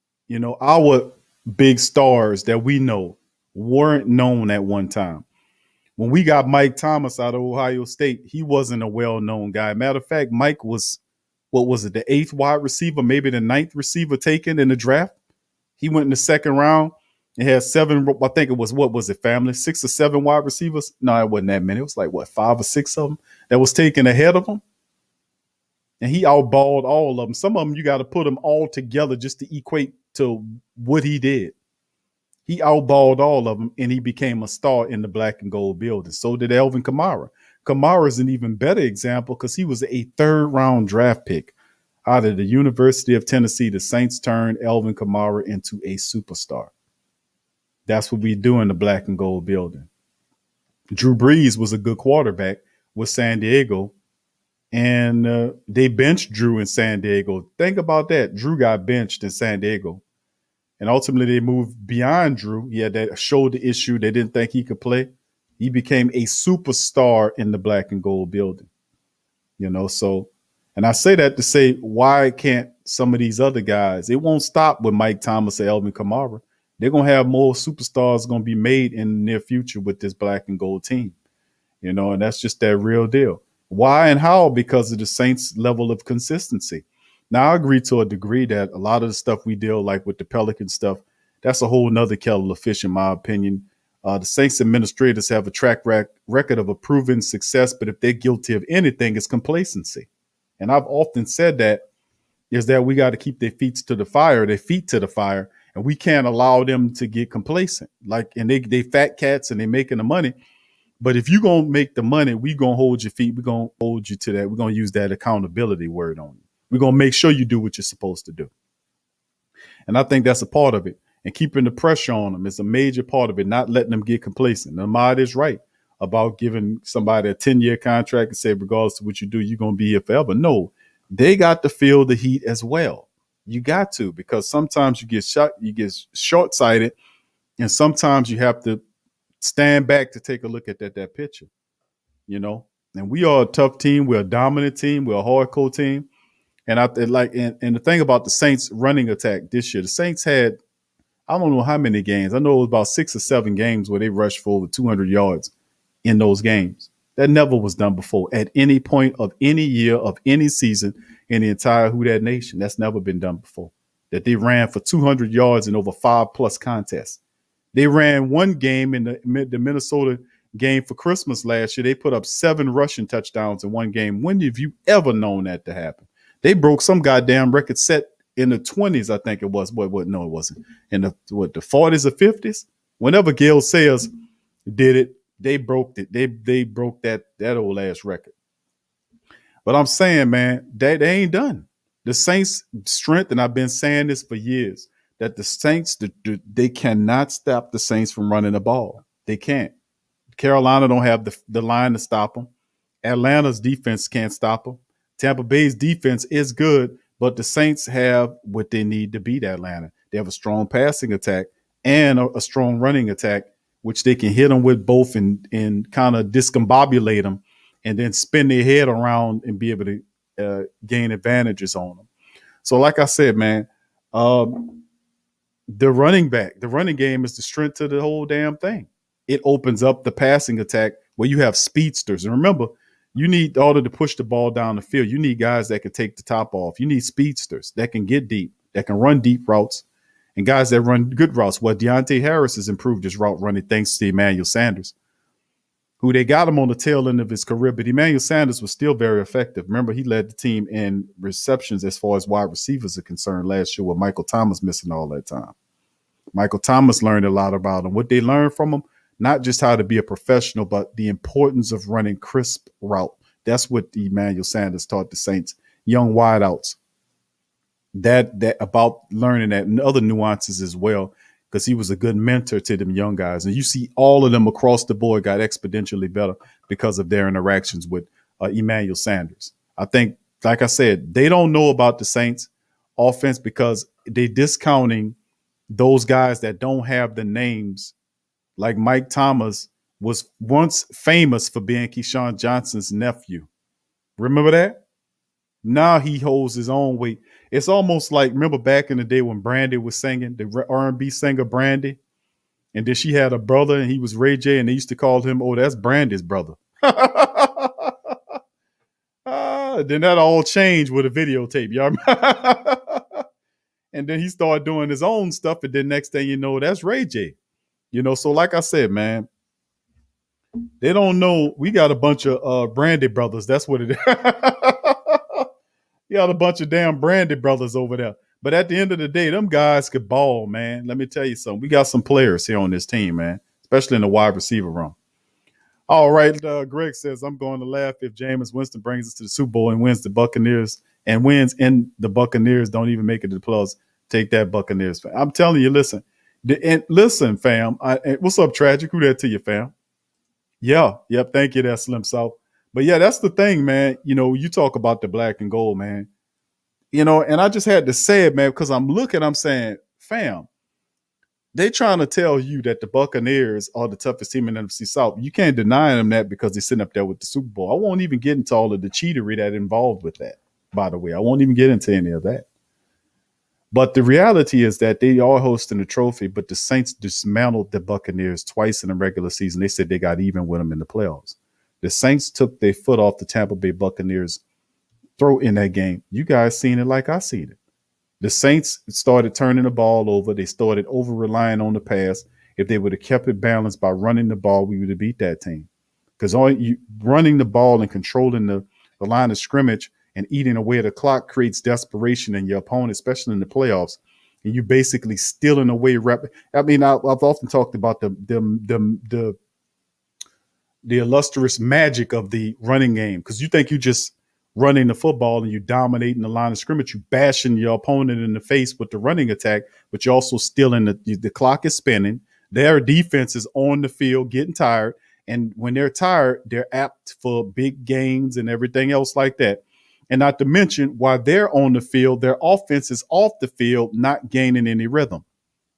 our big stars that we know weren't known at one time. When we got Mike Thomas out of Ohio State, he wasn't a well-known guy. Matter of fact, Mike was, what was it, the 8th wide receiver, maybe the 9th receiver taken in the draft. He went in the 2nd round and had 7, I think it was, what was it, family? 6 or 7 wide receivers? No, it wasn't that many. It was like, what, 5 or 6 of them that was taken ahead of him. And he outballed all of them. Some of them you got to put them all together just to equate to what he did. He outballed all of them, and he became a star in the black and gold building. So did Alvin Kamara. Kamara is an even better example because he was a 3rd round draft pick out of the University of Tennessee. The Saints turned Alvin Kamara into a superstar. That's what we do in the black and gold building. Drew Brees was a good quarterback with San Diego, and they benched Drew in San Diego. Think about that. Drew got benched in San Diego. And ultimately, they moved beyond Drew. He had that shoulder issue. They didn't think he could play. He became a superstar in the black and gold building. So, and I say that to say, why can't some of these other guys? It won't stop with Mike Thomas or Alvin Kamara. They're going to have more superstars going to be made in the near future with this black and gold team. And that's just that real deal. Why and how? Because of the Saints' level of consistency. Now, I agree to a degree that a lot of the stuff we deal like with the Pelican stuff, that's a whole nother kettle of fish, in my opinion. The Saints administrators have a track record of a proven success, but if they're guilty of anything, it's complacency. And I've often said that is that we got to keep their feet to the fire, and we can't allow them to get complacent. And they fat cats and they making the money. But if you're going to make the money, we're going to hold your feet. We're going to hold you to that. We're going to use that accountability word on you. We're going to make sure you do what you're supposed to do. And I think that's a part of it. And keeping the pressure on them is a major part of it, not letting them get complacent. Ahmad is right about giving somebody a 10-year contract and say, regardless of what you do, you're going to be here forever. No, they got to feel the heat as well. You got to, because sometimes you get short-sighted, and sometimes you have to stand back to take a look at that picture, And we are a tough team. We're a dominant team. We're a hardcore team. And and the thing about the Saints running attack this year, the Saints had, I don't know how many games. I know it was about 6 or 7 games where they rushed for over 200 yards in those games. That never was done before at any point of any year of any season in the entire Who Dat Nation. That's never been done before. That they ran for 200 yards in over 5+ contests. They ran one game in the Minnesota game for Christmas last year. They put up 7 rushing touchdowns in one game. When have you ever known that to happen? They broke some goddamn record set in the 20s, I think it was. What? No, it wasn't. In the 40s or 50s? Whenever Gale Sayers did it, they broke it. They broke that old ass record. But I'm saying, man, they ain't done. The Saints' strength, and I've been saying this for years, that the Saints, they cannot stop the Saints from running the ball. They can't. Carolina don't have the line to stop them. Atlanta's defense can't stop them. Tampa Bay's defense is good, but the Saints have what they need to beat Atlanta. They have a strong passing attack and a strong running attack, which they can hit them with both and kind of discombobulate them and then spin their head around and be able to gain advantages on them. So like I said, man, the running game is the strength to the whole damn thing. It opens up the passing attack where you have speedsters. And remember, you need, in order to push the ball down the field, you need guys that can take the top off. You need speedsters that can get deep, that can run deep routes, and guys that run good routes. Well, Deontay Harris has improved his route running thanks to Emmanuel Sanders, who they got him on the tail end of his career. But Emmanuel Sanders was still very effective. Remember, he led the team in receptions as far as wide receivers are concerned last year with Michael Thomas missing all that time. Michael Thomas learned a lot about him. What they learned from him, not just how to be a professional, but the importance of running crisp route. That's what Emmanuel Sanders taught the Saints, young wideouts. That about learning that and other nuances as well, because he was a good mentor to them young guys. And you see all of them across the board got exponentially better because of their interactions with Emmanuel Sanders. I think, like I said, they don't know about the Saints offense because they're discounting those guys that don't have the names. Like Mike Thomas was once famous for being Keyshawn Johnson's nephew. Remember that? Now he holds his own weight. It's almost like, remember back in the day when Brandy was singing, the R&B singer Brandy? And then she had a brother, and he was Ray J, and they used to call him, oh, that's Brandy's brother. Then that all changed with a videotape, y'all. And then he started doing his own stuff, and then next thing you know, that's Ray J. So like I said, man, they don't know we got a bunch of Brandy brothers. That's what it is. You got a bunch of damn Brandy brothers over there. But at the end of the day, them guys could ball, man. Let me tell you something. We got some players here on this team, man, especially in the wide receiver room. All right, Greg says, I'm going to laugh if Jameis Winston brings us to the Super Bowl and wins the Buccaneers and wins in the Buccaneers don't even make it to the playoffs. Take that, Buccaneers. I'm telling you, listen. Listen, fam. What's up, Tragic? Who that to you, fam? Yeah. Yep. Thank you, that Slim South. But yeah, that's the thing, man. You talk about the black and gold, man. And I just had to say it, man, because I'm saying, fam, they trying to tell you that the Buccaneers are the toughest team in the NFC South. You can't deny them that because they're sitting up there with the Super Bowl. I won't even get into all of the cheatery that involved with that, by the way. I won't even get into any of that. But the reality is that they are hosting a trophy, but the Saints dismantled the Buccaneers twice in the regular season. They said they got even with them in the playoffs. The Saints took their foot off the Tampa Bay Buccaneers throat in that game. You guys seen it like I seen it. The Saints started turning the ball over. They started over-relying on the pass. If they would have kept it balanced by running the ball, we would have beat that team. Because running the ball and controlling the line of scrimmage and eating away the clock creates desperation in your opponent, especially in the playoffs. And you basically stealing away I've often talked about the illustrious magic of the running game, because you think you just running the football and you dominating the line of scrimmage, you bashing your opponent in the face with the running attack, but you're also stealing the clock is spinning. Their defense is on the field getting tired. And when they're tired, they're apt for big gains and everything else like that. And not to mention, while they're on the field, their offense is off the field, not gaining any rhythm.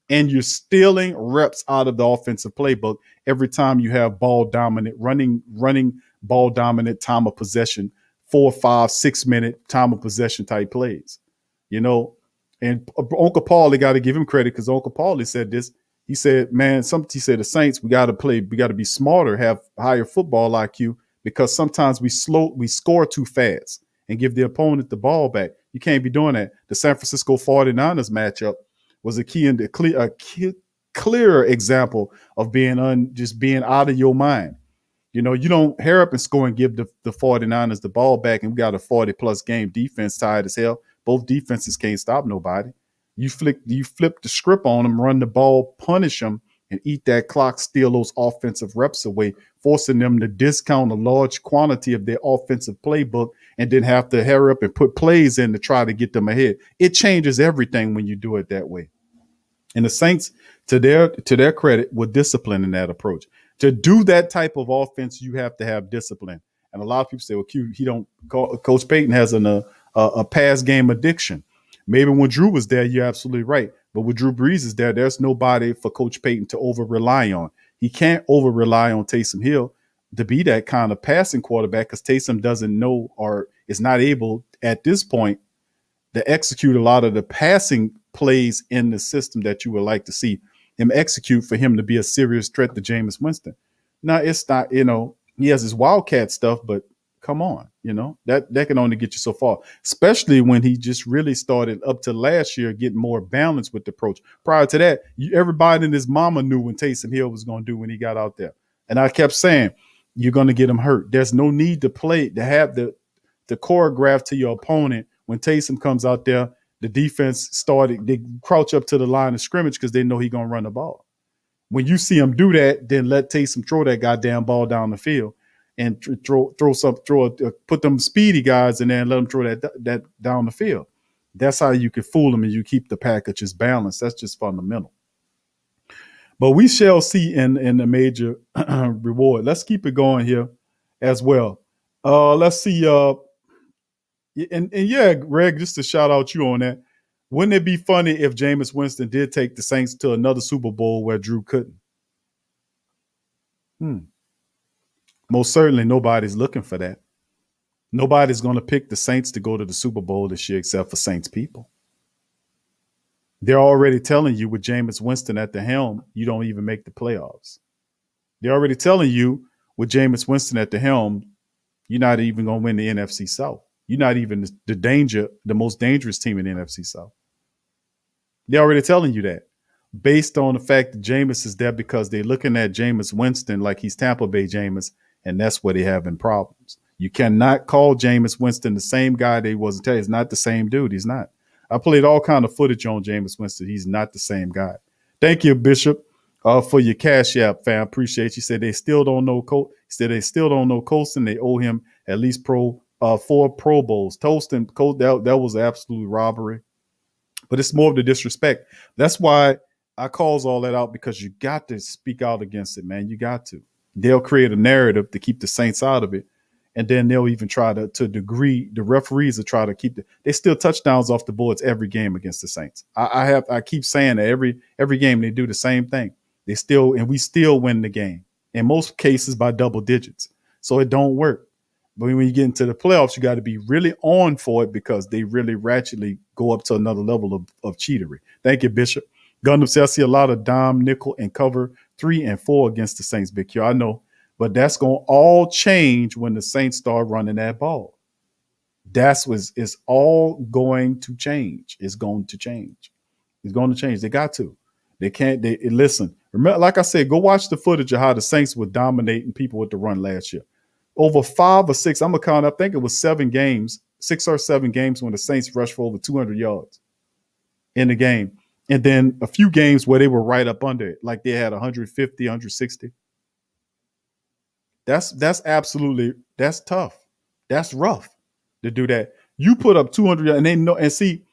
And you're stealing reps out of the offensive playbook every time you have ball dominant, running ball dominant time of possession, 4, 5, 6 minute time of possession type plays. And Uncle Paul, they got to give him credit, because Uncle Paul said this. He said, man, he said the Saints, we got to be smarter, have higher football IQ, because sometimes we score too fast and give the opponent the ball back. You can't be doing that. The San Francisco 49ers matchup was a clearer example of just being out of your mind. You don't hair up and score and give the 49ers the ball back, and we got a 40-plus game defense tired as hell. Both defenses can't stop nobody. You flip the script on them, run the ball, punish them, and eat that clock, steal those offensive reps away, forcing them to discount a large quantity of their offensive playbook and then have to hurry up and put plays in to try to get them ahead. It changes everything when you do it that way. And the Saints, to their credit, were disciplined in that approach. To do that type of offense, you have to have discipline. And a lot of people say, well, Coach Payton has a pass game addiction. Maybe when Drew was there, you're absolutely right. But when Drew Brees is there, there's nobody for Coach Payton to over-rely on. He can't over-rely on Taysom Hill to be that kind of passing quarterback, because Taysom doesn't know or is not able at this point to execute a lot of the passing plays in the system that you would like to see him execute for him to be a serious threat to Jameis Winston. Now, it's not, he has his Wildcat stuff, but come on, that can only get you so far, especially when he just really started up to last year getting more balanced with the approach. Prior to that, everybody and his mama knew when Taysom Hill was going to do when he got out there. And I kept saying, you're going to get him hurt. There's no need to have the choreograph to your opponent. When Taysom comes out there, the defense they crouch up to the line of scrimmage because they know he's going to run the ball. When you see him do that, then let Taysom throw that goddamn ball down the field and put them speedy guys in there and let them throw that down the field. That's how you can fool them and you keep the packages balanced. That's just fundamental. But we shall see in the major reward. Let's keep it going here as well. Let's see. And yeah, Greg, just to shout out you on that. Wouldn't it be funny if Jameis Winston did take the Saints to another Super Bowl where Drew couldn't? Most certainly nobody's looking for that. Nobody's going to pick the Saints to go to the Super Bowl this year except for Saints people. They're already telling you with Jameis Winston at the helm, you don't even make the playoffs. They're already telling you with Jameis Winston at the helm, you're not even going to win the NFC South. You're not even the most dangerous team in the NFC South. They're already telling you that based on the fact that Jameis is there because they're looking at Jameis Winston like he's Tampa Bay Jameis, and that's where they're having problems. You cannot call Jameis Winston the same guy they wasn't telling. He's not the same dude. He's not. I played all kind of footage on Jameis Winston. He's not the same guy. Thank you, Bishop, for your Cash App, fam. Appreciate you. Said they still don't know Said they still don't know Colston. They owe him at least 4 Pro Bowls. Colston, that was absolute robbery. But it's more of the disrespect. That's why I calls all that out, because you got to speak out against it, man. You got to. They'll create a narrative to keep the Saints out of it. And then they'll even try to a degree, the referees will try to they still touchdowns off the boards every game against the Saints. I keep saying that every game they do the same thing. We still win the game. In most cases by double digits. So it don't work. But when you get into the playoffs, you got to be really on for it, because they really ratchetly go up to another level of cheatery. Thank you, Bishop. Gundam says, I see a lot of dime, nickel, and cover 3 and 4 against the Saints, Big Q. I know. But that's going to all change when the Saints start running that ball. It's all going to change. It's going to change. It's going to change. They got to. They can't. Listen. Remember, like I said, go watch the footage of how the Saints were dominating people with the run last year. Over 5 or 6, I'm going to count, I think it was 7 games, 6 or 7 games when the Saints rushed for over 200 yards in the game. And then a few games where they were right up under it, like they had 150, 160. That's tough. That's rough to do that. You put up 200 and they know, and see,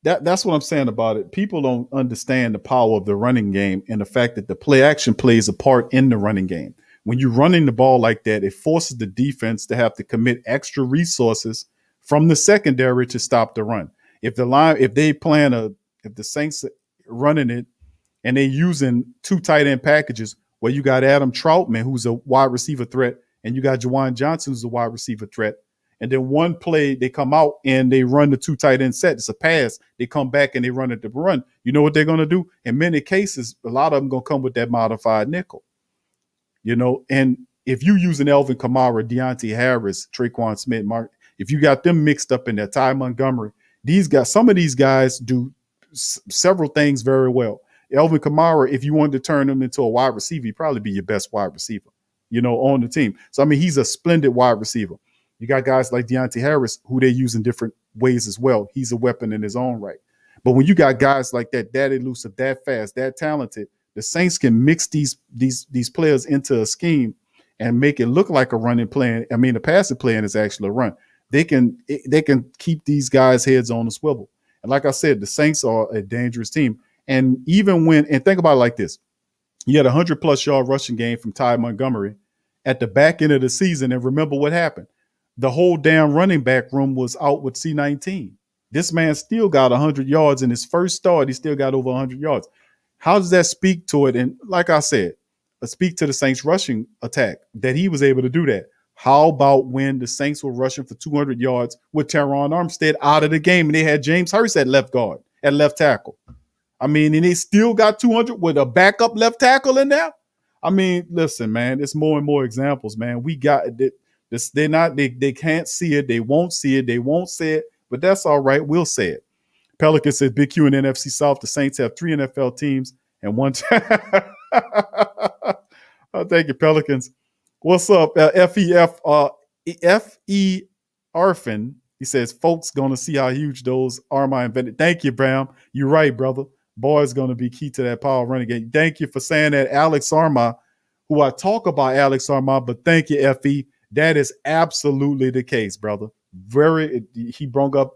that's what I'm saying about it. People don't understand the power of the running game and the fact that the play action plays a part in the running game. When you're running the ball like that, it forces the defense to have to commit extra resources from the secondary to stop the run. If the Saints running it and they're using 2 tight end packages where you got Adam Troutman, who's a wide receiver threat, and you got Juwan Johnson, who's a wide receiver threat. And then one play, they come out and they run the 2 tight end set. It's a pass. They come back and they run it to run. You know what they're going to do? In many cases, a lot of them going to come with that modified nickel. And if you use an Elvin Kamara, Deontay Harris, Traquan Smith, Mark, if you got them mixed up in there, Ty Montgomery, some of these guys do several things very well. Elvin Kamara, if you wanted to turn him into a wide receiver, he'd probably be your best wide receiver, on the team. So, he's a splendid wide receiver. You got guys like Deontay Harris, who they use in different ways as well. He's a weapon in his own right. But when you got guys like that elusive, that fast, that talented, the Saints can mix these players into a scheme and make it look like a running plan. The passing plan is actually a run. They can keep these guys' heads on the swivel. And like I said, the Saints are a dangerous team. And and think about it like this. You had a 100+ yard rushing game from Ty Montgomery at the back end of the season. And remember what happened. The whole damn running back room was out with C-19. This man still got 100 yards in his first start. He still got over 100 yards. How does that speak to it? And like I said, speak to the Saints rushing attack that he was able to do that. How about when the Saints were rushing for 200 yards with Teron Armstead out of the game and they had James Hurst at left guard, at left tackle? And they still got 200 with a backup left tackle in there? Listen, man, it's more and more examples, man. We got this. They can't see it. They won't see it. They won't say it, but that's all right. We'll say it. Pelican says, Big Q in NFC South, the Saints have 3 NFL teams and 1 oh, thank you, Pelicans. What's up? F.E. Arfin. He says, folks going to see how huge those Arma invented. Thank you, Bram. You're right, brother. Boy is going to be key to that power running game. Thank you for saying that, Alex Arma, who I talk about Alex Arma, but thank you, F.E. That is absolutely the case, brother. He brought up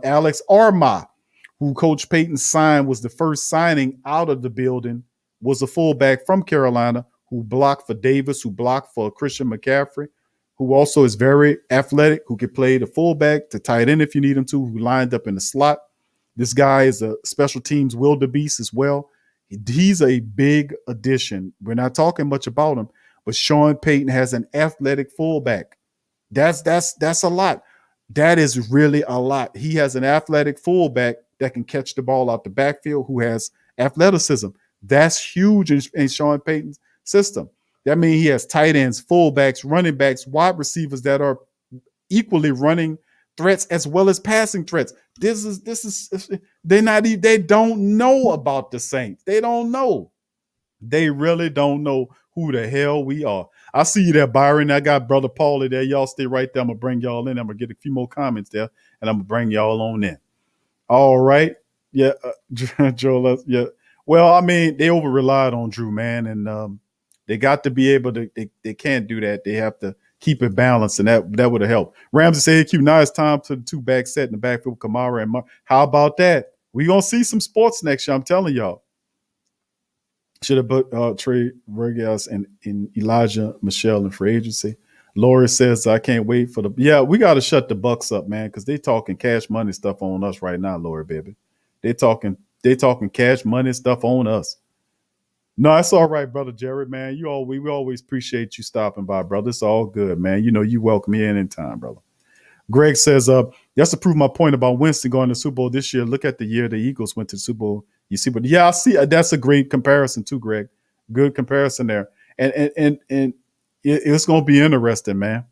Alex Arma, who Coach Payton signed, was the first signing out of the building, was a fullback from Carolina who blocked for Davis, who blocked for Christian McCaffrey, who also is very athletic, who can play the fullback to tight end if you need him to, who lined up in the slot. This guy is a special teams wildebeest as well. He's a big addition. We're not talking much about him, but Sean Payton has an athletic fullback. That's a lot. That is really a lot. He has an athletic fullback that can catch the ball out the backfield, who has athleticism. That's huge in Sean Payton's system. That means he has tight ends, fullbacks, running backs, wide receivers that are equally running threats as well as passing threats. This is they don't know about the Saints. They don't know. They really don't know who the hell we are. I see you there, Byron. I got Brother Paulie there. Y'all stay right there. I'm gonna bring y'all in. I'm gonna get a few more comments there, and I'm gonna bring y'all on in. All right. Yeah, Joel. Yeah. Well, I mean, they over relied on Drew, man, and they got to be able to. They can't do that. They have to keep it balanced, and that would have helped. Ramsey said, "Hey, Q, now it's time to the two back set in the backfield, Kamara and Mar. How about that? We gonna see some sports next year. I'm telling y'all. Should have put Trey Vergas and Elijah Michelle in free agency." Lori says, "I can't wait for the." Yeah, we got to shut the Bucks up, man, because they talking cash money stuff on us right now, Lori, baby. They talking cash money stuff on us. No, it's all right, brother Jared, man. We always appreciate you stopping by, brother. It's all good, man. You know you welcome here anytime, brother. Greg says, just to prove my point about Winston going to the Super Bowl this year, look at the year the Eagles went to the Super Bowl. You see, but yeah, I see. That's a great comparison too, Greg. Good comparison there, and it's going to be interesting, man.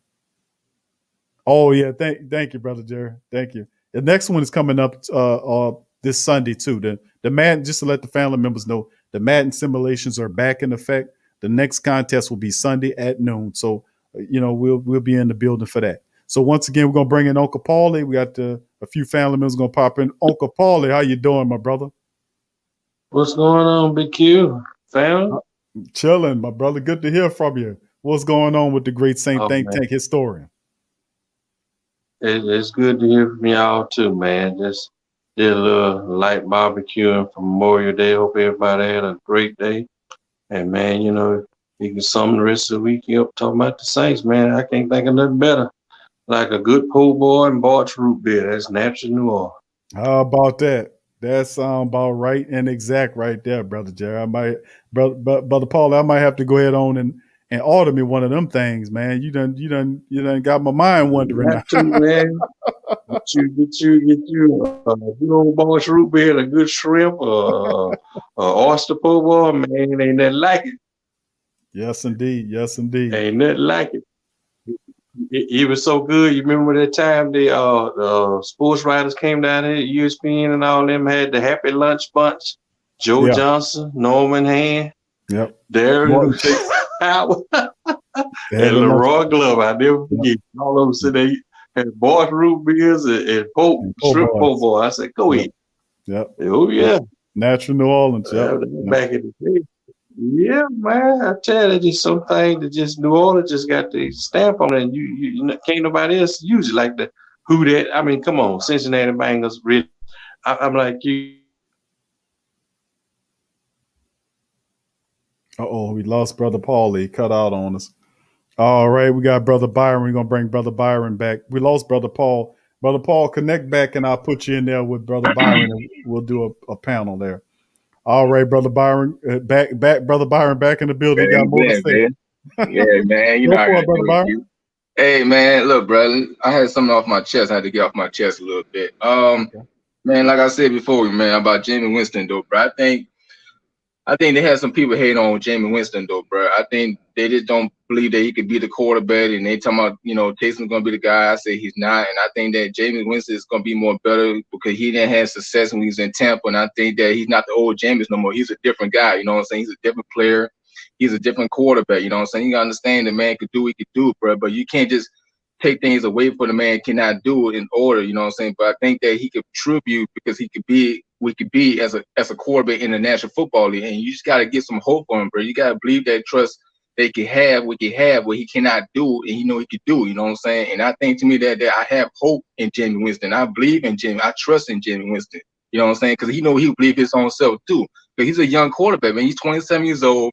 Oh yeah, thank you, brother Jerry. Thank you. The next one is coming up this Sunday too. The Madden, just to let the family members know, the Madden simulations are back in effect. The next contest will be Sunday at noon. So we'll be in the building for that. So once again, we're gonna bring in Uncle Paulie. We got a few family members gonna pop in. Uncle Paulie, how you doing, my brother? What's going on, Big Q? Family? Chilling, my brother. Good to hear from you. What's going on with the great Saint Think man. Tank historian? It's good to hear from y'all too, man. Just did a little light barbecuing for Memorial Day. Hope everybody had a great day. And man, you can sum the rest of the week up talking about the Saints, man. I can't think of nothing better. Like a good po' boy and Bart's root beer. That's natural New Orleans. How about that? That sounds about right and exact right there, brother Jerry. Brother Paul, I might have to go ahead on and order me one of them things, man. You done got my mind wondering. Have to, man. Get you a good old Bart's root beer, a good shrimp, oyster po' boy, man. Ain't nothing like it. Yes, indeed. Ain't nothing like it. It was so good. You remember that time the sports writers came down here, ESPN and all them had the Happy Lunch Bunch, Joe Johnson, Norman Hand, Darren Howard, and Leroy Glover. I never forget. All of them said they had Bart's root beers and shrimp po' boy. I said, go ahead. Yep. Oh yeah. Natural New Orleans. Yep. Back in the day. Yeah, man. I tell you, just something that just New Orleans just got the stamp on it. And you can't nobody else use it like the Who Dat. I mean, come on, Cincinnati Bengals. Really, I'm like you. We lost Brother Paulie. He cut out on us. All right, we got Brother Byron. We're gonna bring Brother Byron back. We lost Brother Paul. Brother Paul, connect back, and I'll put you in there with Brother Byron, and we'll do a panel there. All right, Brother Byron, back, Brother Byron, back in the building. You got more to say. Yeah, man. You know, Brother Byron. Hey, man, look, brother, I had something off my chest. I had to get off my chest a little bit. Man, like I said before, man, about Jameis Winston, though, bro. I think they had some people hating on Jameis Winston, though, bro. I think they just don't believe that he could be the quarterback, and they talking about, Taysom's going to be the guy. I say he's not, and I think that Jameis Winston is going to be more better because he didn't have success when he was in Tampa, and I think that he's not the old Jameis no more. He's a different guy, you know what I'm saying? He's a different player. He's a different quarterback, you know what I'm saying? You got to understand the man could do what he could do, bro, but you can't just take things away from the man cannot do it in order, you know what I'm saying? But I think that he could contribute because we could be as a quarterback in the National Football League, and you just got to get some hope on him, bro. You got to believe that trust they can have what he cannot do, and he could do, you know what I'm saying? And I think to me that I have hope in Jameis Winston. I believe in Jameis. I trust in Jameis Winston, you know what I'm saying? Because he believe his own self too. Because he's a young quarterback, man. He's 27 years old,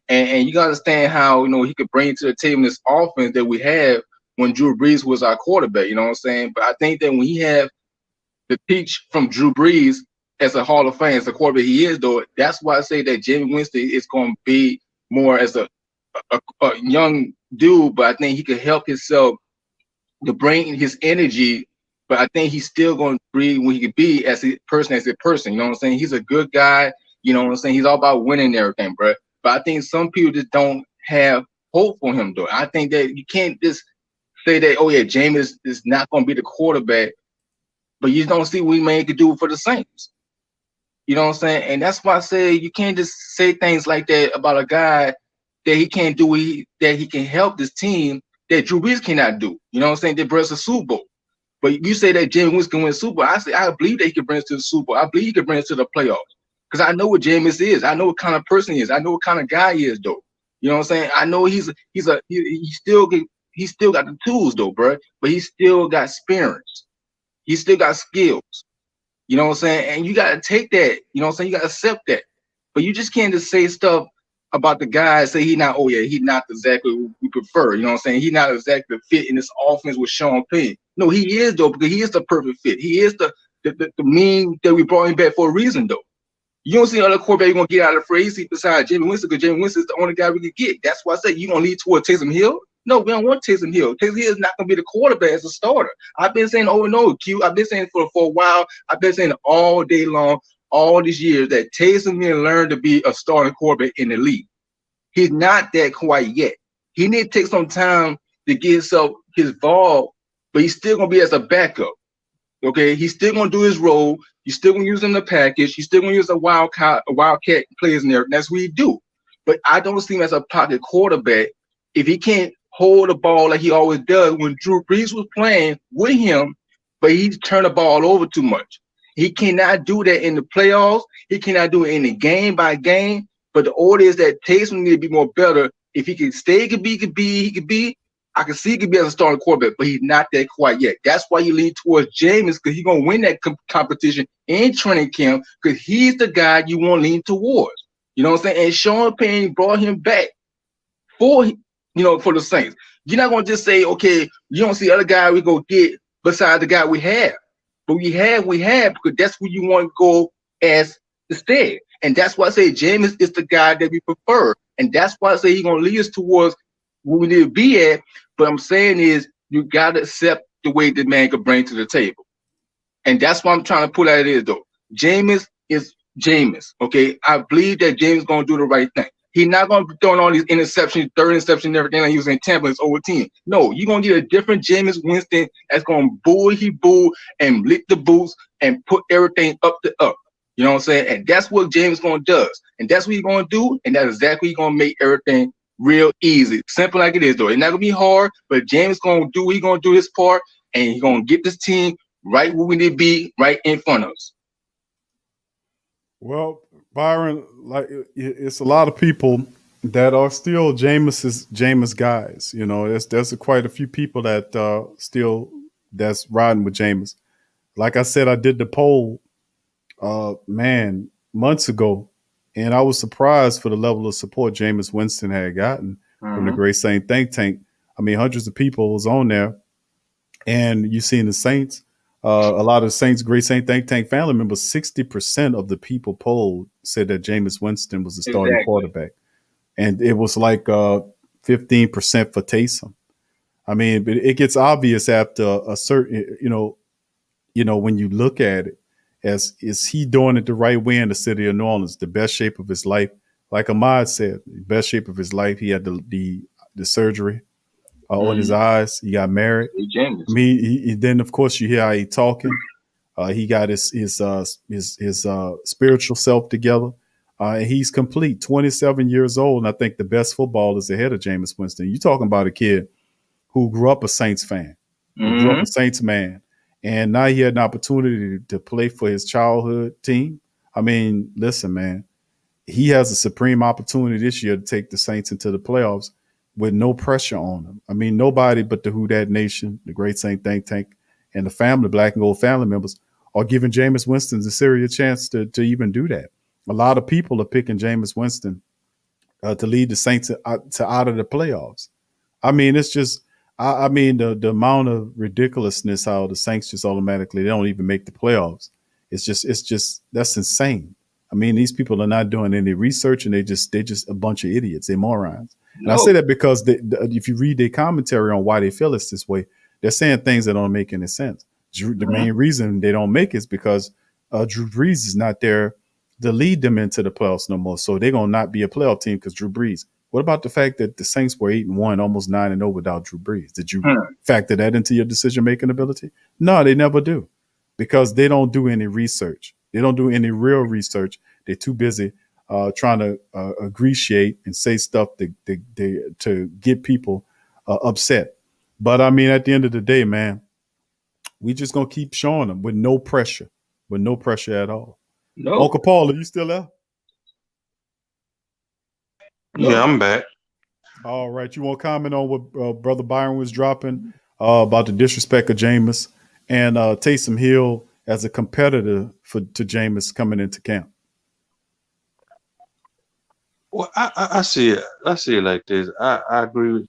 and you got to understand how, he could bring to the table this offense that we have when Drew Brees was our quarterback, you know what I'm saying? But I think that when he have the peach from Drew Brees as a Hall of Fame, as a quarterback he is, though, that's why I say that Jameis Winston is going to be more as a young dude, but I think he could help himself to bring his energy but I think he's still going to breed what he could be as a person. You know what I'm saying? He's a good guy. You know what I'm saying? He's all about winning and everything, bro. But I think some people just don't have hope for him, though. I think that you can't just say that, oh yeah, Jameis is not going to be the quarterback, but you don't see what man could do for the Saints. You know what I'm saying? And that's why I say you can't just say things like that about a guy that he can't do, that he can help this team that Drew Brees cannot do. You know what I'm saying? They brought us a Super Bowl. But you say that Jameis Winston can win Super Bowl. I say I believe that he can bring us to the Super Bowl. I believe he can bring us to the playoffs. Because I know what Jameis is. I know what kind of person he is. I know what kind of guy he is, though. You know what I'm saying? I know he still got the tools, though, bro. But he still got experience. He still got skills. You know what I'm saying? And you got to take that. You know what I'm saying? You got to accept that. But you just can't just say stuff about the guy, say he's not exactly what we prefer. You know what I'm saying? He's not exactly fit in this offense with Sean Payton. No, he is, though, because he is the perfect fit. He is the mean that we brought him back for a reason, though. You don't see another quarterback you're going to get out of free agency besides Jameis Winston, because Jameis Winston is the only guy we could get. That's why I say you're going to lead toward Taysom Hill. No, we don't want Taysom Hill. Taysom Hill is not going to be the quarterback as a starter. I've been saying over and over, Q. I've been saying for a while. I've been saying all day long, all these years, that Taysom Hill learned to be a starting quarterback in the league. He's not that quite yet. He need to take some time to get himself his ball, but he's still going to be as a backup. Okay, he's still going to do his role. He's still going to use him in the package. He's still going to use a wildcat players in there. That's what he do. But I don't see him as a pocket quarterback if he can't hold the ball like he always does when Drew Brees was playing with him, but he's turned the ball over too much. He cannot do that in the playoffs. He cannot do it in the game by game. But the order is that Taysom need to be more better. If he can stay, he could be. I can see he could be as a starting quarterback, but he's not that quite yet. That's why you lean towards Jameis, because he's going to win that competition in training camp, because he's the guy you want to lean towards. You know what I'm saying? And Sean Payne brought him back for the Saints. You're not going to just say, okay, you don't see other guy we go get besides the guy we have. But we have because that's who you want to go as instead. And that's why I say Jameis is the guy that we prefer. And that's why I say he's going to lead us towards where we need to be at. But I'm saying is you got to accept the way the man could bring to the table. And that's what I'm trying to pull out it is, though. Jameis is Jameis, okay? I believe that Jameis is going to do the right thing. He's not going to be throwing all these interceptions, third interception, and everything like he was in Tampa. It's over 10. No, you're going to get a different Jameis Winston that's going to boo and lick the boots and put everything up to up. You know what I'm saying? And that's what Jameis going to do. And that's what he's going to do. And that's exactly going to make everything real easy. Simple like it is, though. It's not going to be hard, but Jameis going to do his part, and he's going to get this team right where we need to be, right in front of us. Well, Byron, like it's a lot of people that are still Jameis guys. You know, there's quite a few people that still that's riding with Jameis. Like I said, I did the poll, months ago, and I was surprised for the level of support Jameis Winston had gotten from the Great Saint Think Tank. I mean, hundreds of people was on there, and you seen the Saints. A lot of the Saints, Great Saint Think Tank family members, 60% of the people polled said that Jameis Winston was the starting quarterback. And it was like 15% for Taysom. I mean, but it gets obvious after a certain, when you look at it, as is he doing it the right way in the city of New Orleans, the best shape of his life. Like Ahmad said, the best shape of his life. He had the surgery on his eyes. He got married. I mean, then of course you hear how he talking. He got his spiritual self together. He's complete, 27 years old, and I think the best football is ahead of Jameis Winston. You're talking about a kid who grew up a Saints fan, who grew up a Saints man, and now he had an opportunity to play for his childhood team. I mean, listen, man, he has a supreme opportunity this year to take the Saints into the playoffs with no pressure on him. I mean, nobody but the Who Dat Nation, the Great Saint Think Tank, and the family, Black and Gold family members, are giving Jameis Winston a serious chance to even do that. A lot of people are picking Jameis Winston to lead the Saints to out of the playoffs. I mean, it's just, the amount of ridiculousness how the Saints just automatically, they don't even make the playoffs. It's just that's insane. I mean, these people are not doing any research, and they're just a bunch of idiots. They're morons. And I say that because if you read their commentary on why they feel it's this way, they're saying things that don't make any sense. The main reason they don't make it is because Drew Brees is not there to lead them into the playoffs no more. So they're gonna not be a playoff team because Drew Brees. What about the fact that the Saints were 8-1, almost 9-0 without Drew Brees? Did you factor that into your decision making ability? No, they never do, because they don't do any research. They don't do any real research. They're too busy trying to ingratiate and say stuff to get people upset. But I mean, at the end of the day, man, we just gonna keep showing them with no pressure at all. No. Uncle Paul, are you still there? Yeah, I'm back. All right, you want to comment on what Brother Byron was dropping about the disrespect of Jameis and Taysom Hill as a competitor to Jameis coming into camp? Well, I see it. I see it like this. I agree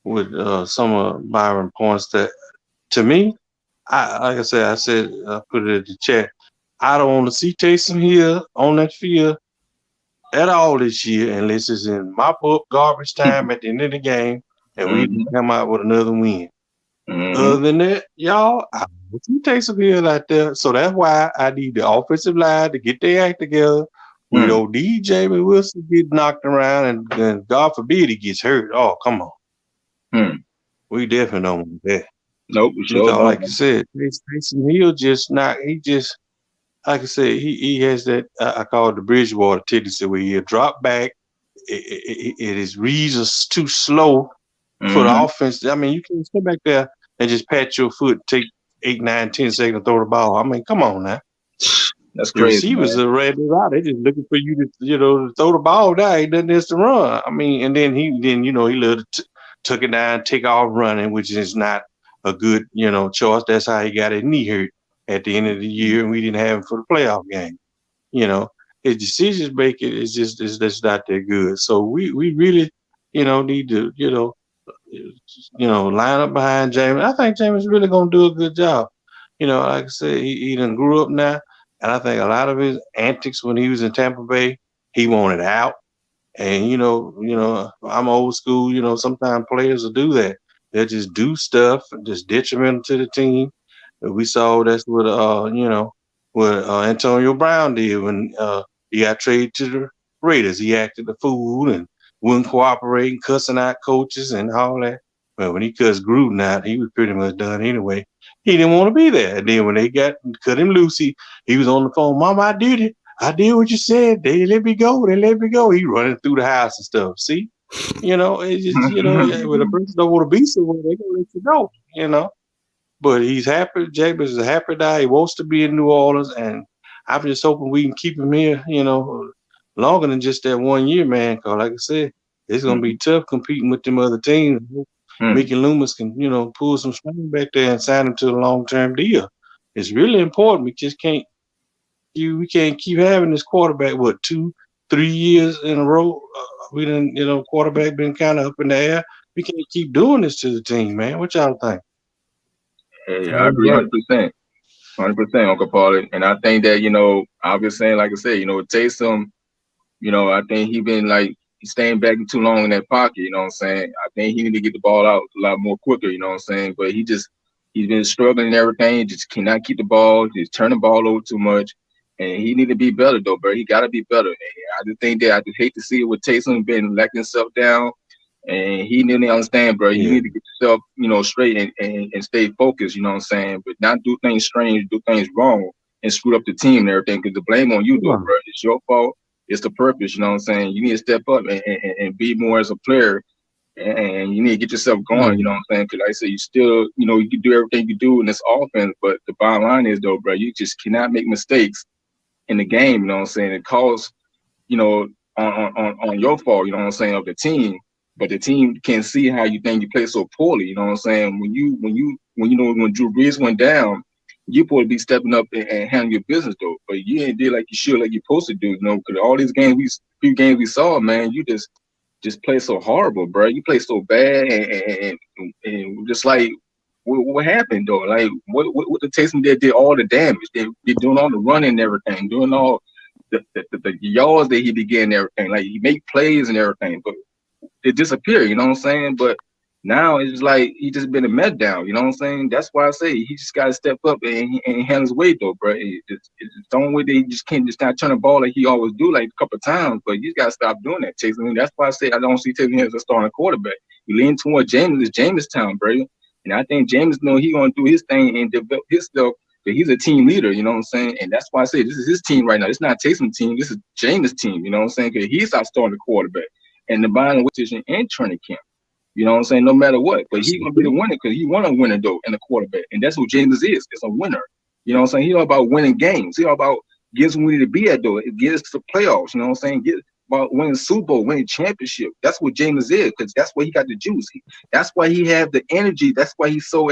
with some of Byron's points. That, to me, like I said, I put it in the chat. I don't want to see Taysom Hill on that field at all this year unless it's in mop up garbage time at the end of the game and we can come out with another win. Other than that, y'all, I want to see Taysom Hill out there. So that's why I need the offensive line to get their act together. We don't need Jameis Wilson get knocked around and then God forbid he gets hurt. Oh, come on. We definitely don't want that. Nope, we sure don't. Like you said, Taysom Hill like I said, he has that, I call it the Bridgewater tendency, where he'll drop back. His reads are too slow for the offense. I mean, you can't sit back there and just pat your foot, take 8, 9, 10 seconds to throw the ball. I mean, come on now. That's the crazy. Receivers are ready out. They're just looking for you to throw the ball down. Ain't nothing else to run. I mean, and then he loved to tuck it down, take off running, which is not a good, choice. That's how he got his knee hurt at the end of the year, and we didn't have him for the playoff game. His decision making is just not that good. So we really, need to, line up behind Jameis. I think Jameis is really gonna do a good job. Like I said, he done grew up now, and I think a lot of his antics when he was in Tampa Bay, he wanted out. And I'm old school. Sometimes players will do that. They'll just do stuff just detrimental to the team. We saw that's what Antonio Brown did when he got traded to the Raiders. He acted a fool and wouldn't cooperate and cussing out coaches and all that. But when he cussed Gruden out, he was pretty much done anyway. He didn't want to be there. And then when they cut him loose, he was on the phone. Mama, I did it. I did what you said. They let me go. They let me go. He running through the house and stuff. See, it's just, when a person don't want to be somewhere, they gonna let you go. But he's happy. Jameis is a happy guy. He wants to be in New Orleans, and I'm just hoping we can keep him here, longer than just that 1 year, man. Because like I said, it's gonna be tough competing with them other teams. Mickey Loomis can, pull some string back there and sign him to a long-term deal. It's really important. We just can't. We can't keep having this quarterback. 2-3 years in a row? We didn't. Quarterback been kind of up in the air. We can't keep doing this to the team, man. What y'all think? Hey, I agree 100%. 100%, Uncle Paulie. And I think that, I was saying, like I said, Taysom, I think he been staying back too long in that pocket, you know what I'm saying? I think he need to get the ball out a lot more quicker, you know what I'm saying? But he's been struggling and everything, just cannot keep the ball, just turn the ball over too much. And he need to be better, though, bro. He got to be better. And I just think that I just hate to see it with Taysom been letting himself down. And he need to understand, bro. You need to get yourself, straight and stay focused, you know what I'm saying? But not do things strange, do things wrong, and screw up the team and everything. Because the blame on you, though, bro. It's your fault. It's the purpose, you know what I'm saying? You need to step up and be more as a player. And you need to get yourself going, you know what I'm saying? Because like I said, you still, you can do everything you do in this offense. But the bottom line is, though, bro, you just cannot make mistakes in the game, you know what I'm saying? It calls, on your fault, you know what I'm saying, of the team. But the team can't see how you think you play so poorly. You know what I'm saying? When Drew Brees went down, you supposed to be stepping up and handling your business, though. But you ain't did like you should, like you're supposed to do. Because all these few games we saw, man, you just play so horrible, bro. You play so bad, and just like what happened, though? Like what the Taysom did all the damage. They're doing all the running and everything, doing all the yards that he began and everything. Like he make plays and everything, but it disappeared, you know what I'm saying? But Now it's like he just been a meltdown. You know what I'm saying? That's why I say he just got to step up and handle his weight, though, bro. It's the only way that he just can't just not turn the ball like he always do, like a couple of times. But you got to stop doing that, Taysom. I mean, that's why I say I don't see Taysom as a starting quarterback. You lean toward James. It's Jamestown, bro. And I think James know he gonna do his thing and develop his stuff. But he's a team leader, you know what I'm saying? And that's why I say this is his team right now. It's not Taysom team. This is James' team, you know what I'm saying? Because he's our starting quarterback. And the buying position and training camp. You know what I'm saying? No matter what. But he's going to be the winner because he won a winner, though, in the quarterback. And that's what James is. It's a winner. You know what I'm saying? He's all about winning games. He's all about getting us where we need to be at, though. It gets us to playoffs. You know what I'm saying? Get about winning Super Bowl, winning championship. That's what James is because that's why he got the juice. That's why he have the energy. That's why he's so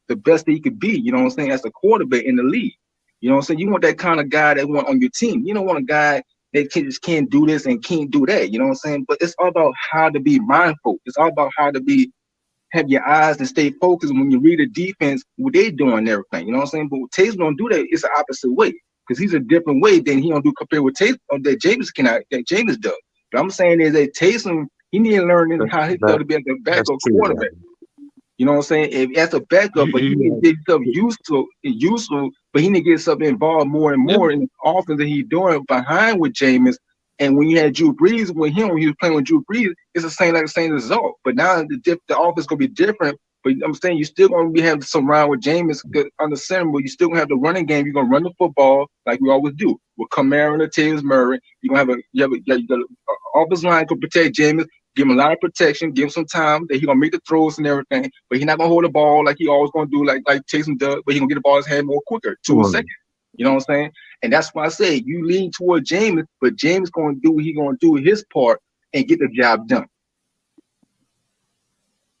the best that he could be, you know what I'm saying, as a quarterback in the league. You know what I'm saying? You want that kind of guy that want on your team. You don't want a guy that just can't do this and can't do that. You know what I'm saying? But it's all about how to be mindful. It's all about how to have your eyes and stay focused when you read the defense, what they doing and everything. You know what I'm saying? But Taysom don't do that. It's the opposite way because he's a different way than he don't do compared with Taysom that James does. But I'm saying is that Taysom, he need to learn how he's going to be as a backup quarterback. You know what I'm saying? If as a backup, but he need to get himself useful, but he need to get himself involved more and more in the offense that he's doing behind with Jameis. And when you had Drew Brees with him, when he was playing with Drew Brees, it's the same result. But now the offense gonna be different. But I'm saying you still gonna be having some round with Jameis on the center, but you still gonna have the running game. You're gonna run the football like we always do with Kamara and Latavius Murray. You're gonna have the offensive line to protect Jameis. Give him a lot of protection, give him some time that he's gonna make the throws and everything, but he's not gonna hold the ball like he always gonna do, like Taysom does, but he's gonna get the ball in his hand more quicker, 2 seconds. You know what I'm saying? And that's why I say you lean toward James, but James gonna do what he's gonna do his part and get the job done.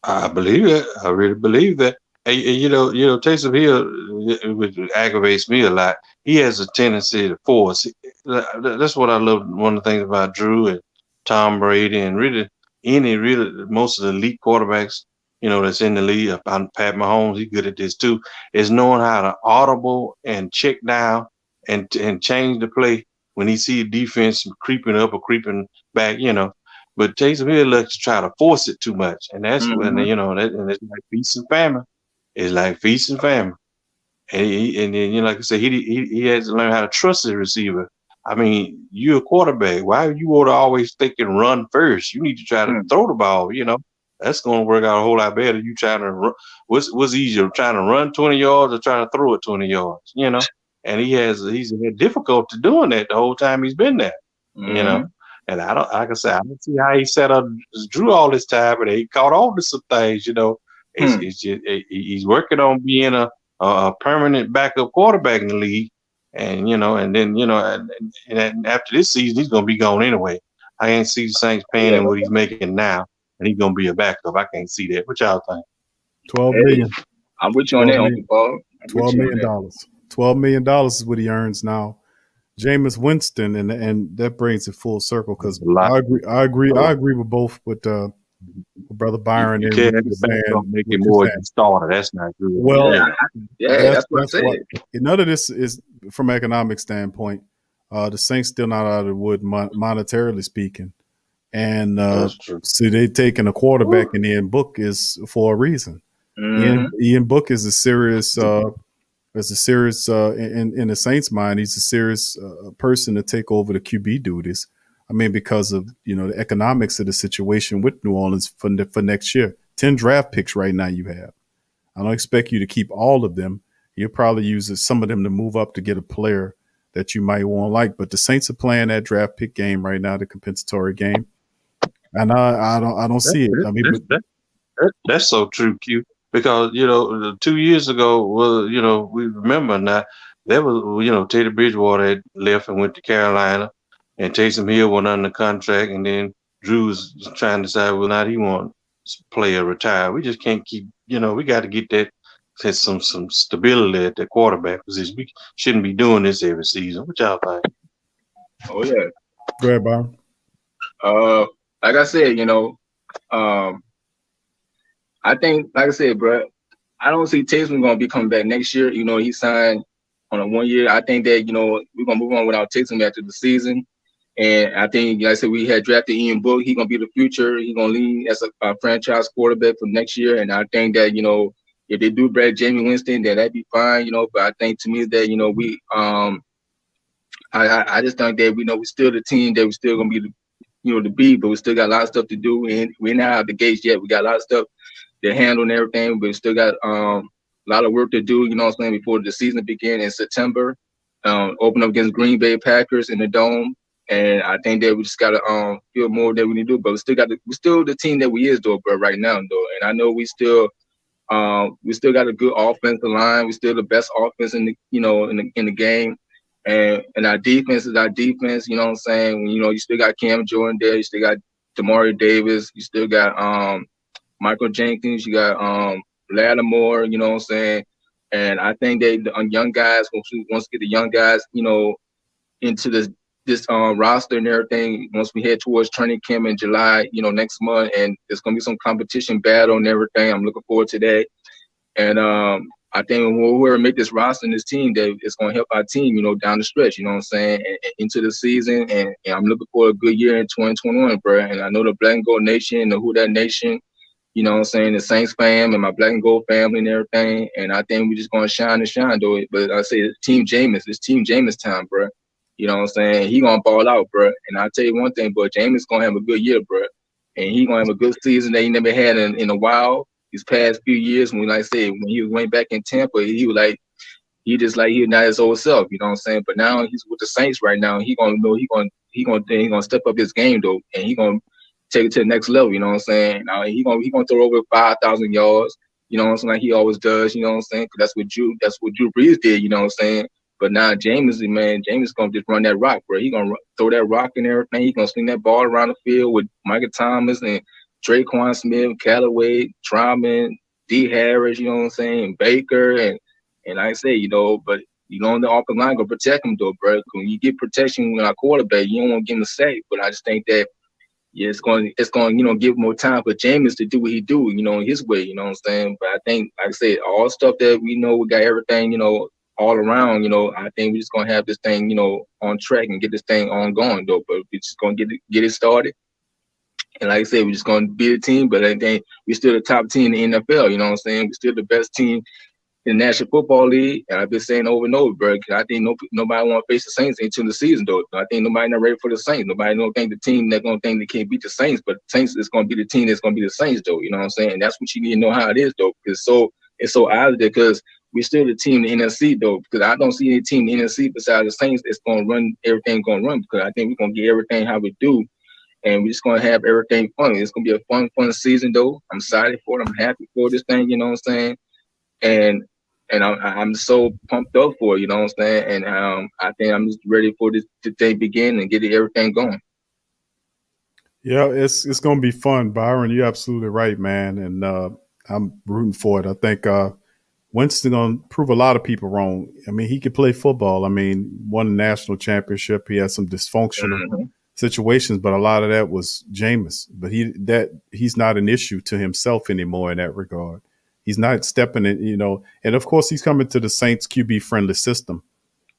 I believe it. I really believe that. And you know, Taysom Hill, which aggravates me a lot. He has a tendency to force. That's what I love. One of the things about Drew and Tom Brady and really most of the elite quarterbacks, that's in the league. Pat Mahomes, he's good at this too, is knowing how to audible and check down and change the play when he see defense creeping up or creeping back, But Taysom Hill likes to try to force it too much. And that's when, and it's like feast and famine. It's like feast and famine. And then, like I said, he has to learn how to trust his receiver. I mean, you're a quarterback. Why you ought to always think and run first? You need to try to throw the ball, That's going to work out a whole lot better. You trying to run. What's easier, trying to run 20 yards or trying to throw it 20 yards, And he's had difficulty doing that the whole time he's been there, And I don't see how he set up Drew all this time, but he caught on to some things, It's just, he's working on being a permanent backup quarterback in the league. And and then and after this season, he's gonna be gone anyway. I can't see the Saints paying him what he's making now, and he's gonna be a backup. I can't see that. What y'all think? $12 million. I'm with you on that, Paul. $12 million. $12 million is what he earns now. Jameis Winston, and that brings it full circle because I agree with both with Brother Byron. You can't make it more than starter. That's not good. Well, that's what I said. None of this is from an economic standpoint. The Saints still not out of the wood monetarily speaking, and see they taking a quarterback in Ian Book is for a reason. Ian Book is a serious. As a serious in the Saints' mind, he's a serious person to take over the QB duties. I mean, because of the economics of the situation with New Orleans for next year. 10 draft picks right now you have. I don't expect you to keep all of them. You'll probably use some of them to move up to get a player that you might want to like. But the Saints are playing that draft pick game right now, the compensatory game, and I don't see it. I mean, that's so true, Q. Because 2 years ago, we remember now there was Teddy Bridgewater had left and went to Carolina, and Taysom Hill went under contract, and then Drew was trying to decide whether or not he want to play or retire. We just can't keep, we got to get that some stability at the quarterback position. We shouldn't be doing this every season. What y'all think? Oh yeah. Go ahead, Byron. Like I said, I think, like I said, bro, I don't see Taysom going to be coming back next year. He signed on a 1 year. I think that, we're going to move on without Taysom after the season. And I think, like I said, we had drafted Ian Book. He's gonna be the future. He's gonna lead as a franchise quarterback for next year. And I think that, if they do bring Jamie Winston, then that'd be fine. But I think to me that, we I just think that we're still the team that we're still gonna be the B, but we still got a lot of stuff to do. And we're not out of the gates yet. We got a lot of stuff to handle and everything, but we still got a lot of work to do, before the season begins in September. Open up against Green Bay Packers in the Dome. And I think that we just gotta feel more that we need to do, but we still the team that we is though, bro, right now though. And I know we still got a good offensive line. We still the best offense in the in the game. And our defense is our defense, you know what I'm saying? When, you still got Cam Jordan there, you still got Demario Davis, you still got Michael Jenkins, you got Lattimore, you know what I'm saying? And I think that the young guys, once we get the young guys, into this roster and everything, once we head towards training camp in July, next month, and there's gonna be some competition battle and everything. I'm looking forward to that. And I think when we make this roster and this team, that it's gonna help our team, down the stretch, you know what I'm saying, and into the season. And I'm looking for a good year in 2021, bro. And I know the Black and Gold Nation, the Who Dat Nation, you know what I'm saying, the Saints fam and my Black and Gold family and everything. And I think we're just gonna shine and shine, though. But I say it's Team Jameis time, bro. You know what I'm saying? He gonna ball out, bro. And I'll tell you one thing, bro, Jameis gonna have a good year, bro. And he gonna have a good season that he never had in a while. These past few years, when he went back in Tampa, he was like, he not his old self, you know what I'm saying? But now he's with the Saints right now. He gonna step up his game though, and he gonna take it to the next level, you know what I'm saying? Now he gonna throw over 5,000 yards, you know what I'm saying, like he always does, you know what I'm saying? 'Cause that's what Drew Brees did, you know what I'm saying? But now Jameis gonna just run that rock, bro. He gonna throw that rock and everything. He gonna sling that ball around the field with Micah Thomas and Traquan Smith, Callaway, Trauman, D. Harris, you know what I'm saying, Baker, and like I say, but on the offensive line gonna protect him though, bro. When you get protection with our quarterback, you don't want to give him a sack. But I just think that it's going give more time for Jameis to do what he do, in his way, you know what I'm saying. But I think, like I said, all stuff that we got everything, all around, I think we're just gonna have this thing, on track and get this thing ongoing though. But we're just gonna get it started. And like I said, we're just gonna be a team, but I think we're still the top team in the NFL, you know what I'm saying? We're still the best team in the National Football League. And I've been saying over and over, bro, 'cause I think nobody want to face the Saints into the season though. I think nobody not ready for the Saints. Nobody don't think the team that gonna think they can't beat the Saints, but the Saints is gonna be the team that's gonna be the Saints though, you know what I'm saying? And that's what you need to know how it is though, because it's so out there, because we're still the team in the NFC though, because I don't see any team in the NFC besides the Saints that's gonna run everything because I think we're gonna get everything how we do, and we're just gonna have everything fun. It's gonna be a fun season though. I'm excited for it. I'm happy for this thing, you know what I'm saying? And I'm so pumped up for it, you know what I'm saying? And I think I'm just ready for this to begin and get everything going. Yeah, it's gonna be fun, Byron. You're absolutely right, man. And I'm rooting for it. I think Winston gonna prove a lot of people wrong. I mean, he could play football. I mean, won a national championship. He had some dysfunctional situations, but a lot of that was Jameis. But he's not an issue to himself anymore in that regard. He's not stepping in, and of course he's coming to the Saints QB friendly system,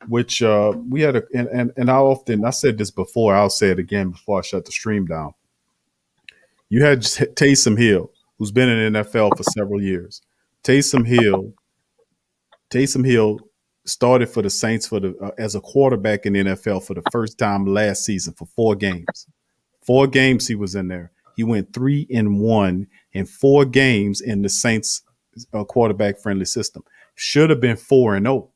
which we had and I said this before, I'll say it again before I shut the stream down. You had Taysom Hill, who's been in the NFL for several years. Taysom Hill started for the Saints as a quarterback in the NFL for the first time last season for 4 games. 4 games he was in there. He went 3-1 in 4 games in the Saints quarterback friendly system. Should have been 4-0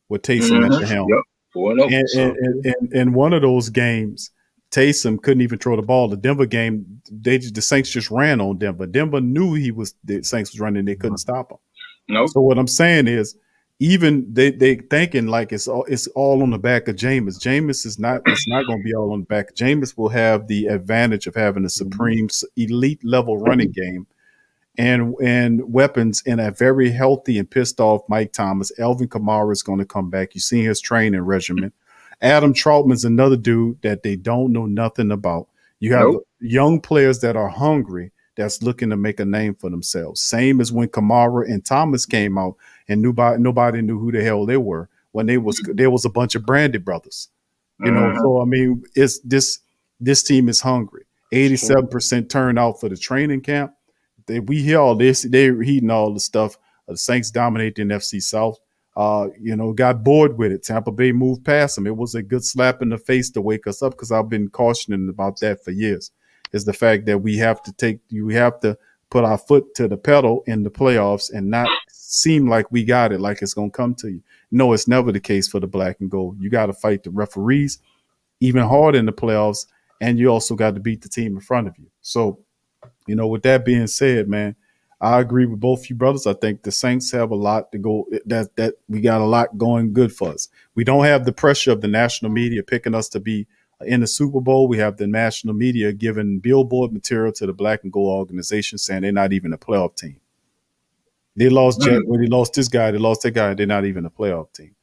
with Taysom at the helm. Yep. 4-0. And one of those games, Taysom couldn't even throw the ball. The Denver game, the Saints just ran on Denver. Denver knew the Saints was running. They couldn't stop him. Nope. So what I'm saying is, even they thinking like it's all on the back of Jameis. Jameis is not. It's not going to be all on the back. Jameis will have the advantage of having a supreme elite level running game and weapons in a very healthy and pissed off Mike Thomas. Alvin Kamara is going to come back. You've seen his training regimen. Adam Trautman's another dude that they don't know nothing about. You have young players that are hungry, that's looking to make a name for themselves. Same as when Kamara and Thomas came out and nobody knew who the hell they were when there was a bunch of Brandy brothers. You know, so I mean, it's this team is hungry. 87% turnout for the training camp. We hear all this. They're heating all the stuff. The Saints dominate the NFC South. You know, got bored with it. Tampa Bay moved past them. It was a good slap in the face to wake us up because I've been cautioning about that for years. Is the fact that we have to put our foot to the pedal in the playoffs and not seem like we got it, like it's gonna come to you. No, it's never the case for the black and gold. You got to fight the referees even harder in the playoffs, and you also got to beat the team in front of you. So, you know, with that being said, man, I agree with both you brothers. I think the Saints have a lot to go. That we got a lot going good for us. We don't have the pressure of the national media picking us to be in the Super Bowl. We have the national media giving billboard material to the black and gold organization, saying they're not even a playoff team. They lost Jack. When they lost this guy, they lost that guy. They're not even a playoff team.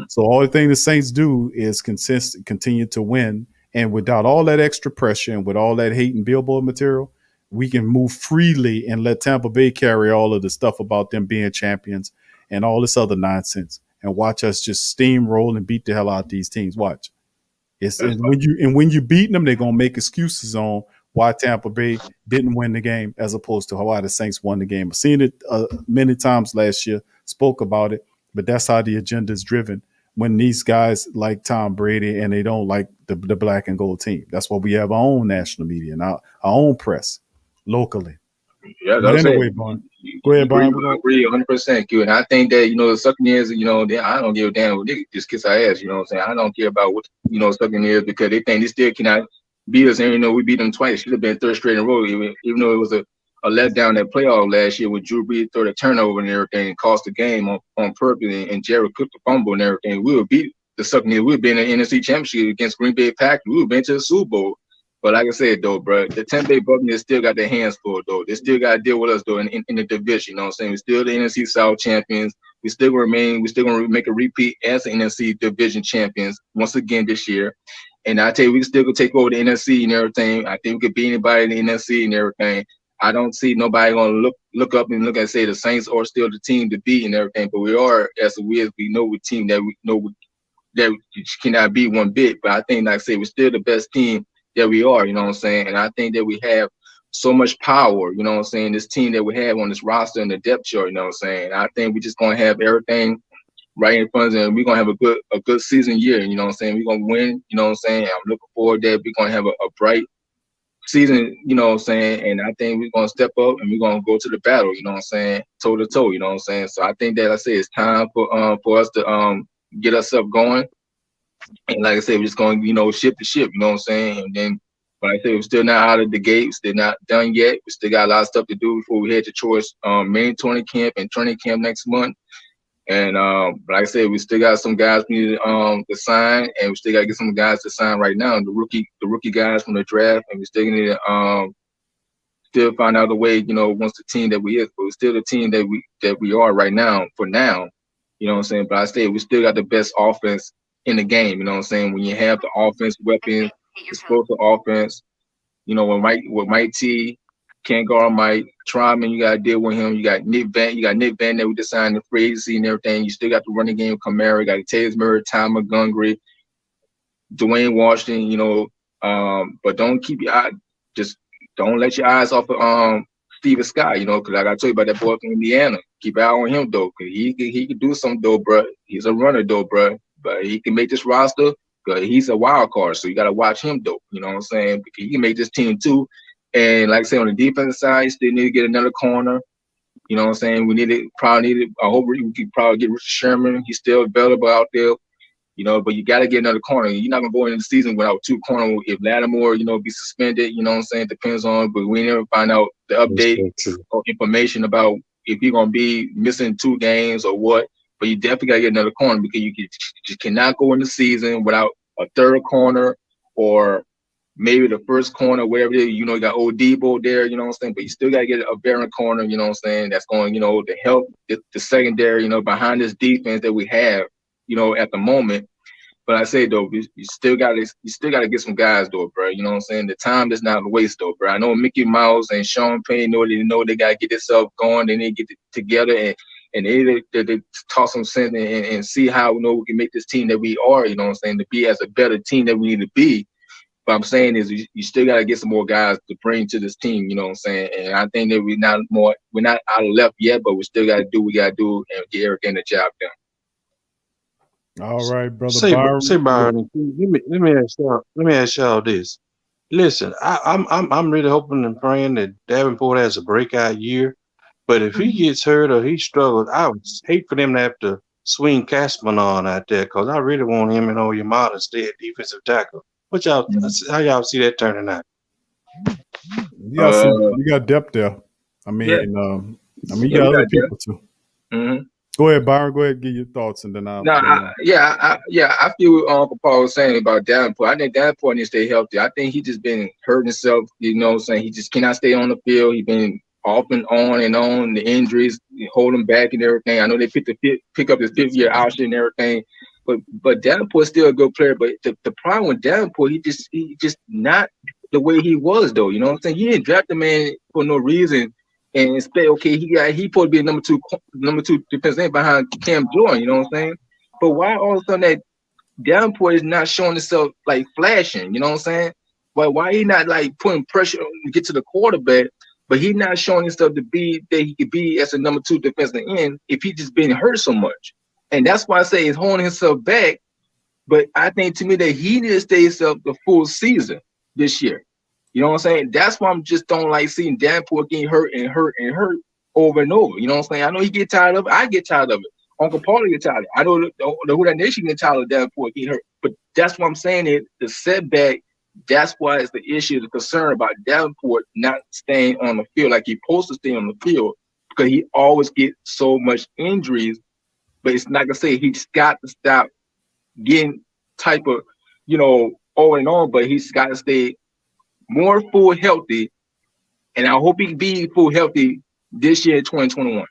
So all the thing the Saints do is continue to win, and without all that extra pressure and with all that hate and billboard material, we can move freely and let Tampa Bay carry all of the stuff about them being champions and all this other nonsense, and watch us just steamroll and beat the hell out of these teams. Watch. When you beat them, they're gonna make excuses on why Tampa Bay didn't win the game as opposed to why the Saints won the game. I've seen it many times last year, spoke about it, but that's how the agenda is driven when these guys like Tom Brady and they don't like the black and gold team. That's why we have our own national media and our own press locally. Yeah, But that's anyway, it. Bon, go ahead, Bon. I agree 100%, Q. And I think that, you know, the sucking is, you know, I don't give a damn what they just kiss our ass, you know what I'm saying? I don't care about what, you know, sucking is because they think they still cannot beat us. And, you know, we beat them twice. Should have been third straight in a row, even though it was a letdown that playoff last year with Drew Brees throw the turnover and everything and cost the game on purpose and Jared cooked the fumble and everything. We would beat the sucking is. We would have been in the NFC Championship against Green Bay Packers. We would have been to the Super Bowl. But like I said, though, bro, the Tampa Bay Buccaneers still got their hands full, though. They still got to deal with us, though, in the division. You know what I'm saying? We're still the NFC South champions. We still going to make a repeat as the NFC division champions once again this year. And I tell you, we can still go take over the NFC and everything. I think we could beat anybody in the NFC and everything. I don't see nobody going to look up and look and say the Saints are still the team to beat and everything. But we are, as we know, a team that we know that cannot be one bit. But I think, like I say, we're still the best team that we are, you know what I'm saying? And I think that we have so much power, you know what I'm saying? This team that we have on this roster and the depth chart, you know what I'm saying? I think we're just going to have everything right in front of us, and we're going to have a good season year, you know what I'm saying? We're going to win, you know what I'm saying? I'm looking forward to that. We're going to have a bright season, you know what I'm saying? And I think we're going to step up and we're going to go to the battle, you know what I'm saying? Toe to toe, you know what I'm saying? So I think that, like I say, it's time for us to get ourselves going. And like I said, we're just going to, you know, ship the ship, you know what I'm saying? And then, like I said, we're still not out of the gate. We're still not done yet. We still got a lot of stuff to do before we head to Troy's main training camp and training camp next month. And like I said, we still got some guys we need to sign, and we still got to get some guys to sign right now. The rookie guys from the draft, and we still need to still find out a way, you know, once the team that we is, but we're still the team that we are right now for now. You know what I'm saying? But I say we still got the best offense in the game, you know what I'm saying? When you have the offense weapons, explosive offense, you know, when Mike T can't guard Mike, Tryman, you gotta deal with him. You got Nick Van that we just signed in free agency and everything. You still got the running game with Kamara, you got Taylor Murray, Ty Montgomery, Dwayne Washington, you know, but don't let your eyes off of Steven Scott, you know, because like I told you about that boy from Indiana. Keep an eye on him though, because he can do something though, bro. He's a runner though, bro. But he can make this roster because he's a wild card. So you got to watch him, though. You know what I'm saying? Because he can make this team, too. And like I said, on the defensive side, you still need to get another corner. You know what I'm saying? I hope we can probably get Richard Sherman. He's still available out there. You know, but you got to get another corner. You're not going to go into the season without two corners. If Lattimore, you know, be suspended, you know what I'm saying? Depends on, but we never find out the update or information about if he's going to be missing 2 games or what. But you definitely got to get another corner because you just cannot go in the season without a third corner or maybe the first corner, wherever it is. You know, you got old Debo there, you know what I'm saying? But you still got to get a veteran corner, you know what I'm saying, that's going, you know, to help the secondary, you know, behind this defense that we have, you know, at the moment. But I say, though, you still got to get some guys, though, bro. You know what I'm saying? The time is not a waste, though, bro. I know Mickey Mouse and Sean Payne know they got to get themselves going. They need to get it together. And and they toss some sense and see how we can make this team that we are. You know what I'm saying? To be as a better team that we need to be. What I'm saying is you still got to get some more guys to bring to this team. You know what I'm saying? And I think that we're not out of left yet, but we still got to do what we got to do and get everything the job done. All right, brother Say Byron. Byron, let me ask y'all this. Listen, I'm really hoping and praying that Davenport has a breakout year. But if he gets hurt or he struggles, I would hate for them to have to swing Cashman on out there, because I really want him and Oyamata to stay at defensive tackle. How y'all see that turning out? You got depth there. I mean, you got other people too. Mm-hmm. Go ahead, Byron. Go ahead and give your thoughts, and then I'll. I feel what Uncle Paul was saying about Davenport. I think Davenport needs to stay healthy. I think he just been hurting himself. You know what I'm saying? He just cannot stay on the field. He's been off and on. The injuries hold him back and everything. I know they pick up his 5th year option and everything, but Davenport's still a good player. But the problem with Davenport, he just not the way he was though. You know what I'm saying? You didn't draft the man for no reason and say, okay, he supposed to be a number two defensive end behind Cam Jordan. You know what I'm saying? But why all of a sudden that Davenport is not showing himself like flashing? You know what I'm saying? Why he not like putting pressure to get to the quarterback? But he's not showing himself to be that he could be as a number 2 defensive end if he just been hurt so much. And that's why I say he's holding himself back. But I think to me that he needs to stay himself the full season this year. You know what I'm saying? That's why I'm just don't like seeing Davenport getting hurt over and over. You know what I'm saying? I know he get tired of it. I get tired of it. Uncle Paul get tired of it. I know the Who Dat Nation get tired of Davenport getting hurt. But that's what I'm saying is the setback. That's why it's the issue, the concern about Davenport not staying on the field like he's supposed to stay on the field, because he always gets so much injuries. But it's not gonna say he's got to stop getting type of, over and on, but he's got to stay more full healthy. And I hope he can be full healthy this year, 2021.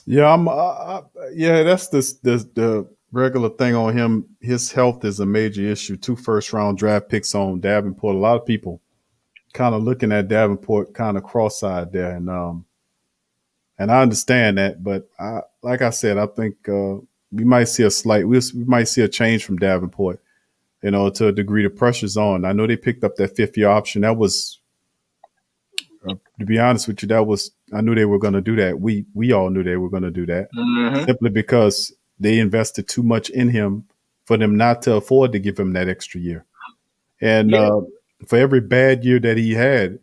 Yeah, that's the regular thing on him. His health is a major issue. 2 first-round draft picks on Davenport. A lot of people kind of looking at Davenport kind of cross-eyed there, and I understand that. But like I said, I think we might see we might see a change from Davenport. To a degree. The pressure's on. I know they picked up that 5th year option. That was, to be honest with you, I knew they were going to do that. We all knew they were going to do that, simply because they invested too much in him for them not to afford to give him that extra year. And for every bad year that he had,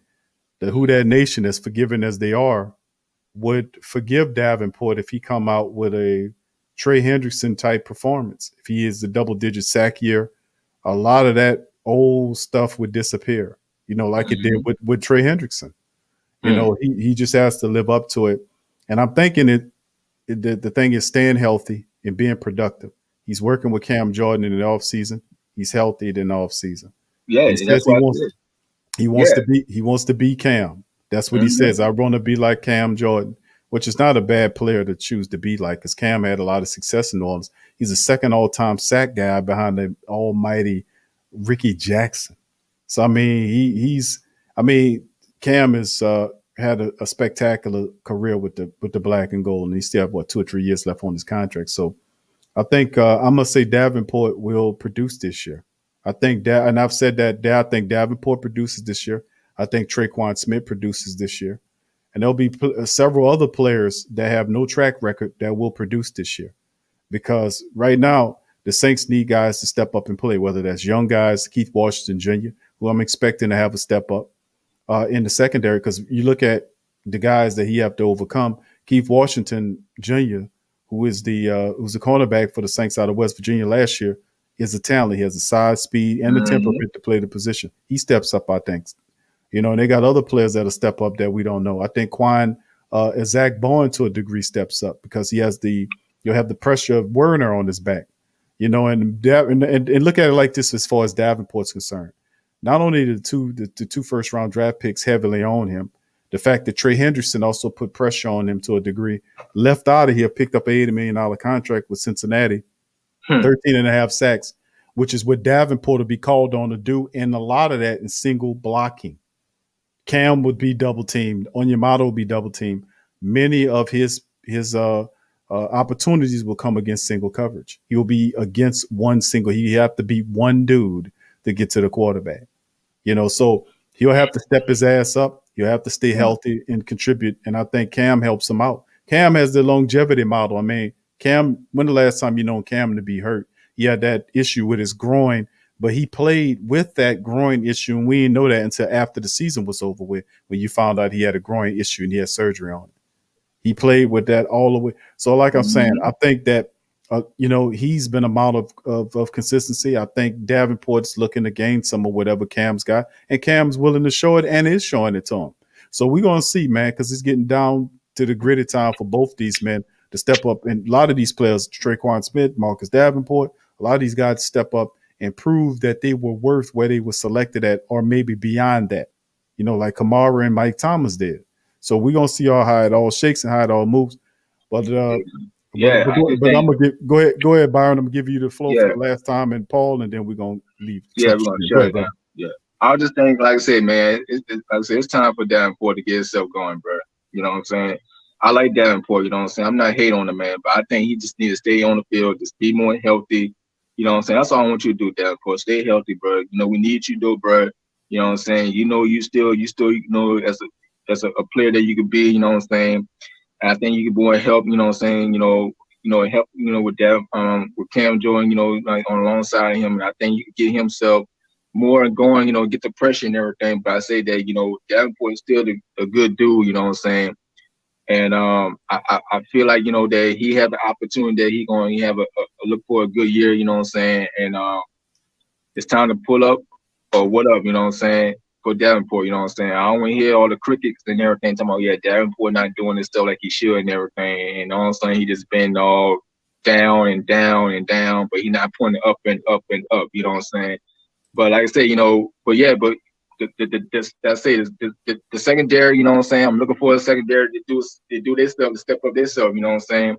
the Who Dat Nation, as forgiving as they are, would forgive Davenport if he come out with a Trey Hendrickson type performance. If he is the double-digit sack year, a lot of that old stuff would disappear, like it did with Trey Hendrickson. He just has to live up to it. And I'm thinking the thing is staying healthy and being productive. He's working with Cam Jordan in the offseason. He's healthy in the offseason. Yeah, he says he wants to be Cam. That's what he says. I want to be like Cam Jordan, which is not a bad player to choose to be like, because Cam had a lot of success in New Orleans. He's the 2nd all-time sack guy behind the almighty Ricky Jackson. So, I mean, Cam has had a spectacular career with the black and gold, and he still have 2 or 3 years left on his contract. So I think I'm gonna say Davenport will produce this year. I think that, and I've said that I think Davenport produces this year. I think Traquan Smith produces this year, and there'll be several other players that have no track record that will produce this year. Because right now the Saints need guys to step up and play, whether that's young guys, Keith Washington Jr., who I'm expecting to have a step up in the secondary, because you look at the guys that he have to overcome. Keith Washington Jr., who's the cornerback for the Saints out of West Virginia last year, is a talent. He has the size, speed, and the temperament to play the position. He steps up, I think. And they got other players that'll step up that we don't know. I think Zach Bowen to a degree steps up, because he has you'll have the pressure of Werner on his back, and look at it like this as far as Davenport's concerned. Not only the two first round draft picks heavily on him, the fact that Trey Hendrickson also put pressure on him to a degree, left out of here, picked up an $80 million contract with Cincinnati, 13.5 sacks, which is what Davenport will be called on to do. And a lot of that in single blocking. Cam would be double teamed. Onyemata would be double teamed. Many of his his opportunities will come against single coverage. He'll be against one single. He have to be one dude to get to the quarterback. So he'll have to step his ass up. He'll have to stay healthy and contribute. And I think Cam helps him out. Cam has the longevity model. I mean, Cam, when the last time you known Cam to be hurt? He had that issue with his groin, but he played with that groin issue, and we didn't know that until after the season was over with, when you found out he had a groin issue and he had surgery on it. He played with that all the way. So, like I'm saying, I think that he's been a model of consistency. I think Davenport's looking to gain some of whatever Cam's got, and Cam's willing to show it and is showing it to him. So we're gonna see, man, because it's getting down to the gritty time for both these men to step up. And a lot of these players, Traquan Smith, Marcus Davenport, a lot of these guys step up and prove that they were worth where they were selected at, or maybe beyond that. Like Kamara and Mike Thomas did. So we're gonna see how it all shakes and how it all moves. But but I'm gonna go ahead, Byron. I'm gonna give you the floor for the last time, and Paul, and then we're gonna leave. Yeah, we're gonna shut it down. Yeah, I just think, like I said, man, it's time for Davenport to get himself going, bro. You know what I'm saying? I like Davenport. You know what I'm saying? I'm not hating on the man, but I think he just needs to stay on the field, just be more healthy. You know what I'm saying? That's all I want you to do, Davenport. Stay healthy, bro. We need you, though, bro. You know what I'm saying? You still, as a player that you could be. You know what I'm saying? I think you could more help, you know what I'm saying, help, with that, with Cam Jordan, like on alongside him. And I think you could get himself more going, get the pressure and everything. But I say that, Davenport is still a good dude, you know what I'm saying? And I feel like, that he have the opportunity that he have a look for a good year, you know what I'm saying? And it's time to pull up or what up, you know what I'm saying? For Davenport, you know what I'm saying? I don't want to hear all the critics and everything talking about, Davenport not doing this stuff like he should and everything. And all of a sudden, he just been all down and down and down, but he not pointing up and up and up, you know what I'm saying? But like I say, but the secondary, you know what I'm saying? I'm looking for the secondary to do their stuff, to step up their stuff, you know what I'm saying?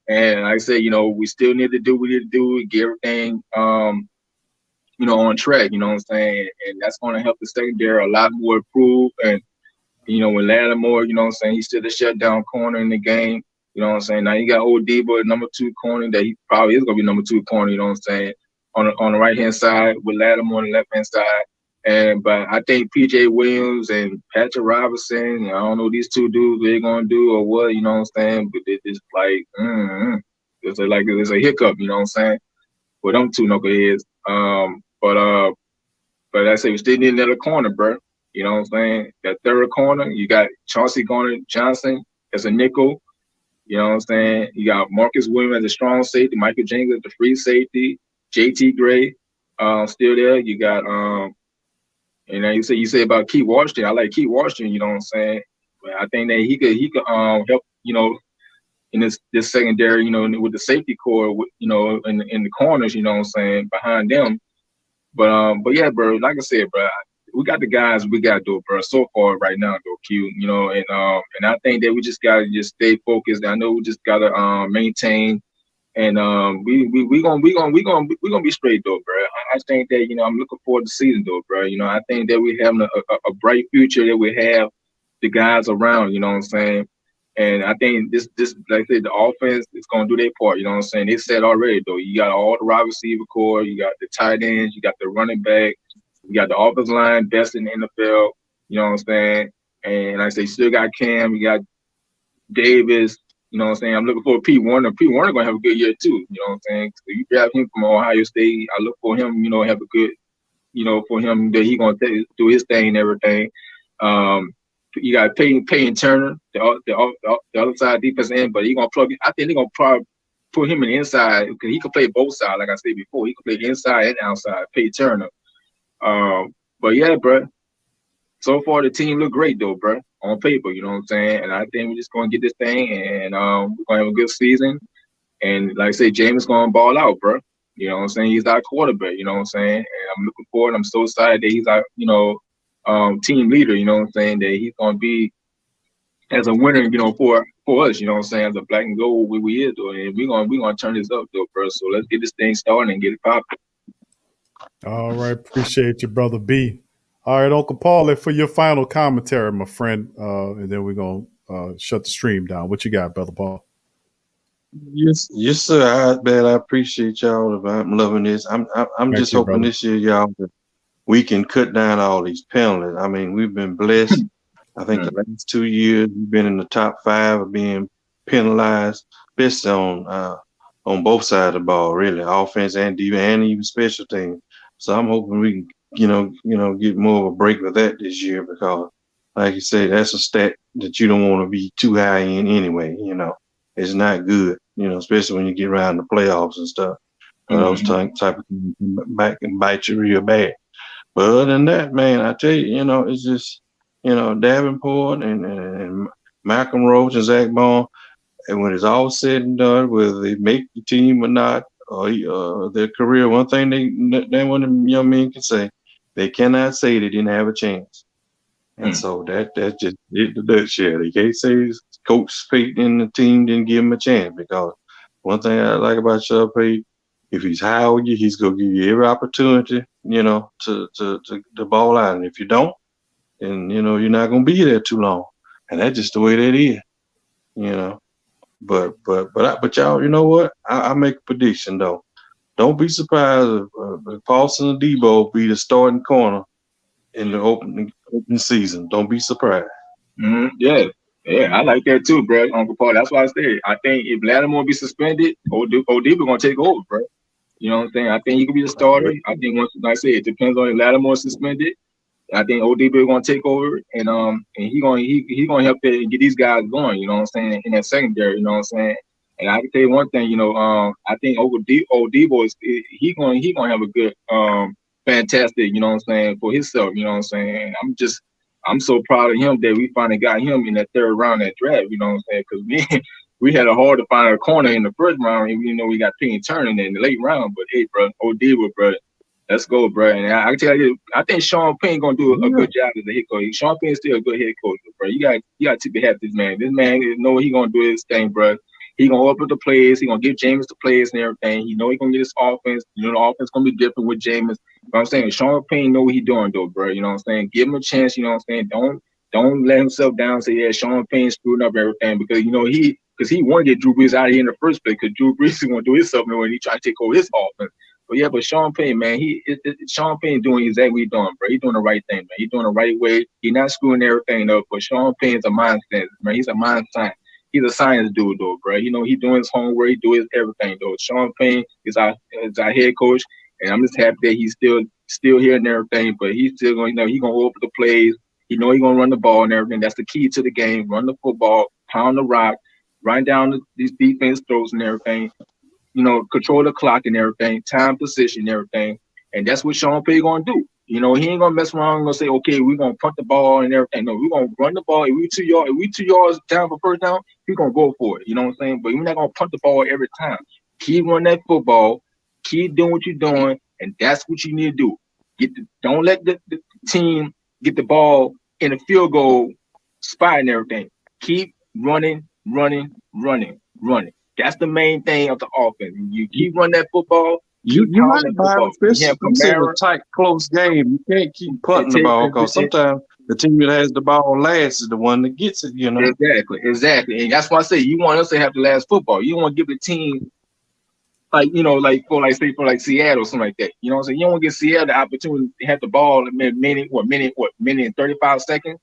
And like I say, we still need to do what we need to do, get everything on track, you know what I'm saying? And that's going to help the secondary a lot more improve. And, with Lattimore, you know what I'm saying, he's still the shutdown corner in the game, you know what I'm saying? Now you got Oladipo, number 2 corner, that he probably is going to be number 2 corner, you know what I'm saying, on the right-hand side with Lattimore on the left-hand side. But I think P.J. Williams and Patrick Robinson, I don't know these 2 dudes, what they're going to do or what, you know what I'm saying? But it's like, it's a hiccup, you know what I'm saying, with them 2 knuckleheads. But I say we still need another corner, bro. You know what I'm saying? That third corner, you got Chauncey Garner-Johnson as a nickel. You know what I'm saying? You got Marcus Williams as a strong safety, Michael Jenkins as the free safety, JT Gray still there. You got and then you say about Keith Washington. I like Keith Washington. You know what I'm saying? But I think that he could help. In this secondary, with the safety core, in the corners, you know what I'm saying, behind them. But yeah, bro, like I said, bro, we got the guys we got to do it, bro, so far right now, though, Q, and I think that we just got to just stay focused. I know we just got to maintain, and we gonna be straight, though, bro. I think that, I'm looking forward to the season, though, bro. I think that we having a bright future, that we have the guys around, you know what I'm saying? And I think this like I said, the offense is going to do their part. You know what I'm saying? They said already, though. You got all the wide receiver core. You got the tight ends. You got the running back. You got the offensive line, best in the NFL. You know what I'm saying? And like I say, you still got Cam. You got Davis. You know what I'm saying? I'm looking for P. Warner. P. Warner going to have a good year, too. You know what I'm saying? So you grab him from Ohio State. I look for him, have a good, for him that he going to do his thing and everything. You got Peyton Turner, the other side defense end, but he gonna plug. I think they're gonna probably put him in the inside because he can play both sides. Like I said before, he can play inside and outside. Peyton Turner. But yeah, bro. So far the team look great though, bro. On paper, you know what I'm saying. And I think we're just gonna get this thing, and we're gonna have a good season. And like I said, James gonna ball out, bro. You know what I'm saying. He's our quarterback. You know what I'm saying. And I'm looking forward. I'm so excited that he's our, team leader, you know what I'm saying, that he's gonna be as a winner, for us, you know what I'm saying, as a black and gold we is doing, and we're gonna turn this up though, bro. So let's get this thing started and get it popping. All right, appreciate you, brother B. All right, Uncle Paul, for your final commentary, my friend, and then we're gonna shut the stream down. What you got, Brother Paul? Yes, sir. I appreciate y'all. I'm loving this. I'm just hoping brother. this year, y'all, that we can cut down all these penalties. I mean, we've been blessed. I think the last 2 years we've been in the top 5 of being penalized, best on both sides of the ball, really, offense and defense, and even special teams. So I'm hoping we can, get more of a break with that this year because, like you say, that's a stat that you don't want to be too high in anyway. It's not good, especially when you get around the playoffs and stuff. Those type of things come back and bite you real bad. But other than that, man, I tell you, it's just, Davenport and Malcolm Roach and Zach Bond, and when it's all said and done, whether they make the team or not, or their career, one thing they one of them young men can say, they cannot say they didn't have a chance. And so that's just it, the nutshell. They can't say his coach Payton and the team didn't give him a chance because one thing I like about Sean Payton, if he's high on you, he's gonna give you every opportunity, to ball out. And if you don't, then you're not gonna be there too long. And that's just the way that is, But y'all, you know what? I make a prediction though. Don't be surprised if Paulson and Debo be the starting corner in the opening season. Don't be surprised. Yeah, I like that too, bro. Uncle Paul. That's why I said I think if Lattimore be suspended, Debo gonna take over, bro. You know what I'm saying? I think he could be the starter. I think once, like I said, it depends on if Lattimore suspended. I think ODB gonna take over, and he gonna help it and get these guys going. You know what I'm saying? In that secondary, you know what I'm saying? And I can tell you one thing, I think Debo is he gonna have a good fantastic, you know what I'm saying, for himself. You know what I'm saying? I'm so proud of him that we finally got him in that third round of that draft. You know what I'm saying? Because we had a hard to find a corner in the first round, and we got Payne Turner in the late round. But hey, bro, Debo, bro. Let's go, bro. And I can tell you, I think Sean Payne gonna do a good job as a head coach. Sean Payne is still a good head coach, bro. You got to have this man. This man know he gonna do his thing, bro. He gonna open the plays. He gonna give Jameis the plays and everything. He know he gonna get his offense. The offense gonna be different with Jameis. You know what I'm saying? Sean Payne know what he doing though, bro. You know what I'm saying? Give him a chance. You know what I'm saying? Don't let himself down and say, yeah, Sean Payne screwing up everything because he want to get Drew Brees out of here in the first place because Drew Brees is gonna do his something when he try to take over his offense. But Sean Payne, man, Sean Payne doing exactly what he's doing, bro. He's doing the right thing, man. He's doing the right way. He's not screwing everything up. But Sean Payne's a mindset, man. He's a mind science. He's a science dude, though, bro. He's doing his homework. He doing everything, though. Sean Payne is our head coach, and I'm just happy that he's still here and everything. But he's still going, he's gonna open the plays. He's gonna run the ball and everything. That's the key to the game. Run the football, pound the rock, run down these defense throws and everything. Control the clock and everything, time, position, and everything. And that's what Sean Payne gonna do. He ain't gonna mess around and gonna say, okay, we're gonna punt the ball and everything. No, we're gonna run the ball. If we 2 yards down for first down, we're gonna go for it. You know what I'm saying? But we're not gonna punt the ball every time. Keep running that football, keep doing what you're doing, and that's what you need to do. Don't let the team get the ball in the field goal spot and everything. Keep running. That's the main thing of the offense. You keep running that football. You might buy especially in a tight, close game. You can't keep punting the ball because sometimes the team that has the ball last is the one that gets it. Exactly. And that's why I say you want us to have the last football. You don't want to give the team for Seattle or something like that. You know what I'm saying? You don't want to give Seattle the opportunity to have the ball in a minute and 35 seconds.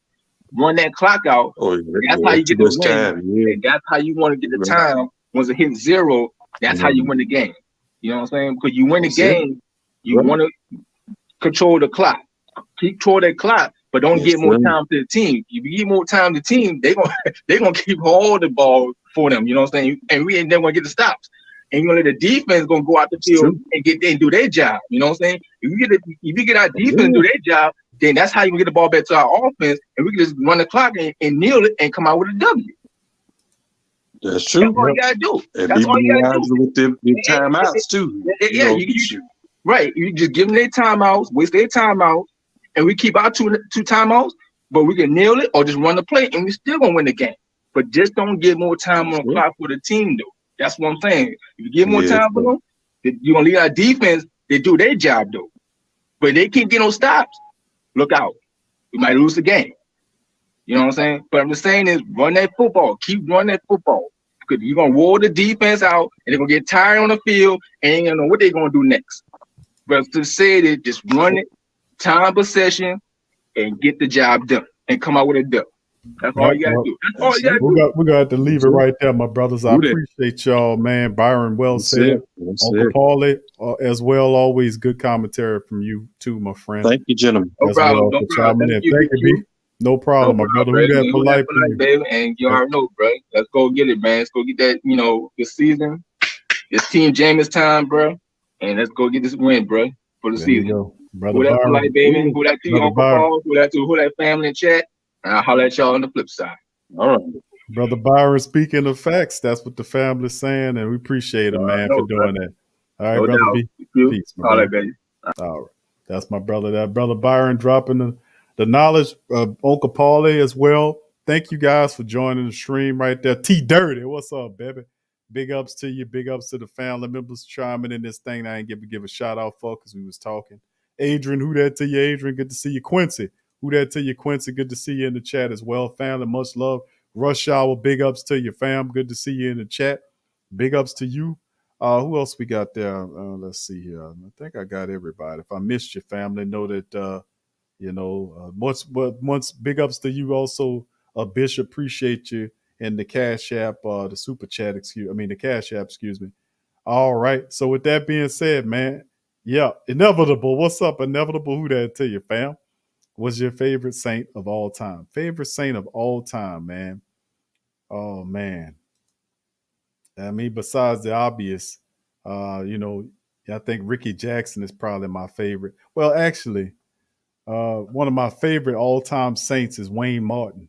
Run that clock out. That's how you get the win. And that's how you want to get the time. Once it hits 0, that's how you win the game. You know what I'm saying? Because you win the game, you want to control the clock. Control that clock, but don't give more time to the team. If you give more time to the team, they're gonna keep all the ball for them. You know what I'm saying? And we ain't never gonna get the stops. And you're gonna let the defense gonna go out the field and do their job. You know what I'm saying? If you get our defense do their job, then that's how you can get the ball back to our offense, and we can just run the clock and kneel it and come out with a W. That's true. That's all you gotta do. And that's all you gotta do. With the timeouts too. Right. You just give them their timeouts, waste their timeouts, and we keep our two timeouts, but we can nail it or just run the play, and we still gonna win the game. But just don't get more time on the clock for the team, though. That's what I'm saying. If you give more time for them, you're gonna leave our defense. They do their job though, but they can't get no stops. Look out. We might lose the game. You know what I'm saying? But I'm just saying is run that football. Keep running that football. Because you're going to roll the defense out, and they're going to get tired on the field, and ain't going to know what they're going to do next. But to say that, just run it, time possession, and get the job done, and come out with a dub. That's all you got to do. That's all you got to do. We're going to have to leave it right there, my brothers. I appreciate y'all, man. Byron, well said. Uncle Paulie, as well, always good commentary from you too, my friend. Thank you, gentlemen. No problem. No problem. Thank you, B. No problem, my brother. Who that for life, baby? And you already know, bro. Let's go get it, man. Let's go get that, this season. It's Team Jameis time, bro. And let's go get this win, bro, for the season. Brother who that Byron, for life, baby? Who that to your Uncle Paul? Who that family in chat? And I'll holler at y'all on the flip side. All right. Brother Byron, speaking of facts, that's what the family's saying, and we appreciate him, man, for doing that. All right, brother B. Peace, my brother. Baby. All right. That's my brother. That brother Byron dropping the knowledge of Uncle Paulie as well. Thank you guys for joining the stream right there. T Dirty, what's up, baby? Big ups to you. Big ups to the family members chiming in this thing. I ain't give a shout out for because we was talking. Adrian, who that to you, Adrian? Good to see you. Quincy, who that to you, Quincy? Good to see you in the chat as well. Family, much love. Rush Hour, big ups to you, fam. Good to see you in the chat. Big ups to you. Who else we got there? Let's see here. I think I got everybody. If I missed your family, know that once big ups to you also. Bishop, appreciate you in the Cash App, the Super Chat, the Cash App, excuse me. All right. So with that being said, man, yeah, Inevitable. What's up, Inevitable? Who that to you, fam? What's your favorite saint of all time? Favorite saint of all time, man. Oh man. I mean, besides the obvious, I think Ricky Jackson is probably my favorite. Well, actually, one of my favorite all-time saints is Wayne Martin.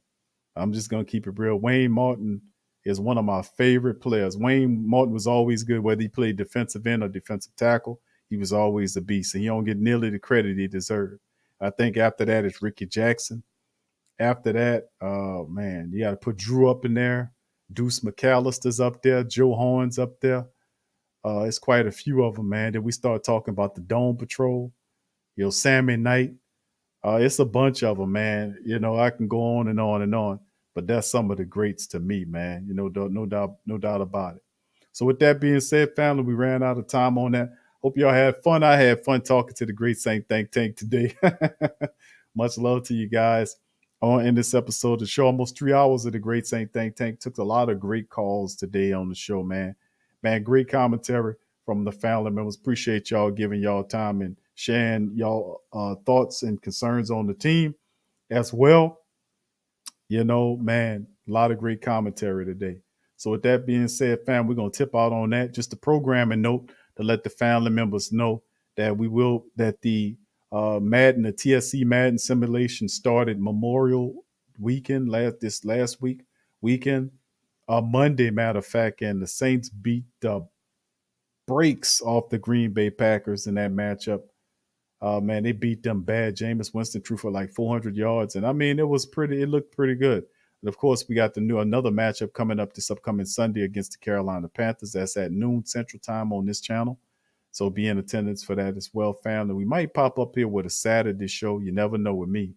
I'm just going to keep it real. Wayne Martin is one of my favorite players. Wayne Martin was always good, whether he played defensive end or defensive tackle. He was always a beast, and he don't get nearly the credit he deserved. I think after that, it's Ricky Jackson. After that, man, you got to put Drew up in there. Deuce McAllister's up there. Joe Horn's up there. It's quite a few of them, man. Then we start talking about the Dome Patrol. Sammy Knight. It's a bunch of them, man. I can go on and on and on, but that's some of the greats to me, man. No doubt about it. So with that being said, family, we ran out of time on that. Hope y'all had fun. I had fun talking to the Great Saint Think Tank today. Much love to you guys. I want to end this episode. The show almost 3 hours of the Great Saint Think Tank. Took a lot of great calls today on the show, man. Man, great commentary from the family members. Appreciate y'all giving y'all time and sharing y'all thoughts and concerns on the team as well. Man, a lot of great commentary today. So with that being said, fam, we're going to tip out on that. Just a programming note to let the family members know that the Madden, the TSC Madden simulation started Memorial weekend, last weekend, Monday, matter of fact, and the Saints beat the brakes off the Green Bay Packers in that matchup. Man, they beat them bad. Jameis Winston threw for like 400 yards. And I mean, it looked pretty good. And of course, we got another matchup coming up this upcoming Sunday against the Carolina Panthers. That's at noon Central Time on this channel. So be in attendance for that as well, family. We might pop up here with a Saturday show. You never know with me.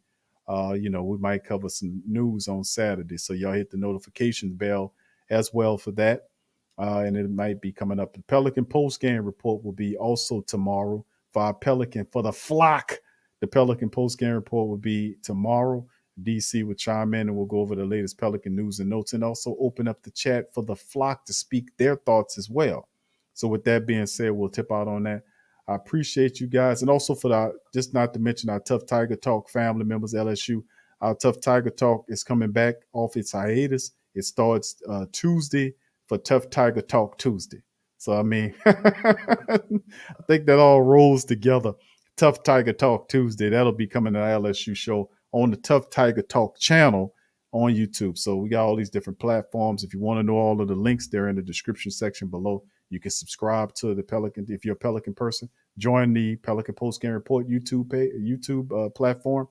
We might cover some news on Saturday. So y'all hit the notification bell as well for that. And it might be coming up. The Pelican post-game report will be also tomorrow. For the flock, the Pelican post-game report will be tomorrow. DC will chime in and we'll go over the latest Pelican news and notes and also open up the chat for the flock to speak their thoughts as well. So with that being said, we'll tip out on that. I appreciate you guys. And also just not to mention our Tough Tiger Talk family members, LSU. Our Tough Tiger Talk is coming back off its hiatus. It starts Tuesday for Tough Tiger Talk Tuesday. So, I mean, I think that all rolls together. Tough Tiger Talk Tuesday. That'll be coming to the LSU show on the Tough Tiger Talk channel on YouTube. So we got all these different platforms. If you want to know all of the links, they're in the description section below. You can subscribe to the Pelican. If you're a Pelican person, join the Pelican Post Game Report YouTube platform.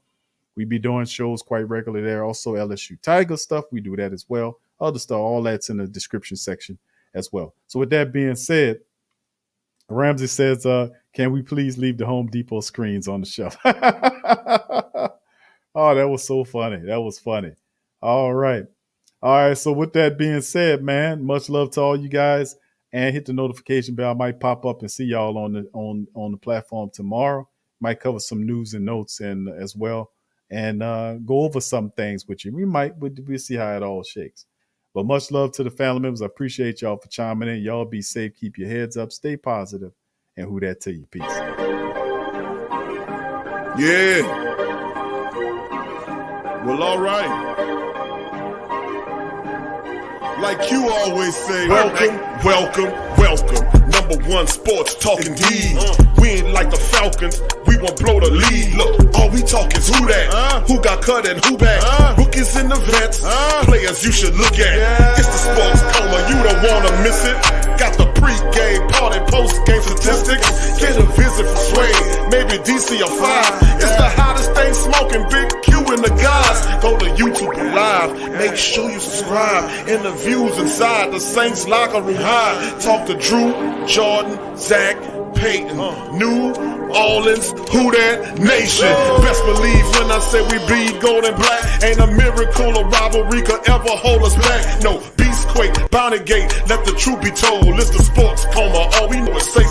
We be doing shows quite regularly there. Also, LSU Tiger stuff. We do that as well. Other stuff, all that's in the description section as well. So with that being said, Ramsey says, can we please leave the Home Depot screens on the shelf? Oh, that was so funny. That was funny. All right. All right. So with that being said, man, much love to all you guys. And hit the notification bell. I might pop up and see y'all on the platform tomorrow. Might cover some news and notes and as well, and go over some things with you. We'll see how it all shakes. But much love to the family members. I appreciate y'all for chiming in. Y'all be safe. Keep your heads up. Stay positive. And who that to you? Peace. Yeah. Well, all right. Like you always say, welcome, welcome, welcome. Number one sports talking D. We ain't like the Falcons, we won't blow the lead. Look, all we talk is who that, who got cut and who back. Rookies and the vets, players you should look at. It's the sports coma, you don't wanna miss it. Got the pre-game, party, post-game statistics. Get a visit from Sway, maybe DC or 5. It's the hottest thing smoking, Big Q and the guys. Go to YouTube Live, make sure you subscribe. Interviews inside the Saints locker room high. Talk to Drew, Jordan, Zach, Peyton, New Orleans, Who Dat Nation. Best believe when I say we bleed gold and black. Ain't a miracle or rivalry could ever hold us back. No, Beastquake, Bounty Gate, let the truth be told. It's the sports coma, all we know is say